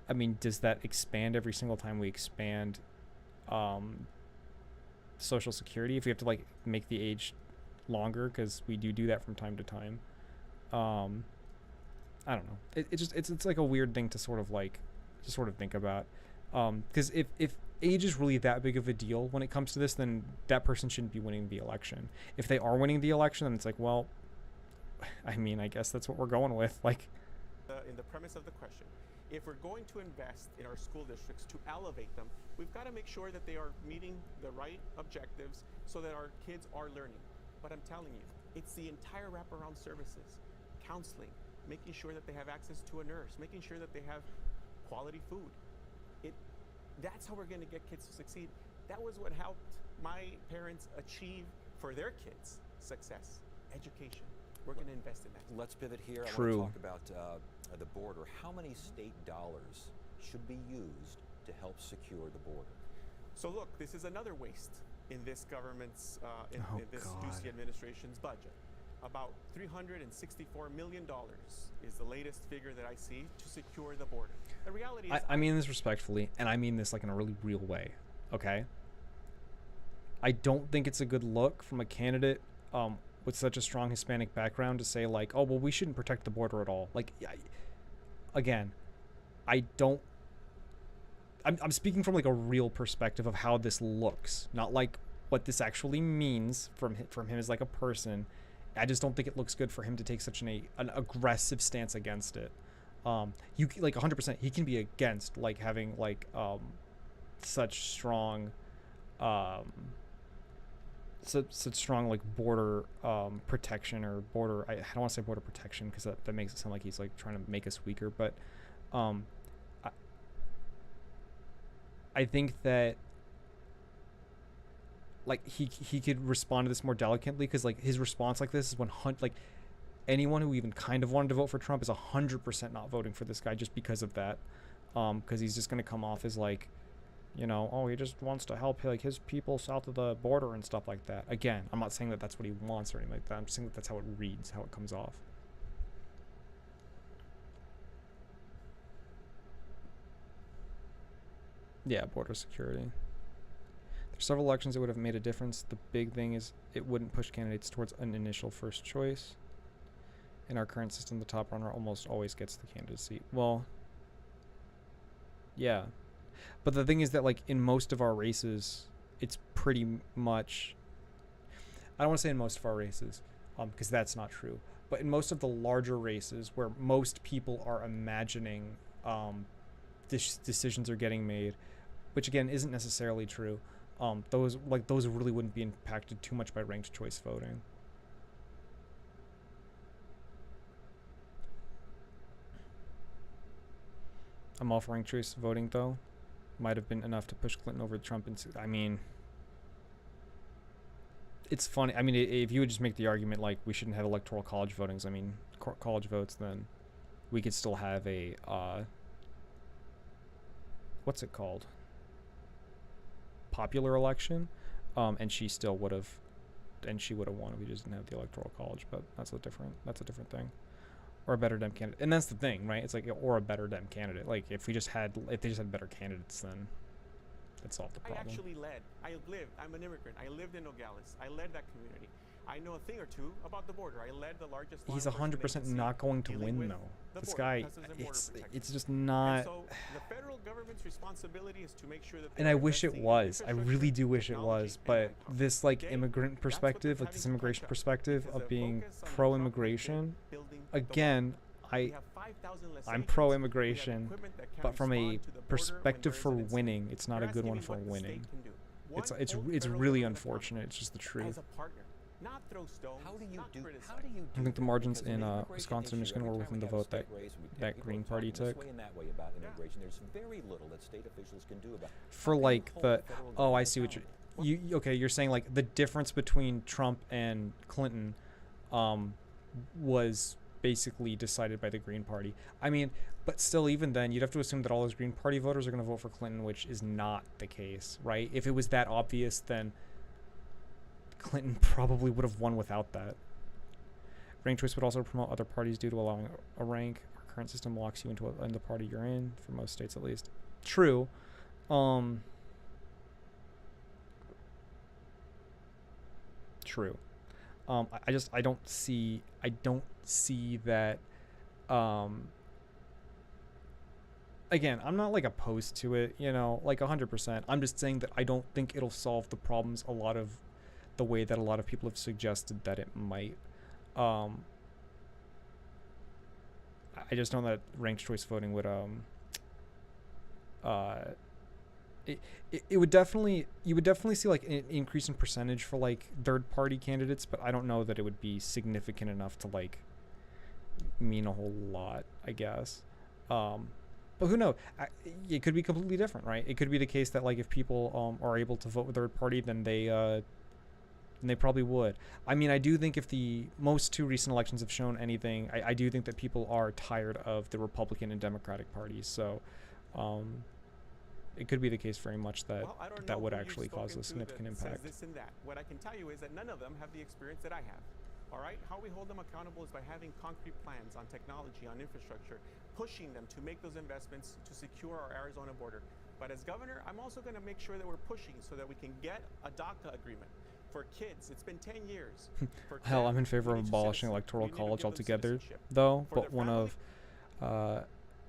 I mean, does that expand every single time we expand social security? If we have to like make the age longer, because we do that from time to time. I don't know. It's like a weird thing to sort of think about. Because if age is really that big of a deal when it comes to this, then that person shouldn't be winning the election. If they are winning the election, then it's like, well, I mean, I guess that's what we're going with. Like, in the premise of the question, if we're going to invest in our school districts to elevate them, we've got to make sure that they are meeting the right objectives so that our kids are learning. But I'm telling you, it's the entire wraparound services, counseling, making sure that they have access to a nurse, making sure that they have quality food. That's how we're going to get kids to succeed. That was what helped my parents achieve for their kids success, education. We're going to invest in that. Let's pivot here. True. I want to talk about the border. How many state dollars should be used to help secure the border? So look, this is another waste in this government's, in this Ducey administration's budget. About $364 million is the latest figure that I see to secure the border. The reality is, I mean this respectfully, and I mean this like in a really real way, okay? I don't think it's a good look from a candidate with such a strong Hispanic background to say like, oh, well, we shouldn't protect the border at all. Like, again, I don't. I'm speaking from like a real perspective of how this looks, not like what this actually means from him as like a person. I just don't think it looks good for him to take such an aggressive stance against it. You like 100%. He can be against like having like such strong, such strong like border protection or border. I don't want to say border protection because that makes it sound like he's like trying to make us weaker. But I think that like he could respond to this more delicately, because like his response like this is when like anyone who even kind of wanted to vote for Trump is 100% not voting for this guy just because of that, because he's just going to come off as like, you know, oh, he just wants to help like his people south of the border and stuff like that. Again, I'm not saying that that's what he wants or anything like that. I'm just saying that that's how it reads, how it comes off. Yeah, border security. There's several elections that would have made a difference. The big thing is it wouldn't push candidates towards an initial first choice. In our current system, the top runner almost always gets the candidacy. Well, yeah. But the thing is that, like, in most of our races, it's pretty much... I don't want to say in most of our races, because that's not true. But in most of the larger races where most people are imagining decisions are getting made, which, again, isn't necessarily true, those really wouldn't be impacted too much by ranked choice voting. I'm all for ranked choice voting, though. Might have been enough to push Clinton over Trump. I mean, it's funny. I mean, if you would just make the argument like we shouldn't have electoral college votings, I mean, college votes, then we could still have a what's it called? Popular election, and she still would have, and she would have won if we just didn't have the electoral college. But that's a different thing. Or a better Dem candidate, and that's the thing, right? It's like, or a better Dem candidate. Like if they just had better candidates, then that solved the problem. I actually led. I'm an immigrant. I lived in Nogales. I led that community. I know a thing or two about the border. I led the largest. He's 100% not going to win, though. This guy, it's just not. And so the federal government's responsibility is to make sure that. And I wish it was. I really do wish it was. But this like immigrant perspective, like this immigration perspective of being pro-immigration, again, I'm pro-immigration, but from a perspective for winning, it's not a good one for winning. It's really unfortunate. It's just the truth. Not throw stones. How do you do? I think the margins in Wisconsin and Michigan were within the vote that Green Party took. There's very little that state officials can do about. For like the, oh, I see what you're saying. Like the difference between Trump and Clinton, was basically decided by the Green Party. I mean, but still, even then, you'd have to assume that all those Green Party voters are going to vote for Clinton, which is not the case, right? If it was that obvious, then Clinton probably would have won without that. Ranked choice would also promote other parties due to allowing a rank. Our current system locks you into the party you're in, for most states at least. True. True. I don't see that. Again, I'm not like opposed to it, you know, like 100%. I'm just saying that I don't think it'll solve the problems the way that a lot of people have suggested that it might. I just know that ranked choice voting would you would definitely see like an increase in percentage for like third party candidates, but I don't know that it would be significant enough to like mean a whole lot, I guess. But who knows? It could be completely different, right? It could be the case that like if people are able to vote with third party, then they probably would. I mean, I do think if the most two recent elections have shown anything, I do think that people are tired of the Republican and Democratic parties. So it could be the case very much that that would actually cause a significant impact. This and that. What I can tell you is that none of them have the experience that I have. All right? How we hold them accountable is by having concrete plans on technology, on infrastructure, pushing them to make those investments to secure our Arizona border. But as governor, I'm also going to make sure that we're pushing so that we can get a DACA agreement. For kids, it's been 10 years. Hell, I'm in favor of abolishing electoral college altogether, though. But one of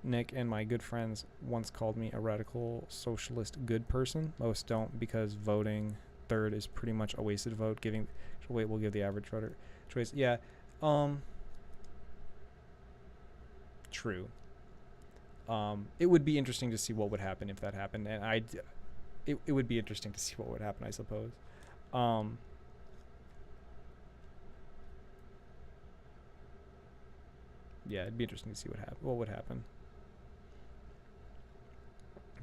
Nick and my good friends once called me a radical socialist good person. Most don't, because voting third is pretty much a wasted vote. Giving, wait, we'll give the average voter choice. Yeah, true. It would be interesting to see what would happen if that happened, and it would be interesting to see what would happen, I suppose. Yeah, it'd be interesting to see what would happen.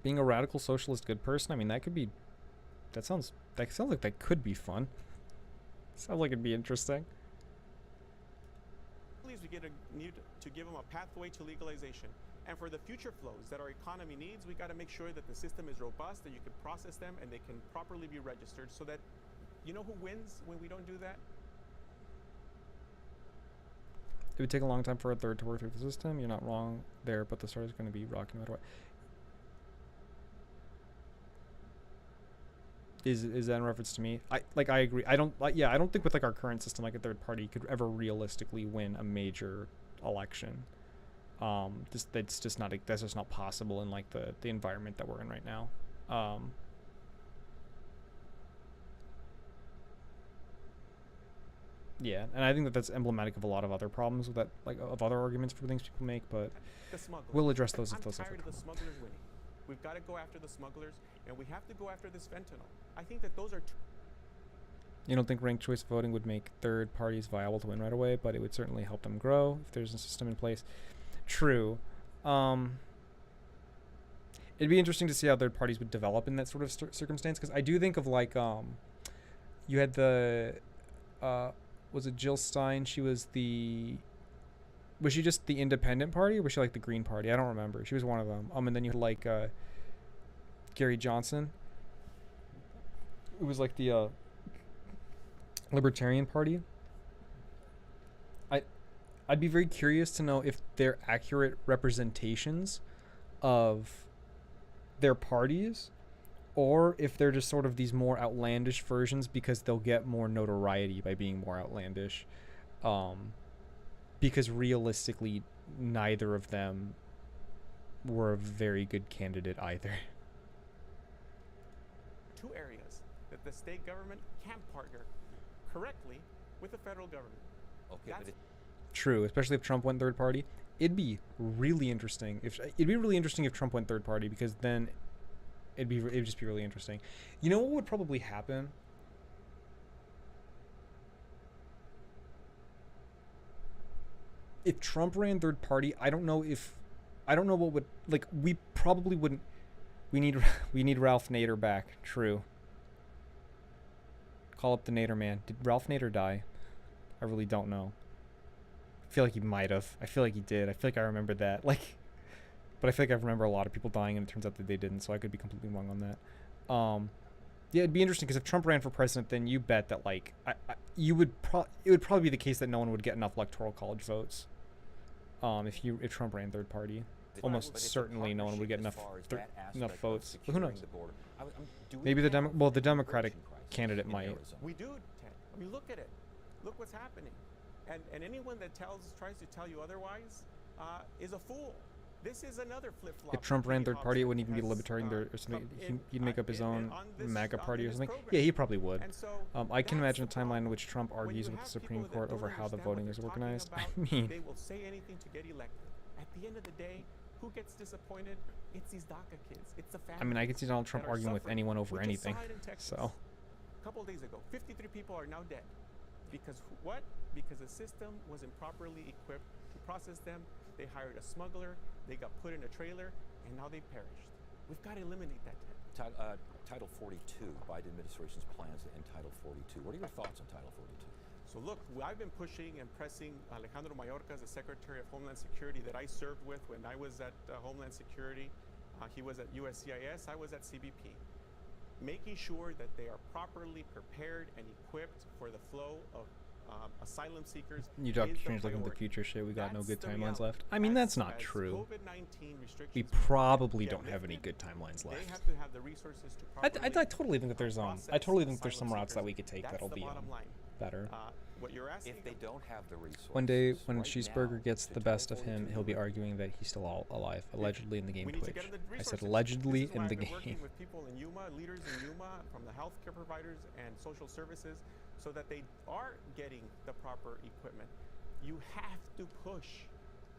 Being a radical socialist good person, I mean, that sounds like that could be fun. Sounds like it'd be interesting. Please, we need to give them a pathway to legalization. And for the future flows that our economy needs, we got to make sure that the system is robust, that you can process them, and they can properly be registered, so that you know who wins when we don't do that? It would take a long time for a third to work through the system. You're not wrong there, but the start is going to be rocky no matter what. Is that in reference to me? I agree. I don't think with like our current system, like a third party could ever realistically win a major election. That's just not possible in like the environment that we're in right now. Yeah, and I think that that's emblematic of a lot of other problems with that, like of other arguments for things people make, but we'll address those if those ever come up. Smugglers winning. We've got to go after the smugglers, and we have to go after this fentanyl. I think that those are You don't think ranked choice voting would make third parties viable to win right away, but it would certainly help them grow if there's a system in place. True. It'd be interesting to see how third parties would develop in that sort of circumstance, because I do think of like you had the was it Jill Stein? Was she just the independent party, or was she like the Green Party? I don't remember. She was one of them. And then you had like Gary Johnson. It was like the Libertarian Party. I'd be very curious to know if they're accurate representations of their parties, or if they're just sort of these more outlandish versions because they'll get more notoriety by being more outlandish. Because realistically, neither of them were a very good candidate either. two areas that the state government can partner correctly with the federal government. Okay, but True, especially if Trump went third party. It'd be really interesting if Trump went third party, because then it'd just be really interesting. You know what would probably happen? If Trump ran third party, I don't know what would, like, we probably wouldn't. We need Ralph Nader back. True. Call up the Nader man. Did Ralph Nader die? I really don't know. I feel like he might have. I feel like he did. I feel like I remember that. But I feel like I remember a lot of people dying, and it turns out that they didn't, so I could be completely wrong on that. Yeah, it'd be interesting, because if Trump ran for president, then you bet that, like, it would probably be the case that no one would get enough electoral college votes. If Trump ran third party. Almost certainly no one would get enough votes. But who knows? Maybe the Democratic candidate might. We do, Ted. I mean, look at it. Look what's happening. And anyone that tries to tell you otherwise is a fool. This is another flip-flop. If Trump ran third party, it wouldn't even be libertarian or something. He'd make up his own MAGA party or something. Yeah, he probably would. I can imagine a timeline in which Trump argues with the Supreme Court over how the voting is organized. I mean, they will say anything to get elected. At the end of the day, who gets disappointed? It's these DACA kids. It's the families. I mean, I could see Donald Trump arguing with anyone over anything. So, a couple of days ago, 53 people are now dead. Because what? Because the system wasn't properly equipped to process them. They hired a smuggler, they got put in a trailer, and now they perished. We've got to eliminate that. Title 42, Biden administration's plans to end Title 42. What are your thoughts on Title 42? So look, I've been pushing and pressing Alejandro Mayorkas, the Secretary of Homeland Security that I served with when I was at Homeland Security. He was at USCIS, I was at CBP. Making sure that they are properly prepared and equipped for the flow of asylum seekers. You talk strange looking at the future shit. We got no good timelines left. I mean, that's not true. We probably don't have any good timelines left. They have to have the resources to I totally think that there's I totally think there's some routes that we could take that'll be better. what you're asking. If they don't have the resources. One day, when right Cheeseburger now gets to the best of 2042 him, he'll be women, arguing that he's still alive, allegedly in the game we need to Twitch. get them the I said resources. allegedly This is why in the I've been game. working with people in Yuma, leaders in Yuma, from the healthcare providers and social services, so that they are getting the proper equipment. You have to push.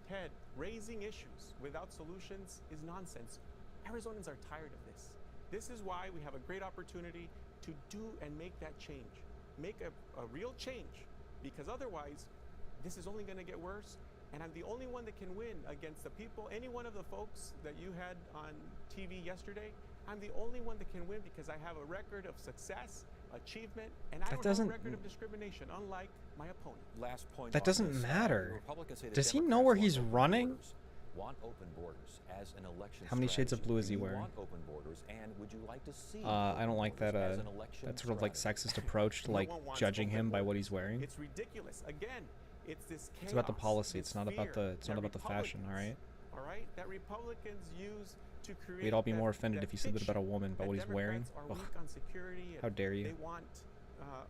Ted, raising issues without solutions is nonsense. Arizonans are tired of this. This is why we have a great opportunity to do and make that change. Make a real change, because otherwise, this is only going to get worse. And I'm the only one that can win against the people. Any one of the folks that you had on TV yesterday, I'm the only one that can win because I have a record of success, achievement, and I don't have a record of discrimination, unlike my opponent. Last point That on doesn't this, matter. Republicans say the Does he know Democrats where want he's open running? borders, want open borders as an election How many shades of strategy. blue is he Do you wearing? want open borders, and would you like to see I open don't like that. borders as an election That sort of like strategy? sexist approach to No like one wants judging open him by what borders. he's wearing. It's ridiculous. Again, it's this chaos. It's about the policy. It's this not about fear the. It's not that about the fashion. All right. All right, that Republicans use to create. We'd all be that- more offended that if you said that about a picture woman, but that what he's wearing. Democrats are Ugh. weak on security and How dare you. They want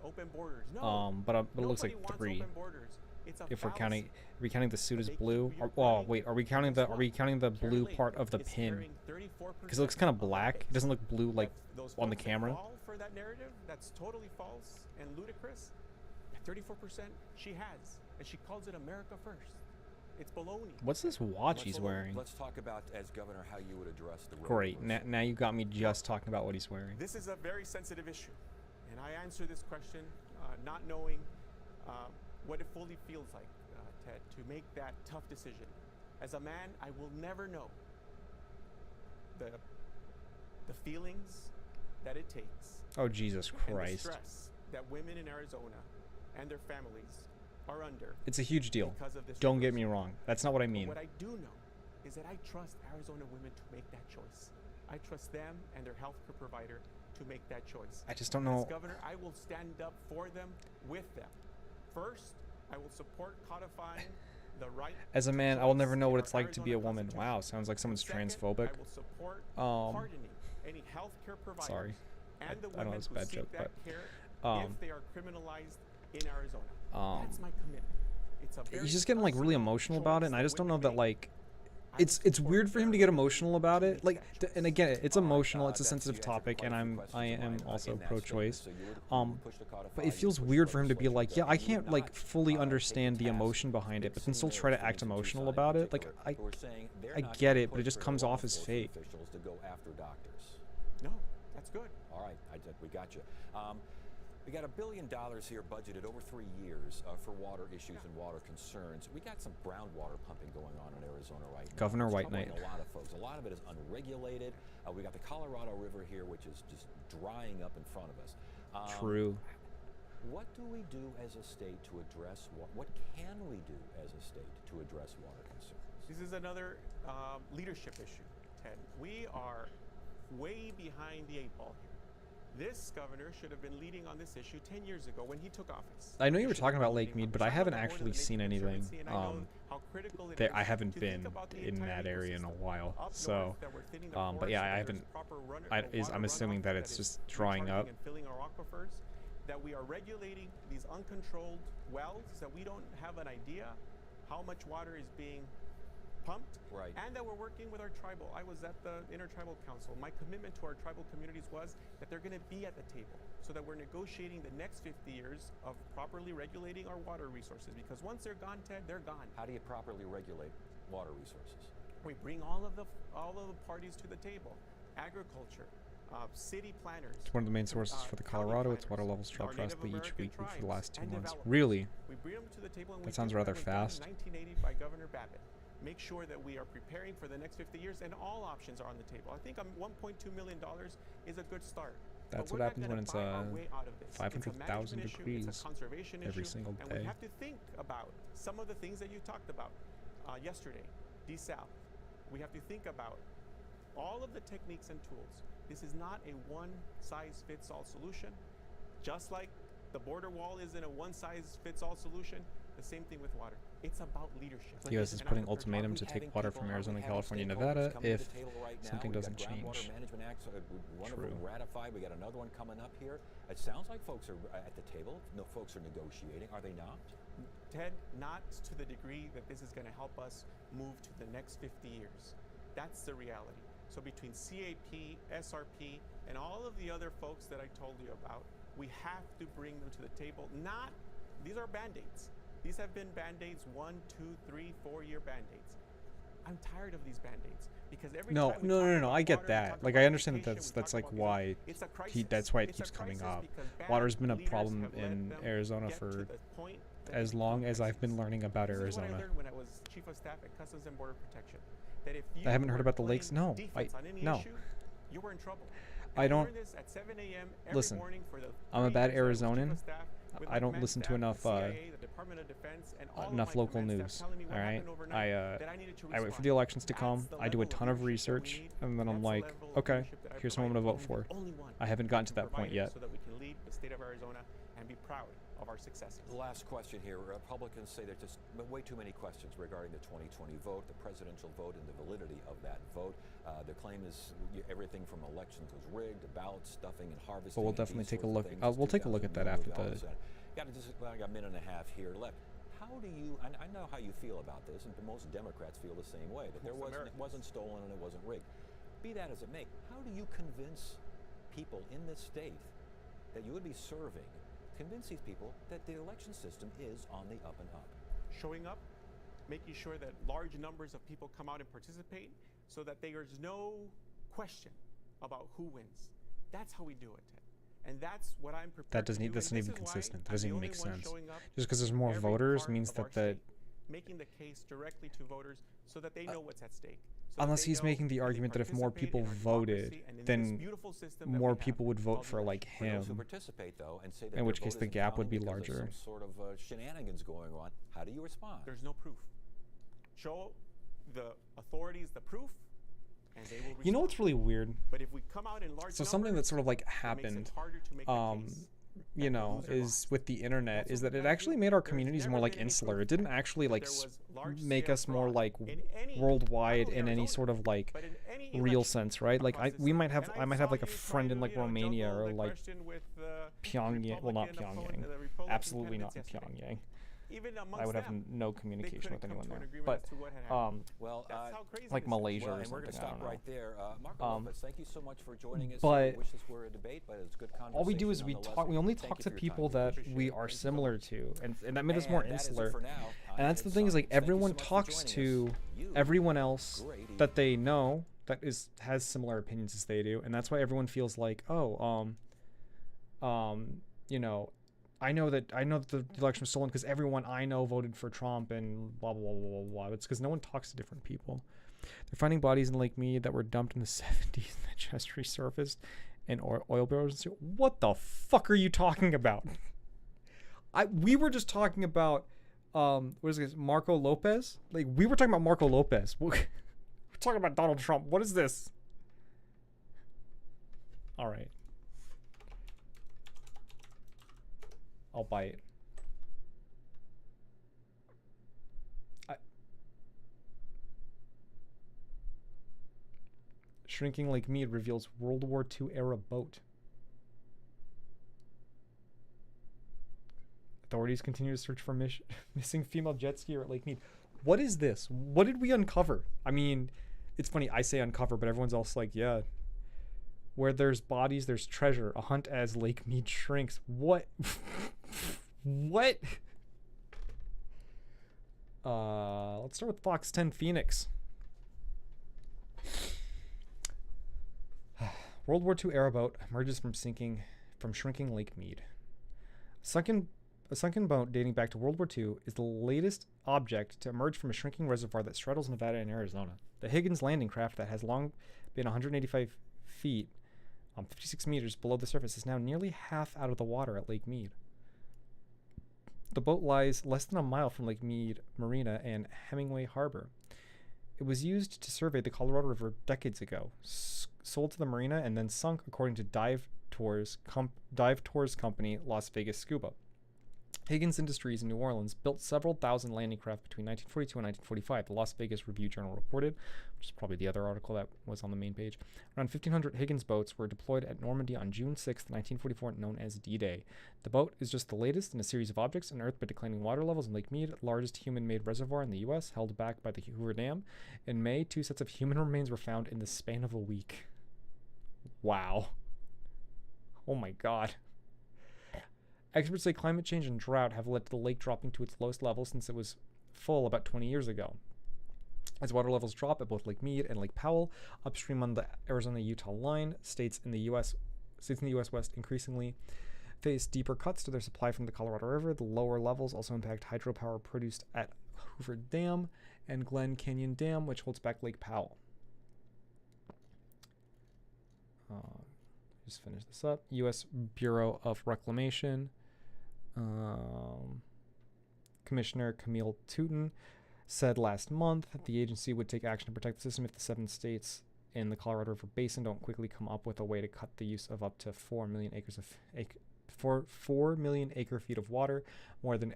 open borders. No. But it looks like nobody wants 3. open borders. It's a If we're fallacy. counting, are we counting the suit as They keep blue? Or, reapplying wait, are we counting the? Are we counting the blue Carrie part of the is pin? carrying 34% Because it looks kind of of our black. It base. doesn't look blue like Those on the folks that camera. fall for that narrative, that's totally false and ludicrous. That 34% she has, and she calls it America first. It's baloney. What's this watch he's Let's- wearing? Let's talk about, as governor, how you would address the road Great. rules. Now you got me just talking about what he's wearing. This is a very sensitive issue, and I answer this question not knowing what it fully feels like, Ted, to make that tough decision. As a man, I will never know the feelings that it takes Oh Jesus and the Christ! stress that women in Arizona and their families are under It's a huge deal. because of this. Don't get me reversal. wrong. That's not what I But mean. what I do know is that I trust Arizona women to make that choice. I trust them and their healthcare provider to make that choice. I just don't As know. governor, I will stand up for them, with them. First, I will support codifying the right. As a to man, I will choice never know in what our it's like to be a Arizona woman. Constitution. Wow, sounds like someone's Second, transphobic. I will support Um, pardoning any healthcare providers sorry. and the I know women it's a who bad seek joke, that but, care um, if they are criminalized in Arizona. That's Um, my commitment. It's a very he's just getting like really personal emotional about it, and I choice just don't know women that make. like. I will It's support weird for him to them get emotional about to it. make Like, that choice. and again, it's All right, emotional. It's a that's- sensitive you answered topic, quite and a few I questions am of mine, also in that pro-choice. statement. So you would push to codify, But it you feels push weird for him to be legislation, like, yeah, but I you would can't like not, fully take understand the task emotion behind it, but then big still senior try to officials act in emotional Tucson in about it. Like, particular who are saying they're I not get gonna it, but it push just for comes law off as enforcement fake. officials to go after doctors. No, that's good. All right, we got you. We got $1 billion here budgeted over 3 years for water issues and water concerns. We got some groundwater pumping going on in Arizona right now. Governor It's White troubling Knight. a lot of folks. A lot of it is unregulated. We got the Colorado River here, which is just drying up in front of us. True. What do we do as a state to address what can we do as a state to address water concerns? This is another leadership issue, Ted. We are way behind the 8 ball here. This governor should have been leading on this issue 10 years ago when he took office. I know He you were should have talking been about Lake leading on Mead, but this. I I'm haven't on the board of actually the seen Lake anything. Conservancy, and I know how critical it I is haven't to been think about the in entire that area in a ecosystem. while, Up so. north that we're thinning the But forest, yeah, I that there's haven't. proper I'm water assuming runoff that it's is just drying recharging up. and filling our aquifers, that we are regulating these uncontrolled wells, that we don't have an idea how much water is being pumped, Right. and that we're working with our tribal. I was at the Intertribal Council. My commitment to our tribal communities was that they're going to be at the table, so that we're negotiating the next 50 years of properly regulating our water resources. Because once they're gone, Ted, they're gone. How do you properly regulate water resources? We bring all of the parties to the table: agriculture, city planners. It's one of the main sources for the county Colorado. Its water planners, levels our dropped Native drastically each American week for the tribes last 2 and months. developers. Really? We bring them to the table, and That we sounds do what rather was done in fast. 1980 by Governor Babbitt. Make sure that we are preparing for the next 50 years, and all options are on the table. I think $1.2 million is a good start. That's But what we're not happens gonna when it's buy our way out of this. It's a 500,000 management issue, degrees it's a conservation every issue, single and day. we have to think about some of the things that you talked about yesterday. Desal. We have to think about all of the techniques and tools. This is not a one-size-fits-all solution. Just like the border wall isn't a one-size-fits-all solution, The same thing with water. It's about leadership. U.S. is And putting I'm ultimatum to take water from Arizona, California, Nevada if something doesn't change. One of True. them ratified. We got another one coming up here. It sounds like folks are at the table. No, folks are negotiating. Are they not? Ted, not to the degree that this is going to help us move to the next 50 years. That's the reality. So between CAP, SRP, and all of the other folks that I told you about, we have to bring them to the table. These are Band-Aids. These have been Band-Aids, 1, 2, 3, 4-year Band-Aids. I'm tired of these Band-Aids because every No, time we no, talk no, no, about I get water, we that. talk Like, about I understand that education, we that's talk like about why it's a crisis. that's why it It's a keeps coming crisis up. because bad Water's been a leaders problem have let in them Arizona get to for the point that as they long become as I've been crises. learning about This is what I Arizona. learned when I was chief of staff at Customs and Border Protection. That if you I haven't heard were about the lakes. playing No, defense on any no. issue, you were in trouble. I And don't- learned this at 7 a.m. every listen, morning for the I'm a 3 bad years that I was chief Arizonan. of staff with I my don't command listen to staff, enough the CIA, the Department of Defense, and all of enough my local command news. staff telling me All what right, happened overnight, that I needed to I wait for respond. the elections to That's come. the I do a level ton of leadership that we research, need, and then I'm that's the like, level of okay, leadership that I here's who I'm gonna provide, vote and for. the only one I haven't gotten to can that point provide it yet. so that we can lead the state of Arizona and be proud of our successes. The last question here. Republicans say there's just way too many questions regarding the 2020 vote, the presidential vote, and the validity of that vote. The claim is everything from elections was rigged, ballot stuffing, and harvesting. But we'll and definitely these take a sorts of look. things. We'll take a look at that after the. I got a minute and a half here left. How do you? I know how you feel about this, and most Democrats feel the same way. That it wasn't stolen and it wasn't rigged. Be that as it may, how do you convince people in this state that you would be serving? Convince these people that the election system is on the up and up. Showing up, making sure that large numbers of people come out and participate so that there's no question about who wins. That's how we do it, Ted. And that's what I'm prepared That doesn't. to do. That's And not this even is why consistent. That I'm doesn't the even only make one sense. showing up Just because there's more every voters part means of our that the. state, making the case directly to voters so that they know what's at stake. So that Unless they he's know making the that they argument that if more participate people in our voted, democracy and in this then beautiful system that more we have people would vote called for like For those who him. participate, though, and say that In their which vote case the isn't gap would counting be because of larger. some sort of shenanigans going on. How do you respond? There's no proof. Show the authorities the proof, and they will respond. You know what's really weird? But if we come out in large So something numbers, that sort of like it makes it happened, harder to make the case you that know, lose or is lost. with the internet, That's is what that we it gotta actually do. made our There's communities never more like been any insular. proof It didn't actually that like there was make large-scale us more fraud like in any- worldwide not only in any Arizona, sort of like but in any real election sense, right? Like across the we might state. have And I might have saw like a you friend try in to, like you know, Romania juggle or the like question with, Pyongyang. Well, not Republican Pyongyang. the Republican Absolutely not in candidates yesterday. Pyongyang. Even I would have amongst them, no they communication with couldn't anyone come to an there. agreement But as to what had happened. Well, That's how crazy like this is. Malaysia well, or and we're going something. to I stop don't know. right there. Marco Lopez, thank you so much for joining us. but I wish this were a debate, but it's good conversation. all we do is we nonetheless. talk. We only Thank talk you to for your people time. that Appreciate we it. are Thank you so similar much. to, and that made us more And that is it insular. for now. And that's the Ted thing is like Sykes. Thank you so everyone much for talks to joining us. You everyone else great evening. that they know that has similar opinions as they do, and that's why everyone feels like, oh, you know, I know that the election was stolen because everyone I know voted for Trump and blah blah blah blah blah. It's because no one talks to different people. They're finding bodies in Lake Mead that were dumped in the 70s that just resurfaced, and oil barrels. What the fuck are you talking about? We were just talking about what is this, Marco Lopez? Like we were talking about Marco Lopez. We're talking about Donald Trump. What is this? All right. I'll bite. Shrinking Lake Mead reveals World War II era boat. Authorities continue to search for missing female jet skier at Lake Mead. What is this? What did we uncover? I mean, it's funny, I say uncover, but everyone's also like, yeah. Where there's bodies, there's treasure. A hunt as Lake Mead shrinks. What? What? Let's start with Fox 10 Phoenix. World War II airboat emerges from shrinking Lake Mead. A sunken boat dating back to World War II is the latest object to emerge from a shrinking reservoir that straddles Nevada and Arizona. The Higgins landing craft that has long been 185 feet, 56 meters below the surface, is now nearly half out of the water at Lake Mead. The boat lies less than a mile from Lake Mead Marina and Hemingway Harbor. It was used to survey the Colorado River decades ago, sold to the marina, and then sunk according to dive tours company Las Vegas Scuba. Higgins Industries in New Orleans built several thousand landing craft between 1942 and 1945, the Las Vegas Review-Journal reported, which is probably the other article that was on the main page. Around 1,500 Higgins boats were deployed at Normandy on June 6, 1944, known as D-Day. The boat is just the latest in a series of objects unearthed by declining water levels in Lake Mead, largest human-made reservoir in the U.S., held back by the Hoover Dam. In May, 2 sets of human remains were found in the span of a week. Wow. Oh my god. Experts say climate change and drought have led to the lake dropping to its lowest level since it was full about 20 years ago. As water levels drop at both Lake Mead and Lake Powell, upstream on the Arizona-Utah line, states in the U.S. West increasingly face deeper cuts to their supply from the Colorado River. The lower levels also impact hydropower produced at Hoover Dam and Glen Canyon Dam, which holds back Lake Powell. Just finish this up. U.S. Bureau of Reclamation. Commissioner Camille Touton said last month that the agency would take action to protect the system if the 7 states in the Colorado River Basin don't quickly come up with a way to cut the use of up to 4 million acre feet of water, more than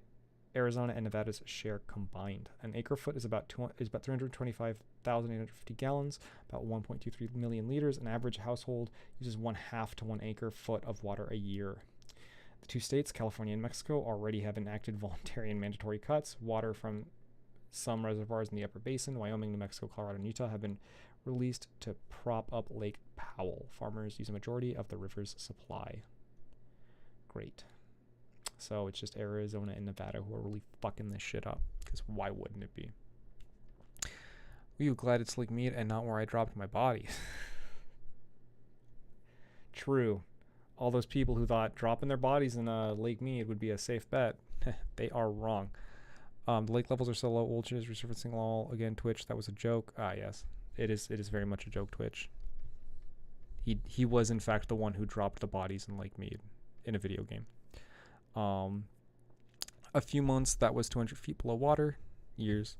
Arizona and Nevada's share combined. An acre foot is about 325,850 gallons, about 1.23 million liters. An average household uses 1/2 to 1 acre foot of water a year. The 2 states, California and Mexico, already have enacted voluntary and mandatory cuts. Water from some reservoirs in the upper basin, Wyoming, New Mexico, Colorado, and Utah, have been released to prop up Lake Powell. Farmers use a majority of the river's supply. Great. So it's just Arizona and Nevada who are really fucking this shit up, because why wouldn't it be? Were you glad it's Lake Mead and not where I dropped my body? True. All those people who thought dropping their bodies in Lake Mead would be a safe bet, they are wrong. The lake levels are so low. Olchin is resurfacing all again. Twitch, that was a joke. Yes, it is very much a joke. Twitch. He was in fact the one who dropped the bodies in Lake Mead in a video game. A few months that was 200 feet below water. Years.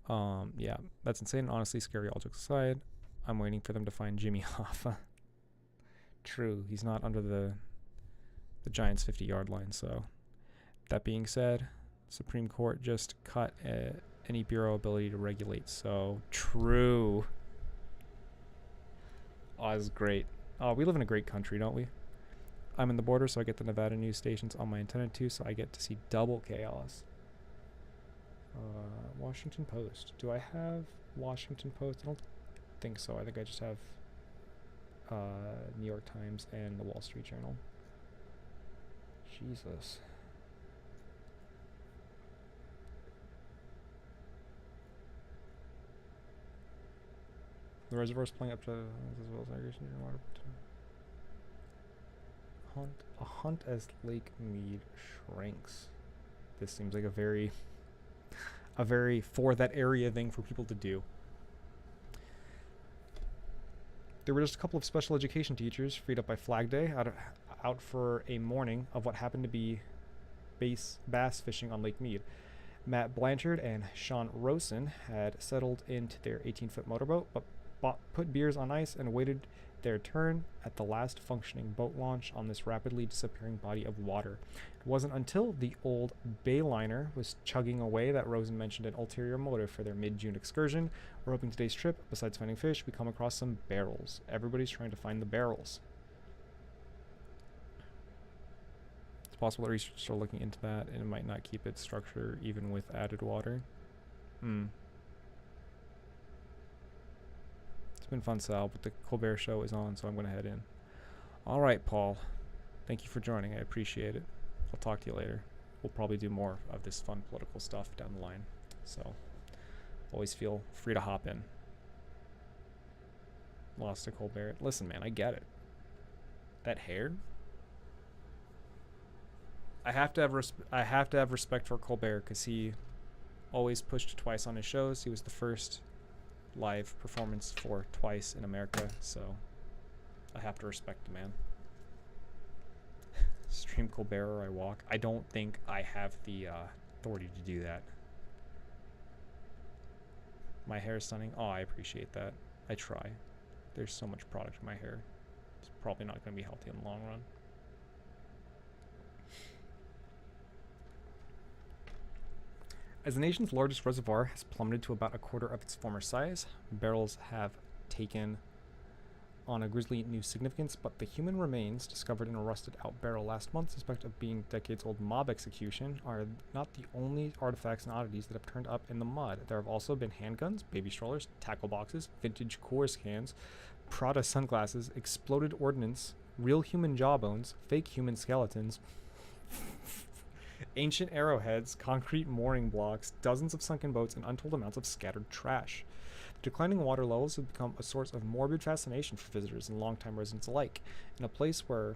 Yeah, that's insane. Honestly, scary. All jokes aside, I'm waiting for them to find Jimmy Hoffa. True, he's not under the Giants' 50-yard line. So, that being said, Supreme Court just cut any bureau ability to regulate. So true. Oh, this is great. Oh, we live in a great country, don't we? I'm in the border, so I get the Nevada news stations on my antenna too, so I get to see double chaos. Washington Post. Do I have Washington Post? I don't think so. I think I just have New York Times and the Wall Street Journal. Jesus. The reservoir's playing up to as well as irrigation water. A hunt as Lake Mead shrinks. This seems like a very for that area thing for people to do. There were just a couple of special education teachers freed up by Flag Day out for a morning of what happened to be bass fishing on Lake Mead. Matt Blanchard and Sean Rosen had settled into their 18-foot motorboat, but put beers on ice and waited their turn at the last functioning boat launch on this rapidly disappearing body of water. It wasn't until the old Bayliner was chugging away that Rosen mentioned an ulterior motive for their mid-June excursion. We're hoping today's trip, besides finding fish, we come across some barrels. Everybody's trying to find the barrels. It's possible that researchers are looking into that, and it might not keep its structure even with added water. It's been fun, Sal, but the Colbert Show is on, so I'm going to head in. All right, Paul. Thank you for joining. I appreciate it. I'll talk to you later. We'll probably do more of this fun political stuff down the line. So, always feel free to hop in. Lost to Colbert. Listen, man, I get it. That hair? I have to have respect for Colbert because he always pushed twice on his shows. He was the first live performance for twice in America, so I have to respect the man. Stream Colbert or I walk. I don't think I have the authority to do that. My hair is stunning. Oh, I appreciate that. I try. There's so much product in my hair. It's probably not going to be healthy in the long run. As the nation's largest reservoir has plummeted to about a quarter of its former size, barrels have taken on a grisly new significance, but the human remains discovered in a rusted out barrel last month, suspect of being decades-old mob execution, are not the only artifacts and oddities that have turned up in the mud. There have also been handguns, baby strollers, tackle boxes, vintage Coors cans, Prada sunglasses, exploded ordnance, real human jawbones, fake human skeletons, ancient arrowheads, concrete mooring blocks, dozens of sunken boats, and untold amounts of scattered trash. Declining water levels have become a source of morbid fascination for visitors and longtime residents alike. In a place where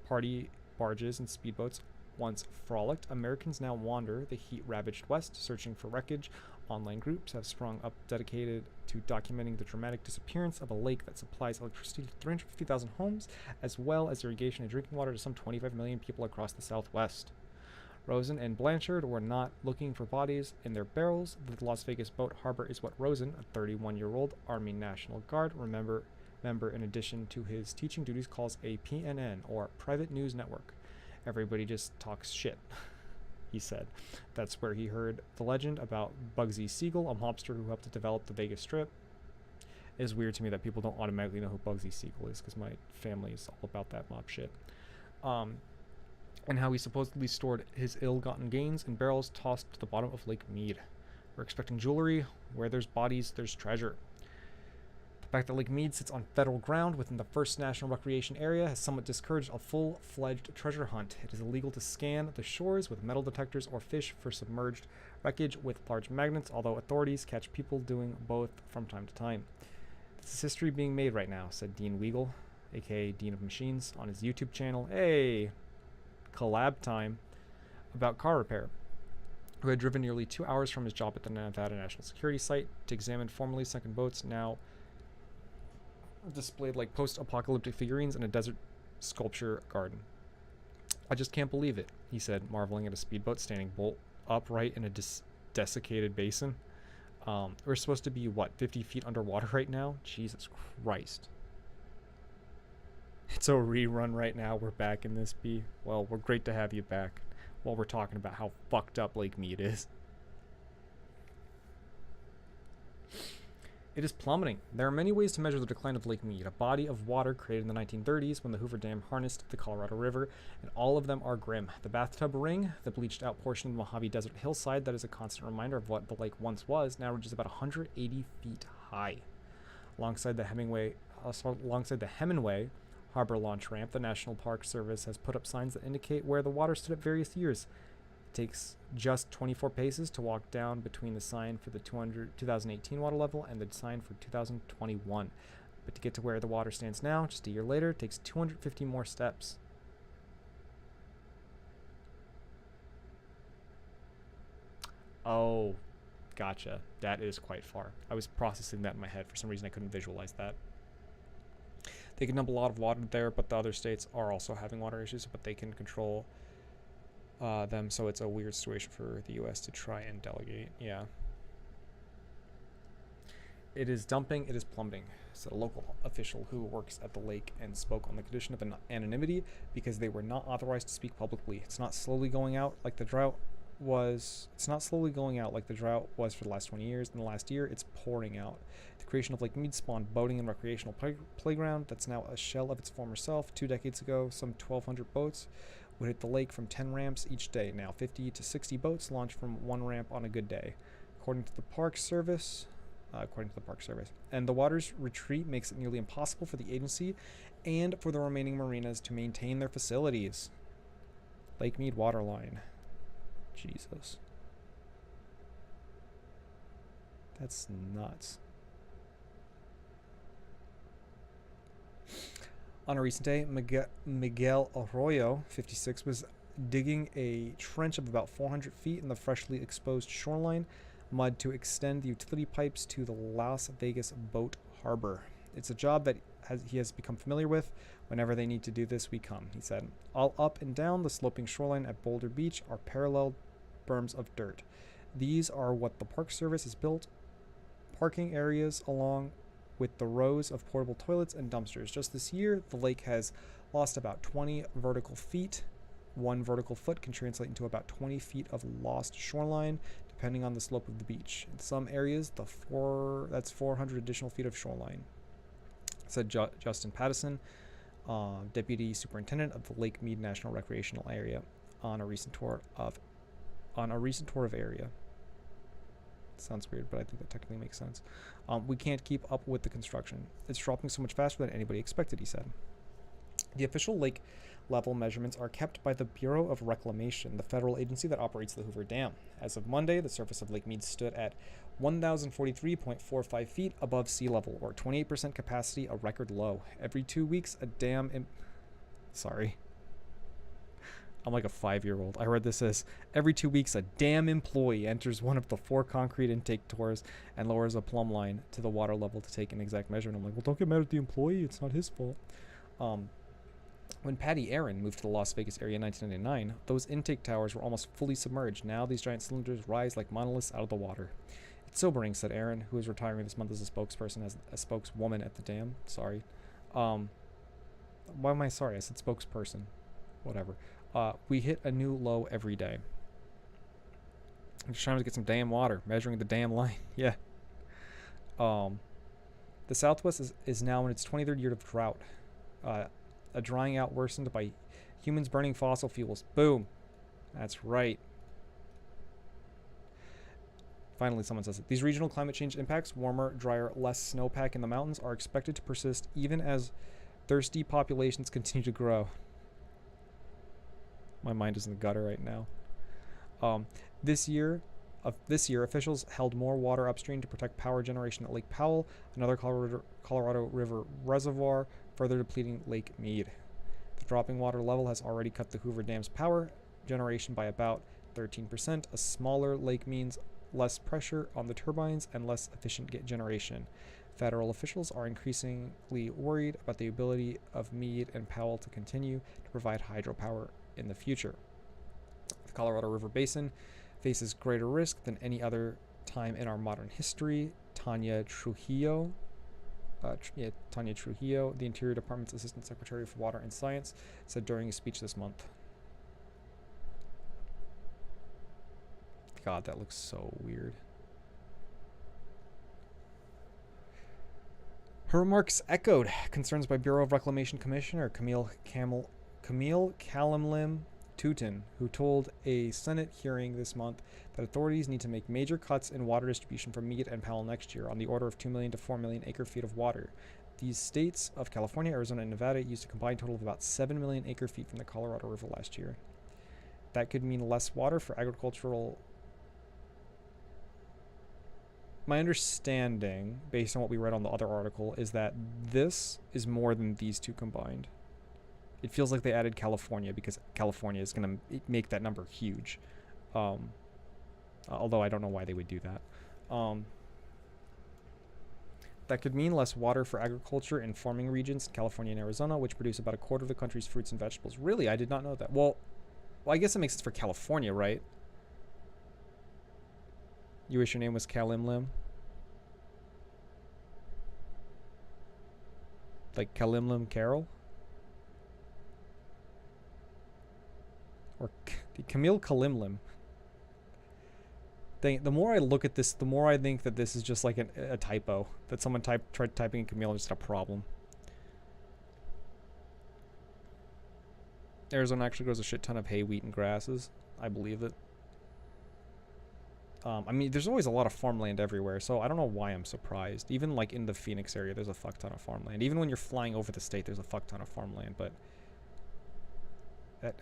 party barges and speedboats once frolicked, Americans now wander the heat-ravaged West, searching for wreckage. Online groups have sprung up dedicated to documenting the dramatic disappearance of a lake that supplies electricity to 350,000 homes, as well as irrigation and drinking water to some 25 million people across the Southwest. Rosen and Blanchard were not looking for bodies in their barrels. The Las Vegas boat harbor is what Rosen, a 31-year-old Army National Guard member in addition to his teaching duties, calls a PNN, or Private News Network. Everybody just talks shit, he said. That's where he heard the legend about Bugsy Siegel, a mobster who helped to develop the Vegas Strip. It is weird to me that people don't automatically know who Bugsy Siegel is, because my family is all about that mob shit. And how he supposedly stored his ill-gotten gains in barrels tossed to the bottom of Lake Mead. We're expecting jewelry. Where there's bodies, there's treasure. The fact that Lake Mead sits on federal ground within the first national recreation area has somewhat discouraged a full-fledged treasure hunt. It is illegal to scan the shores with metal detectors or fish for submerged wreckage with large magnets, although authorities catch people doing both from time to time. This is history being made right now, said Dean Weigel, aka Dean of Machines, on his YouTube channel. Hey! Collab time, about car repair, who had driven nearly 2 hours from his job at the Nevada National Security Site to examine formerly sunken boats now displayed like post-apocalyptic figurines in a desert sculpture garden. I just can't believe it, he said, marveling at a speedboat standing bolt upright in a desiccated basin. We're supposed to be, what, 50 feet underwater right now? Jesus Christ. It's a rerun right now. We're back in this B. Well, we're great to have you back while we're talking about how fucked up Lake Mead is. It is plummeting. There are many ways to measure the decline of Lake Mead, a body of water created in the 1930s when the Hoover Dam harnessed the Colorado River, and all of them are grim. The bathtub ring, the bleached out portion of the Mojave Desert hillside that is a constant reminder of what the lake once was, now reaches about 180 feet high. Alongside the Hemingway Harbor launch ramp, the National Park Service has put up signs that indicate where the water stood at various years. It takes just 24 paces to walk down between the sign for the 2018 water level and the sign for 2021. But to get to where the water stands now, just a year later, it takes 250 more steps. Oh, gotcha. That is quite far. I was processing that in my head. For some reason, I couldn't visualize that. They can dump a lot of water there, but the other states are also having water issues, but they can control them, so it's a weird situation for the U.S. to try and delegate. Yeah. It is dumping, it is plummeting, said a local official who works at the lake and spoke on the condition of anonymity because they were not authorized to speak publicly. It's not slowly going out like the drought was. It's not slowly going out like the drought was for the last 20 years. In the last year, it's pouring out. The creation of Lake Mead spawned boating and recreational playground that's now a shell of its former self. 2 decades ago, some 1,200 boats would hit the lake from 10 ramps each day. Now 50 to 60 boats launch from one ramp on a good day, according to the Park Service. And the water's retreat makes it nearly impossible for the agency and for the remaining marinas to maintain their facilities. Lake Mead waterline. Jesus. That's nuts. On a recent day, Miguel Arroyo, 56, was digging a trench of about 400 feet in the freshly exposed shoreline mud to extend the utility pipes to the Las Vegas boat harbor. It's a job that he has become familiar with. Whenever they need to do this, we come, he said. All up and down the sloping shoreline at Boulder Beach are parallel berms of dirt. These are what the Park Service has built parking areas along with the rows of portable toilets and dumpsters. Just this year, the lake has lost about 20 vertical feet 1 vertical foot can translate into about 20 feet of lost shoreline, depending on the slope of the beach. In some areas, that's 400 additional feet of shoreline, said Justin Pattison, Deputy Superintendent of the Lake Mead National Recreational Area, on a recent tour of area. Sounds weird, but I think that technically makes sense. We can't keep up with the construction. It's dropping so much faster than anybody expected, he said. The official lake level measurements are kept by the Bureau of Reclamation, the federal agency that operates the Hoover Dam. As of Monday, the surface of Lake Mead stood at 1,043.45 feet above sea level, or 28% capacity, a record low. Every 2 weeks, a dam... Sorry. I'm like a 5-year-old. I read this as, every 2 weeks, a dam employee enters one of the 4 concrete intake doors and lowers a plumb line to the water level to take an exact measurement. I'm like, well, don't get mad at the employee. It's not his fault. When Patty Aaron moved to the Las Vegas area in 1999, those intake towers were almost fully submerged. Now these giant cylinders rise like monoliths out of the water. It's sobering, said Aaron, who is retiring this month as a spokesperson, as a spokeswoman at the dam. Sorry. Why am I sorry? I said spokesperson. Whatever. We hit a new low every day. I'm just trying to get some damn water, measuring the damn line. Yeah. The Southwest is now in its 23rd year of drought. A drying out worsened by humans burning fossil fuels. Boom. That's right. Finally, someone says it. These regional climate change impacts, warmer, drier, less snowpack in the mountains, are expected to persist even as thirsty populations continue to grow. My mind is in the gutter right now. This year, officials held more water upstream to protect power generation at Lake Powell, another Colorado River reservoir, further depleting Lake Mead. The dropping water level has already cut the Hoover Dam's power generation by about 13%. A smaller lake means less pressure on the turbines and less efficient generation. Federal officials are increasingly worried about the ability of Mead and Powell to continue to provide hydropower in the future. The Colorado River Basin faces greater risk than any other time in our modern history. Tanya Trujillo, the Interior Department's Assistant Secretary for Water and Science, said during a speech this month. God, that looks so weird. Her remarks echoed concerns by Bureau of Reclamation Commissioner Camille Calamlim Tutin, who told a Senate hearing this month that authorities need to make major cuts in water distribution for Mead and Powell next year, on the order of 2 million to 4 million acre-feet of water. These states of California, Arizona, and Nevada used a combined total of about 7 million acre-feet from the Colorado River last year. That could mean less water for agricultural... My understanding, based on what we read on the other article, is that this is more than these two combined. It feels like they added California because California is going to make that number huge. Although I don't know why they would do that. That could mean less water for agriculture in farming regions in California and Arizona, which produce about a quarter of the country's fruits and vegetables. Really? I did not know that. Well, I guess it makes sense for California, right? You wish your name was Kalimlim? Like Kalimlim Carol? Or Camille Kalimlim. The more I look at this, the more I think that this is just like a typo. That someone tried typing in Camille and just had a problem. Arizona actually grows a shit ton of hay, wheat, and grasses. I believe it. I mean, there's always a lot of farmland everywhere, so I don't know why I'm surprised. Even like in the Phoenix area, there's a fuck ton of farmland. Even when you're flying over the state, there's a fuck ton of farmland, but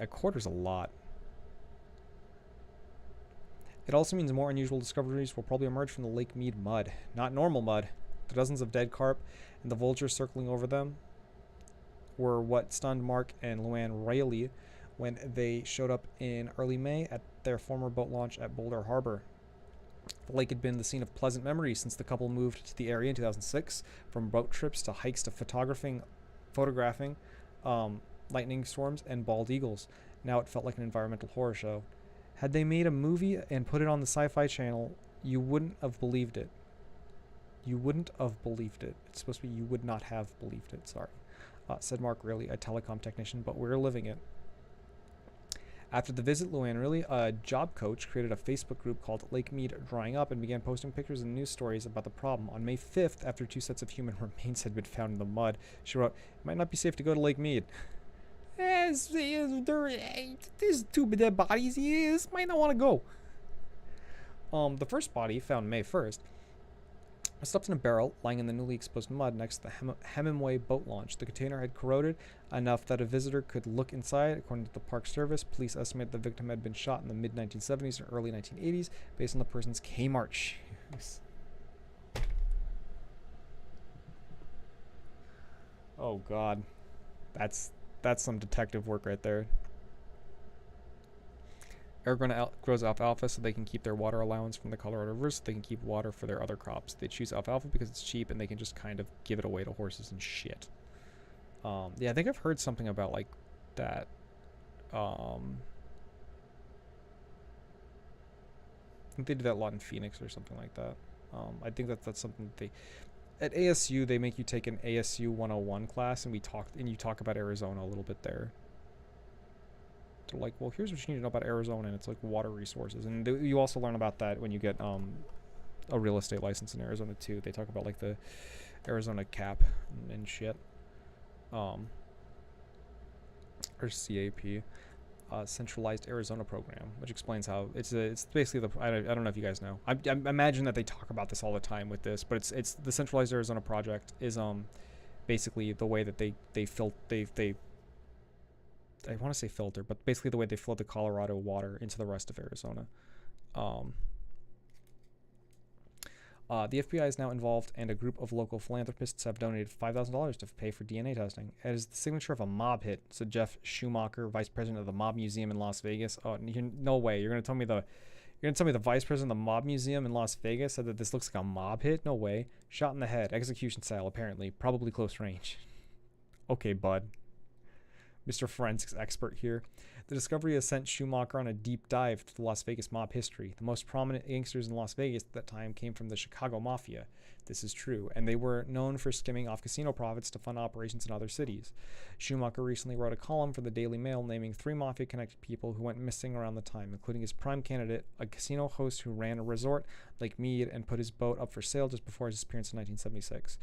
a quarter's a lot. It also means more unusual discoveries will probably emerge from the Lake Mead mud. Not normal mud. The dozens of dead carp and the vultures circling over them were what stunned Mark and Luann Rayleigh when they showed up in early May at their former boat launch at Boulder Harbor. The lake had been the scene of pleasant memories since the couple moved to the area in 2006, from boat trips to hikes to photographing lightning storms and bald eagles. Now it felt like an environmental horror show. Had they made a movie and put it on the Sci-Fi Channel, you wouldn't have believed it. You wouldn't have believed it. It's supposed to be you would not have believed it, sorry. Said Mark Rayleigh, a telecom technician, but we're living it. After the visit, Luann Riley, a job coach, created a Facebook group called Lake Mead Drying Up and began posting pictures and news stories about the problem. On May 5th, after 2 sets of human remains had been found in the mud, she wrote, "It might not be safe to go to Lake Mead." There's 2 dead bodies. Yes, might not want to go. The first body, found May 1st, was stuffed in a barrel lying in the newly exposed mud next to the Hemingway boat launch. The container had corroded enough that a visitor could look inside. According to the Park Service, police estimate the victim had been shot in the mid-1970s or early 1980s based on the person's Kmart shoes. Oh, God. That's some detective work right there. Arizona grows alfalfa so they can keep their water allowance from the Colorado River so they can keep water for their other crops. They choose alfalfa because it's cheap and they can just kind of give it away to horses and shit. Yeah, I think I've heard something about like that. I think they do that a lot in Phoenix or something like that. I think that's something that at ASU they make you take an ASU 101 class and you talk about Arizona a little bit there. They're like, well, here's what you need to know about Arizona, and it's like water resources. And you also learn about that when you get a real estate license in Arizona too. They talk about like the Arizona cap and shit. Or CAP, Centralized Arizona Program, which explains how it's basically I don't know if you guys know. I imagine that they talk about this all the time with this, but it's the Centralized Arizona Project is basically the way that they I want to say filter, but basically the way they flow the Colorado water into the rest of Arizona. The FBI is now involved, and a group of local philanthropists have donated $5,000 to pay for DNA testing. It is the signature of a mob hit, said Jeff Schumacher, vice president of the Mob Museum in Las Vegas. Oh, no way! You're gonna tell me the vice president of the Mob Museum in Las Vegas said that this looks like a mob hit? No way! Shot in the head, execution style, apparently, probably close range. Okay, bud. Mr. Forensics expert here. The discovery has sent Schumacher on a deep dive to the Las Vegas mob history. The most prominent gangsters in Las Vegas at that time came from the Chicago Mafia. This is true, and they were known for skimming off casino profits to fund operations in other cities. Schumacher recently wrote a column for the Daily Mail naming 3 mafia-connected people who went missing around the time, including his prime candidate, a casino host who ran a resort, Lake Mead, and put his boat up for sale just before his disappearance in 1976.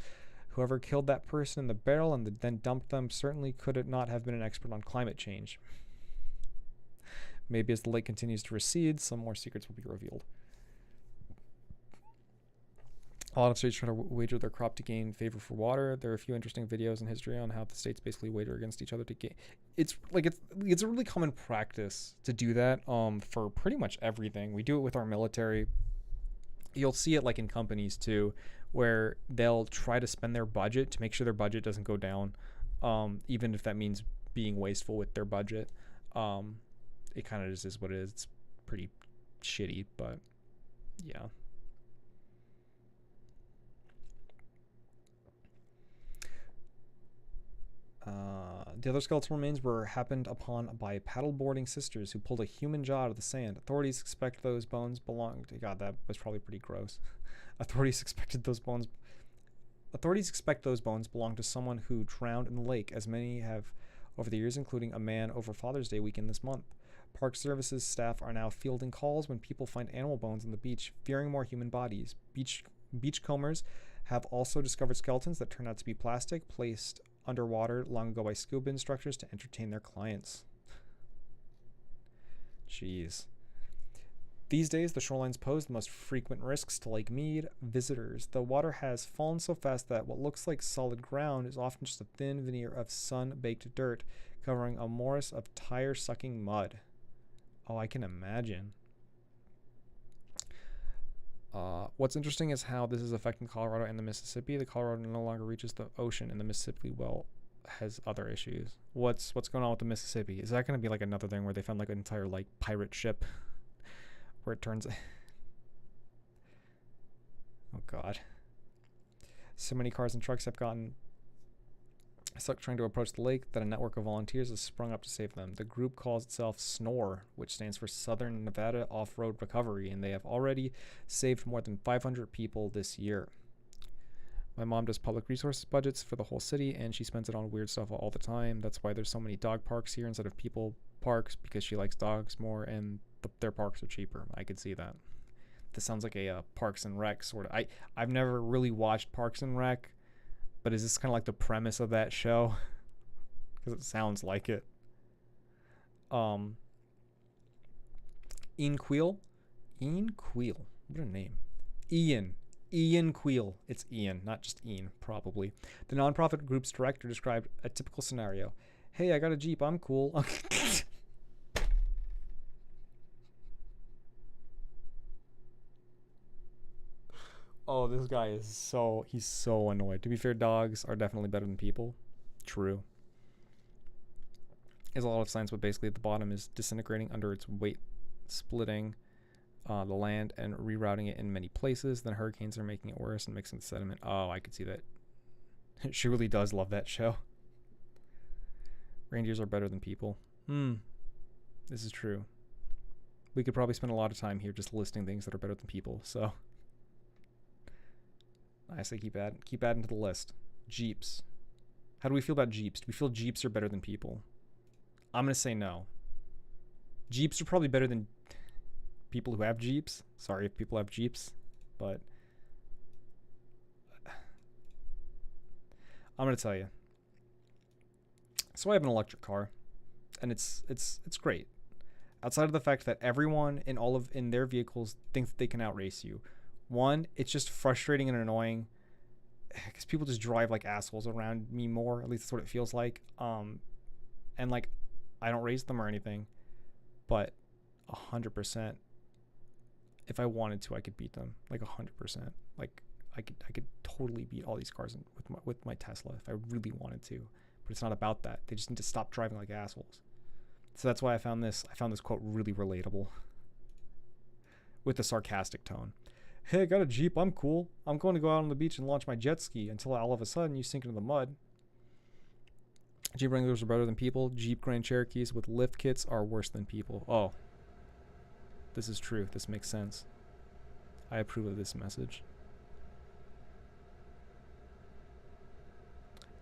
Whoever killed that person in the barrel and then dumped them certainly could not have been an expert on climate change. Maybe as the lake continues to recede, some more secrets will be revealed. A lot of states try to wager their crop to gain favor for water. There are a few interesting videos in history on how the states basically wager against each other to gain. It's a really common practice to do that for pretty much everything. We do it with our military. You'll see it like in companies too, where they'll try to spend their budget to make sure their budget doesn't go down, even if that means being wasteful with their budget. It kind of just is what it is. It's pretty shitty, but yeah. The other skeletal remains were happened upon by paddleboarding sisters who pulled a human jaw out of the sand. Authorities expect those bones belonged. God, that was probably pretty gross. Authorities expect those bones belong to someone who drowned in the lake, as many have over the years, including a man over Father's Day weekend this month. Park Services staff are now fielding calls when people find animal bones on the beach, fearing more human bodies. Beachcombers have also discovered skeletons that turn out to be plastic, placed underwater long ago by scuba instructors to entertain their clients. Jeez. These days, the shorelines pose the most frequent risks to Lake Mead visitors. The water has fallen so fast that what looks like solid ground is often just a thin veneer of sun-baked dirt covering a morass of tire-sucking mud. Oh, I can imagine. What's interesting is how this is affecting Colorado and the Mississippi. The Colorado no longer reaches the ocean, and the Mississippi has other issues. What's going on with the Mississippi? Is that going to be like another thing where they found like an entire like pirate ship where it turns? Oh God. So many cars and trucks have gotten stuck trying to approach the lake that a network of volunteers has sprung up to save them. The group calls itself SNORE, which stands for Southern Nevada Off-Road Recovery, and they have already saved more than 500 people this year. My mom does public resources budgets for the whole city, and she spends it on weird stuff all the time. That's why there's so many dog parks here instead of people parks, because she likes dogs more, and their parks are cheaper. I could see that. This sounds like a Parks and Rec sort of. I've never really watched Parks and Rec, but is this kind of like the premise of that show? Because it sounds like it. Ian Queel. Ian Queel. What a name. Ian Queel. It's Ian, not just Ian, probably. The nonprofit group's director described a typical scenario. Hey, I got a Jeep. I'm cool. Oh, this guy is he's so annoyed. To be fair, dogs are definitely better than people. True. There's a lot of science, but basically at the bottom is disintegrating under its weight, splitting the land and rerouting it in many places. Then hurricanes are making it worse and mixing the sediment. Oh, I could see that. She really does love that show. Reindeers are better than people. This is true. We could probably spend a lot of time here just listing things that are better than people, so I say keep adding to the list. Jeeps. How do we feel about Jeeps? Do we feel Jeeps are better than people? I'm going to say no. Jeeps are probably better than people who have Jeeps. Sorry if people have Jeeps, but I'm going to tell you. So I have an electric car, and it's great. Outside of the fact that everyone in their vehicles thinks that they can outrace you. One, it's just frustrating and annoying because people just drive like assholes around me more. At least that's what it feels like. And like, I don't race them or anything, but 100%, if I wanted to, I could beat them. Like 100%. Like I could totally beat all these cars with my Tesla if I really wanted to. But it's not about that. They just need to stop driving like assholes. So that's why I found this quote really relatable with a sarcastic tone. Hey, I got a Jeep. I'm cool. I'm going to go out on the beach and launch my jet ski until all of a sudden you sink into the mud. Jeep Wranglers are better than people. Jeep Grand Cherokees with lift kits are worse than people. Oh, this is true. This makes sense. I approve of this message.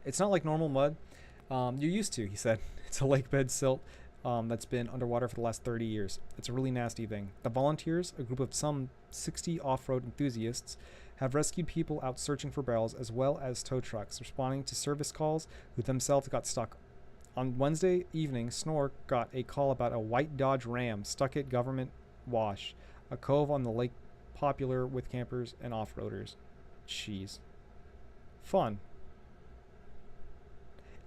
It's not like normal mud. You're used to, he said. It's a lake bed silt that's been underwater for the last 30 years. It's a really nasty thing. The volunteers, a group of some 60 off-road enthusiasts, have rescued people out searching for barrels as well as tow trucks, responding to service calls who themselves got stuck. On Wednesday evening, Snore got a call about a white Dodge Ram stuck at Government Wash, a cove on the lake popular with campers and off-roaders. Jeez. Fun.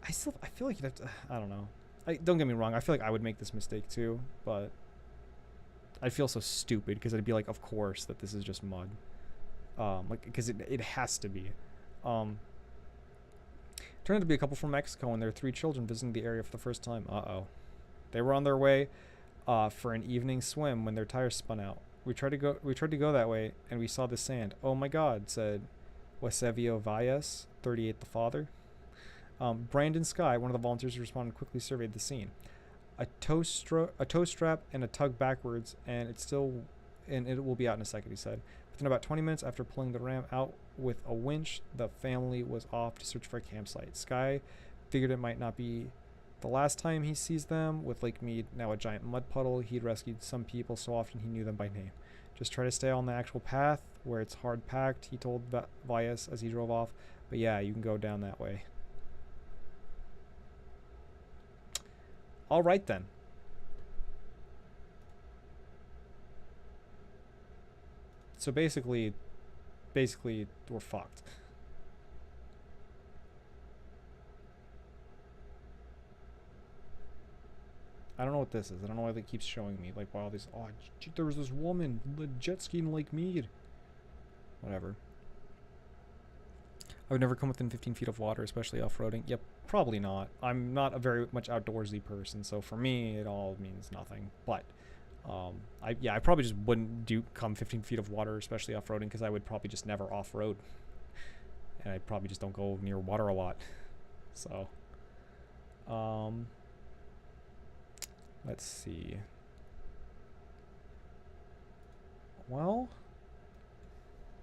I feel like you'd have to, I don't know. Don't get me wrong, I feel like I would make this mistake too, but I feel so stupid because I'd be like, of course that this is just mud. Like, because it has to be. Turned out to be a couple from Mexico and their 3 children visiting the area for the first time. Uh-oh. They were on their way for an evening swim when their tires spun out. We tried to go that way and we saw the sand. Oh my God, said Wesevio Valles, 38, the father. Brandon Sky, one of the volunteers who responded, quickly surveyed the scene. A tow strap and a tug backwards, and it will be out in a second, he said. Within about 20 minutes after pulling the ram out with a winch, the family was off to search for a campsite. Sky figured it might not be the last time he sees them. With Lake Mead now a giant mud puddle, he'd rescued some people so often he knew them by name. Just try to stay on the actual path where it's hard packed, he told Valles as he drove off. But yeah, you can go down that way. All right then. So basically we're fucked. I don't know what this is. I don't know why it keeps showing me. Like, wow, there was this woman jet skiing in Lake Mead. Whatever. I would never come within 15 feet of water, especially off-roading. Yep, probably not. I'm not a very much outdoorsy person, so for me, it all means nothing. But, I probably just wouldn't come 15 feet of water, especially off-roading, because I would probably just never off-road. And I probably just don't go near water a lot. So, let's see.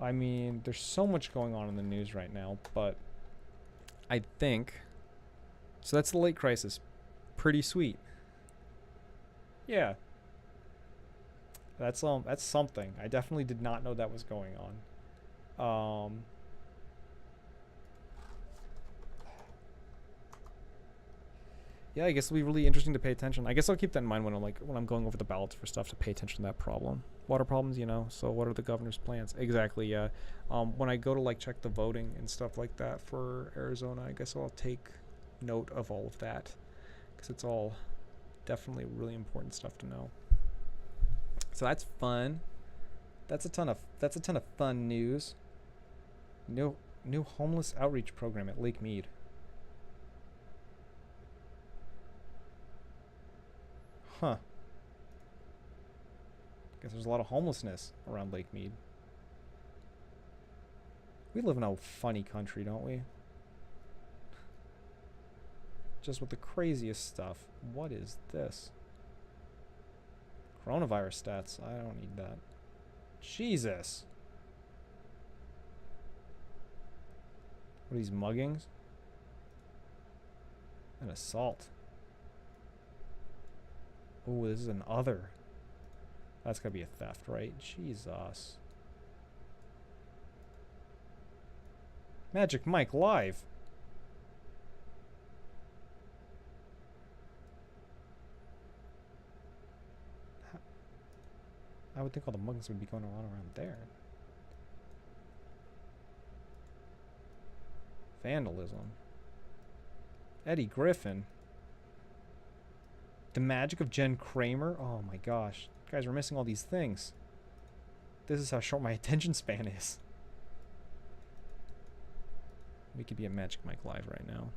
I mean, there's so much going on in the news right now, but I think so. That's the lake crisis. Pretty sweet. Yeah. That's something. I definitely did not know that was going on. Yeah, I guess it'll be really interesting to pay attention. I guess I'll keep that in mind when I'm going over the ballots for stuff, to pay attention to that problem. Water problems, you know. So what are the governor's plans? Exactly, yeah. When I go to like check the voting and stuff like that for Arizona, I guess I'll take note of all of that, because it's all definitely really important stuff to know. So that's fun. That's a ton of fun news. New homeless outreach program at Lake Mead. Huh. Guess there's a lot of homelessness around Lake Mead. We live in a funny country, don't we? Just with the craziest stuff. What is this? Coronavirus stats. I don't need that. Jesus. What are these muggings? And assault. Oh, this is an other. That's gotta be a theft, right? Jesus. Magic Mike live. I would think all the muggings would be going on around there. Vandalism. Eddie Griffin. The magic of Jen Kramer. Oh my gosh. Guys, we're missing all these things. This is how short my attention span is. We could be at Magic Mike Live right now.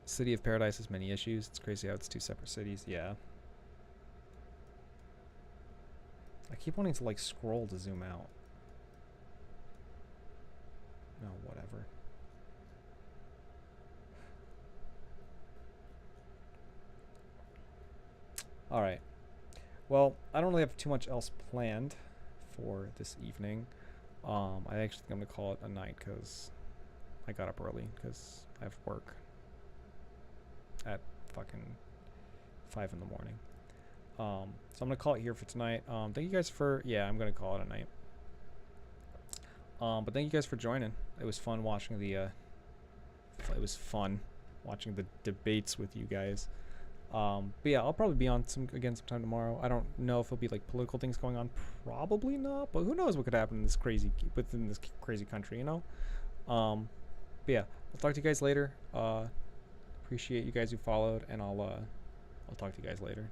City of Paradise has many issues. It's crazy how it's two separate cities. Yeah. I keep wanting to like scroll to zoom out. No, whatever. Alright. Well, I don't really have too much else planned for this evening. I actually think I'm going to call it a night because I got up early because I have work at fucking 5 in the morning. So I'm going to call it here for tonight. Thank you guys for... Yeah, I'm going to call it a night. But thank you guys for joining. It was fun watching the... it was fun watching the debates with you guys. But yeah, I'll probably be on again sometime tomorrow. I don't know if there'll be like political things going on. Probably not, but who knows what could happen in this within this crazy country, you know? But yeah, I'll talk to you guys later. Appreciate you guys who followed, and I'll talk to you guys later.